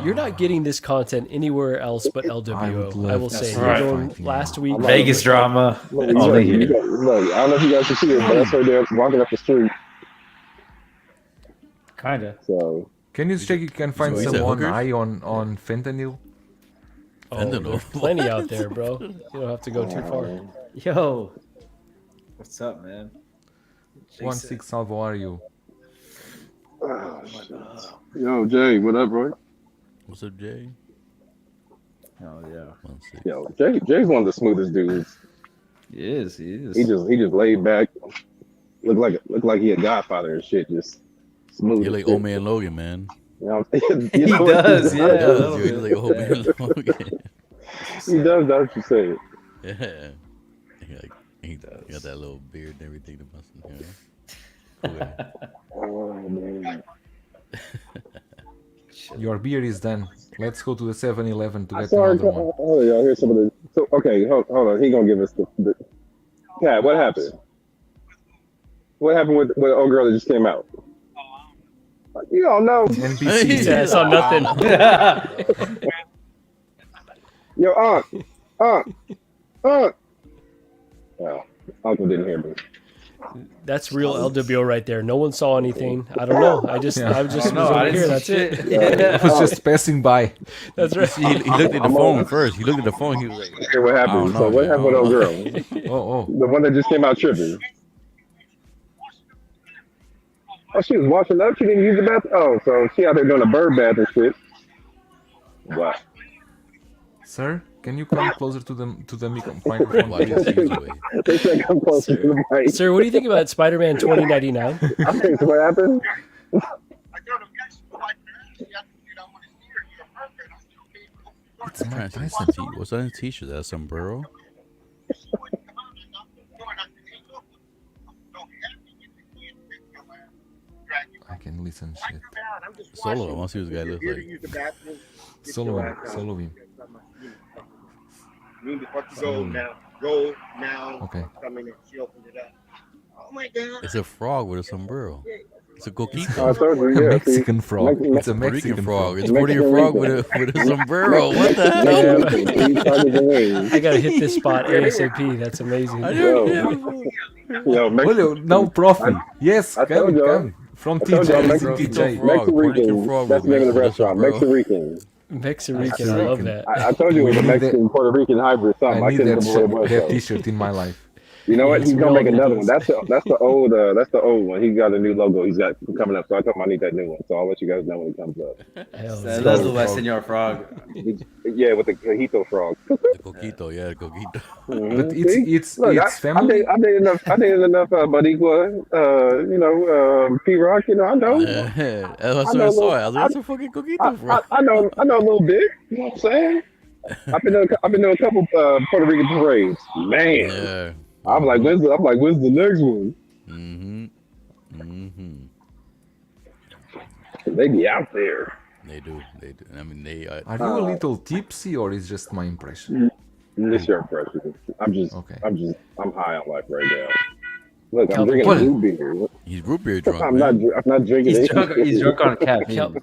You're not getting this content anywhere else but LWO. I I, would love will to say. see You're that going fighting. last week. Vegas drama. Look, All look, here. look, I don't know if you guys can see it, but that's right there walking up the street. Kinda. So Can you check if you can find So he's a someone hooker? eye on fentanyl? Oh, Fentanyl. there's plenty out there, bro. You don't have to go too far. Yo, what's up, man? 1-6 Salvo, are you? yo, Jay, what up, bro? What's up, Jay? Oh yeah, 1-6. Yo, Jay's one of the smoothest dudes. he is. He is. He just laid back, look like he a godfather and shit, just smooth. You're as like shit. old man Logan, man. You know, He you know what? does, He yeah. does. a little You're bit. like old man Logan. He does. That's what you say. Yeah. He got that little beard and everything to bust, you know? Cool guy. Oh man. Your beer is done. Let's go to the 7-Eleven to I get saw her. another one. Oh, y'all hear some of the. So okay, hold on. He gonna give us the. Yeah, what happened? What happened with old girl that just came out? You don't know. NPC. Yeah, I saw nothing. Yo, aunt. Well, uncle didn't hear me. That's real LWO right there. No one saw anything. I don't know. I was just No, was I over here. didn't That's see it. shit. I was just passing by. That's right. He looked at the phone first. He looked at the phone. He was like, Hear what I happened? don't know, So what man. happened with I old don't girl? Oh, The one that just came out tripping. Oh, she was washing up. She didn't use the bathroom. Oh, so she out there doing a bird bath and shit. What? sir, can you come closer to the microphone? Why did he use away? They said come closer to the mic. Sir, what do you think about Spider-Man 2099? Okay, so what happened? It's I'm my trying to see present. what's on his t-shirt. That sombrero? I can listen shit. Solo. I want to see what this guy looks like. Solo him. Mean before you go now. Go now. Okay. Come in and she opened it up. Oh my god. It's a frog with a sombrero. It's a I coquito. told you, A yeah. Mexican frog. It's a Puerto Mexican Rican frog. frog. It's a Puerto Rican frog with a sombrero. What the hell? I gotta hit this spot ASAP. That's amazing. I Yo, didn't yo, Hello, now Profi. Yes, I told come, y'all. come. From I told y'all TJ. Mexican From TJ. frog. Puerto Rican Mexican. frog That's the with name of the Mexican restaurant. sombrero. Mexican. Mexican, I love that. I told you it was a We need Mexican Puerto Rican hybrid something. I I need couldn't that, remember what it was. that though. t-shirt in my life. You know what? Yes, He's we gonna all make need another those. one. That's the old one. He got a new logo. He's got coming up. So I told him I need that new one. So I'll let you guys know when it comes up. Hell That yeah. does look like Senor Frog. Yeah, with the cojito frog. The coquito, yeah, the coquito. But See? it's Look, family. I did enough. Boricua. P Rock. You know, I know. Yeah, that's I what know I saw. little- I was like, that's a fucking coquito frog. I know a little bit. You know what I'm saying? I've been to a couple Puerto Rican parades. Man, Yeah. I'm like, when's the next one? They be out there. They do. I mean, they. Are you a little tipsy or is just my impression? This your impression. Okay. I'm high on life right now. Look, I'm Calvin, drinking what? blue beer. He's root beer drunk. I'm man. not drinking. He's it. drunk on caffeine.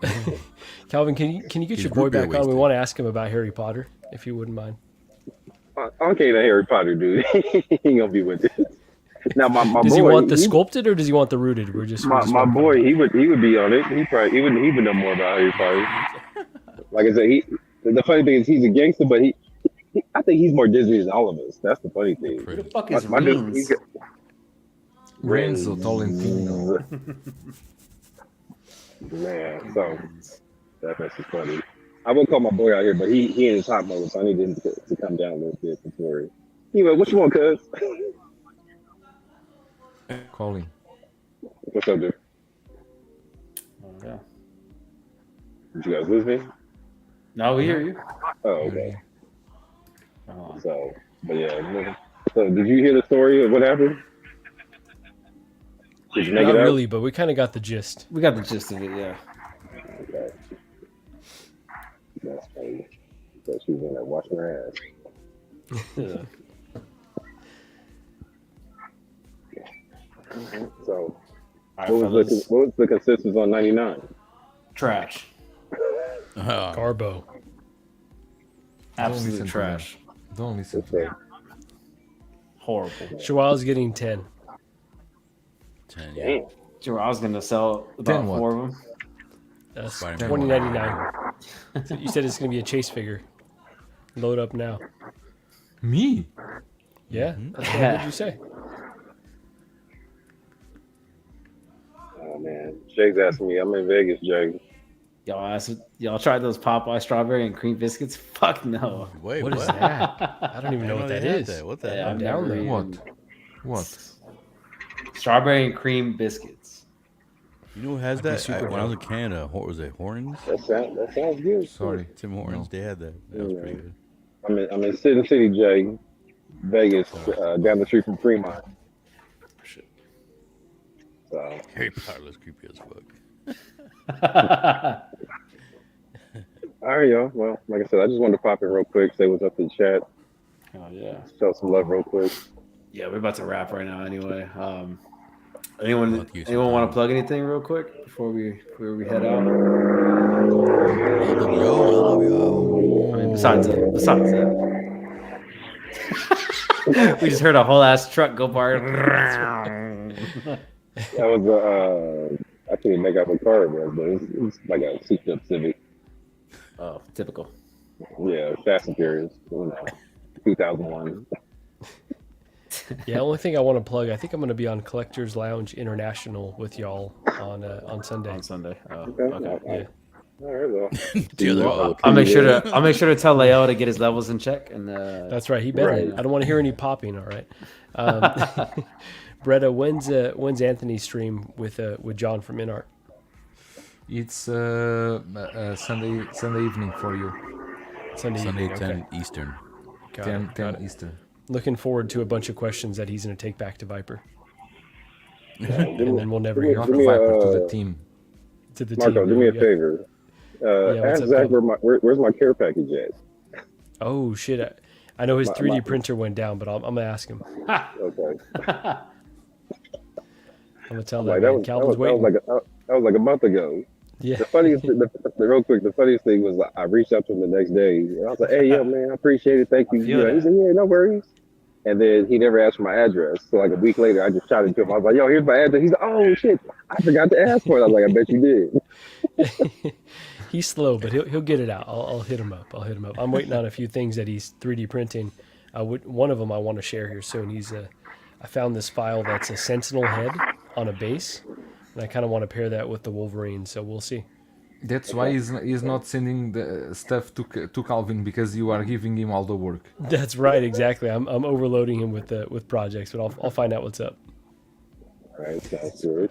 Calvin, can you get He's your boy root beer back on? We wasted. want to ask him about Harry Potter, if you wouldn't mind. Okay, the Harry Potter dude. He ain't gonna be with it. Now my Does boy, he want the sculpted or does he want the rooted? We're just my boy, he would be on it. He would know more about Harry Potter. Like I said, the funny thing is he's a gangster, but I think he's more Disney than all of us. That's the funny thing. Who the fuck is My dude, Reens? Renzo Tolentino. Man, so that's just funny. I will call my boy out here, but he in his hot mode, so I need him to come down a little bit before. Anyway, what you want, cuz? Calling. What's up, dude? Yeah. Did you guys lose me? No, we hear you. Oh, okay. Oh, But yeah. So did you hear the story of what happened? Did you make Not it out? really, but we kind of got the gist. We got the gist of it, yeah. Okay. That's funny. So she's in there washing her ass. Yeah. So, All right, what was the consensus on 99? Trash. Garbo. Absolute listen to trash. Don't listen to Okay. them. Horrible. Shawal's getting 10. 10, yeah. Damn. Sure, I was gonna sell about 10 what? 4 of them. That's Spider-Man. $20.99. So you said it's gonna be a chase figure. Load up now. Me? Yeah, that's what I heard you say. Oh man, Jay's asking me. I'm in Vegas, Jay. Y'all tried those Popeye strawberry and cream biscuits? Fuck no. Wait, What is that? I don't even know what that is. What the Yeah, hell? I've down never there. eaten What? strawberry and cream biscuits. You know who has I'd be that? super When I was in down. Canada, what was it? Hortons? That sounds good. Sorry. Tim Hortons, they had that. That was pretty good. I'm in Sin City, Jay, Vegas, down the street from Fremont. Shit. So Harry Potter looks creepy as fuck. all right, y'all. Well, like I said, I just wanted to pop in real quick, say what's up to the chat, Oh yeah. show some love real quick. Yeah, we're about to wrap right now anyway. I'll Anyone give you some want time. to plug anything real quick before we head out? LWO. I mean, besides that. We just heard a whole ass truck go by. That was I can't even make out what car it was, but it's like a souped up Civic. Oh, typical. Yeah, Fast and Furious, 2001. Yeah, only thing I want to plug, I think I'm going to be on Collectors Lounge International with y'all on Sunday. On Sunday. Oh, Okay. okay. Yeah. All right, well. The other Well, I'll make sure to tell Leo to get his levels in check. And That's right. He better. Right. I don't want to hear any popping. All right. Bretta, when's Anthony's stream with John from InArt? It's Sunday evening for you. Sunday Sunday, evening. 10 Okay. Eastern. Got 10, it, got 10 it. Eastern. Looking forward to a bunch of questions that he's going to take back to Viper, Do and then we'll never me- hear Not give the me Viper, to a- the team. to the Marco, team. do me a Yeah. favor. what's Ask up, Zach Tom? where's my care package at? Oh shit! I know his My- 3D my- printer went down, but I'm gonna ask him. I'm Okay. gonna tell Like, that man. Calvin's waiting. that was like a month ago. Yeah. The funniest, real quick, the funniest thing was I reached out to him the next day. And I was like, "Hey, yo, man, I appreciate it. Thank you." I feel He that. said, "Yeah, no worries." And then he never asked for my address. So like a week later, I just shouted to him. I was like, "Yo, here's my address." He's like, "Oh shit, I forgot to ask for it." I was like, "I bet you did." He's slow, but he'll get it out. I'll hit him up. I'm waiting on a few things that he's 3D printing. One of them I want to share here soon. I found this file that's a Sentinel head on a base, and I kind of want to pair that with the Wolverine. So we'll see. That's why he's not sending the stuff to Calvin, because you are giving him all the work. That's right, exactly. I'm overloading him with projects, but I'll find out what's up. All right, sounds good.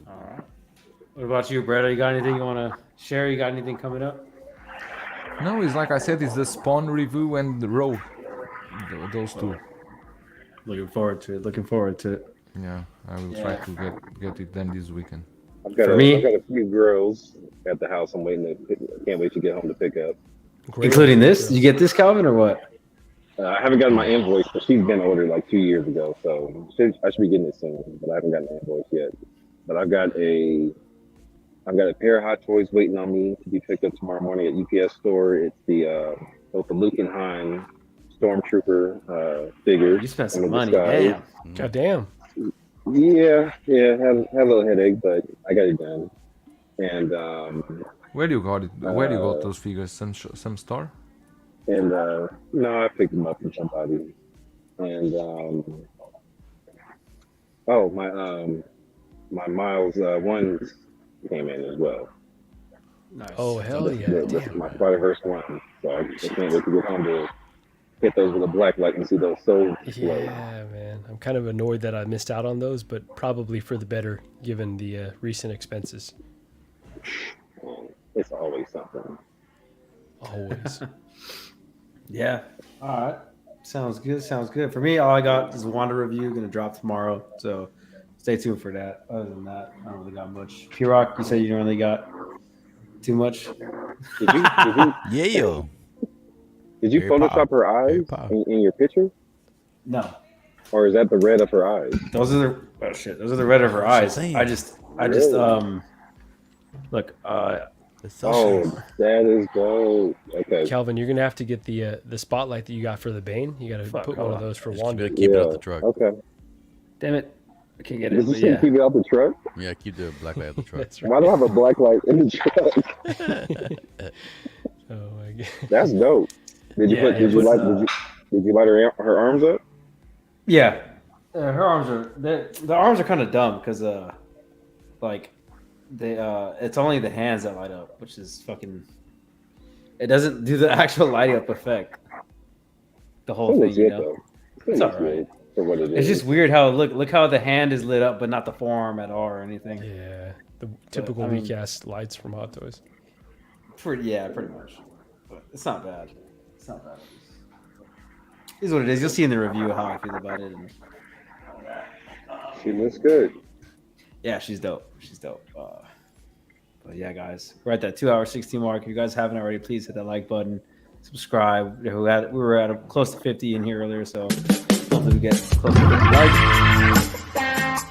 All right. What about you, Brett? You got anything you want to share? You got anything coming up? No, it's like I said, it's the Spawn review and the Rogue. Those two. Looking forward to it. Yeah, I will try to get it done this weekend. I've got For me? I've got a few girls at the house. I'm waiting to. Can't wait to get home to pick up. Great. Including this? You get this, Calvin, or what? I haven't gotten my invoice, but she's been ordered like 2 years ago, so I should be getting it soon. But I haven't gotten an invoice yet. But I've got a pair of Hot Toys waiting on me to be picked up tomorrow morning at UPS store. It's the Luke and Hine Stormtrooper figures. You spent in some the money. disguise. Damn. God damn. Yeah, had a little headache, but I got it done. And Where you got it? Where you got those figures? Some store? no, I picked them up from somebody. And my Miles ones came in as well. Nice. Oh hell yeah! Damn. My Spiderverse one. So I can't wait to get home to hit those with a black light and see those souls explode. Yeah, man. I'm kind of annoyed that I missed out on those, but probably for the better given the recent expenses. It's always something. Always. Yeah. All right. Sounds good. Sounds good. For me, all I got is a Wanda review. Going to drop tomorrow. So stay tuned for that. Other than that, I don't really got much. P-Rock, you said you don't really got too much. Yeah. Did you Very Photoshop pop. her eyes Very pop. in your picture? No. Or is that the red of her eyes? Those are the Those are the red of her eyes. Saying. I just look. It's so Oh, that is dope. Okay. Calvin, you're gonna have to get the spotlight that you got for the Bane. You got to Fuck, put hold one of on. those for Just Wanda. keep it out the truck. Okay. Damn it, I can't get it. Did you But say yeah. keep it out the truck? Yeah, keep the black light out the truck. That's right. Why do I have a black light in the truck? Oh my god. That's dope. Did you Yeah, put? it Did you was, light? Did you light her arms up? Yeah, her arms are the arms are kind of dumb because like they it's only the hands that light up, which is fucking. It doesn't do the actual light up effect. The whole Still thing, legit you know. though. It's Still all right. legit for what it is. It's just weird how look how the hand is lit up, but not the forearm at all or anything. Yeah, the typical I mean- weak ass lights from Hot Toys. Pretty much. But it's not bad. It's not bad. It is what it is. You'll see in the review how I feel about it. And She looks good. yeah, she's dope. She's dope. But yeah, guys, we're at that 2 hour 16 mark. If you guys haven't already, please hit that like button, subscribe. We were at close to 50 in here earlier, so hopefully we get close to 50 likes.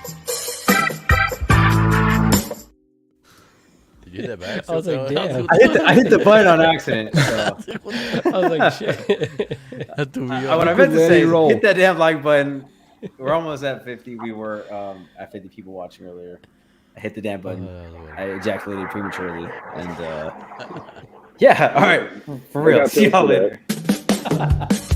Did you hit that back? I was like, damn. I hit the button on accident. So. I was like, shit. That threw me What off. I meant to say is roll. hit that damn like button. We're almost at 50. We were at 50 people watching earlier. I hit the damn button. I ejaculated prematurely. And yeah, all right. For real. got See y'all time for that. later.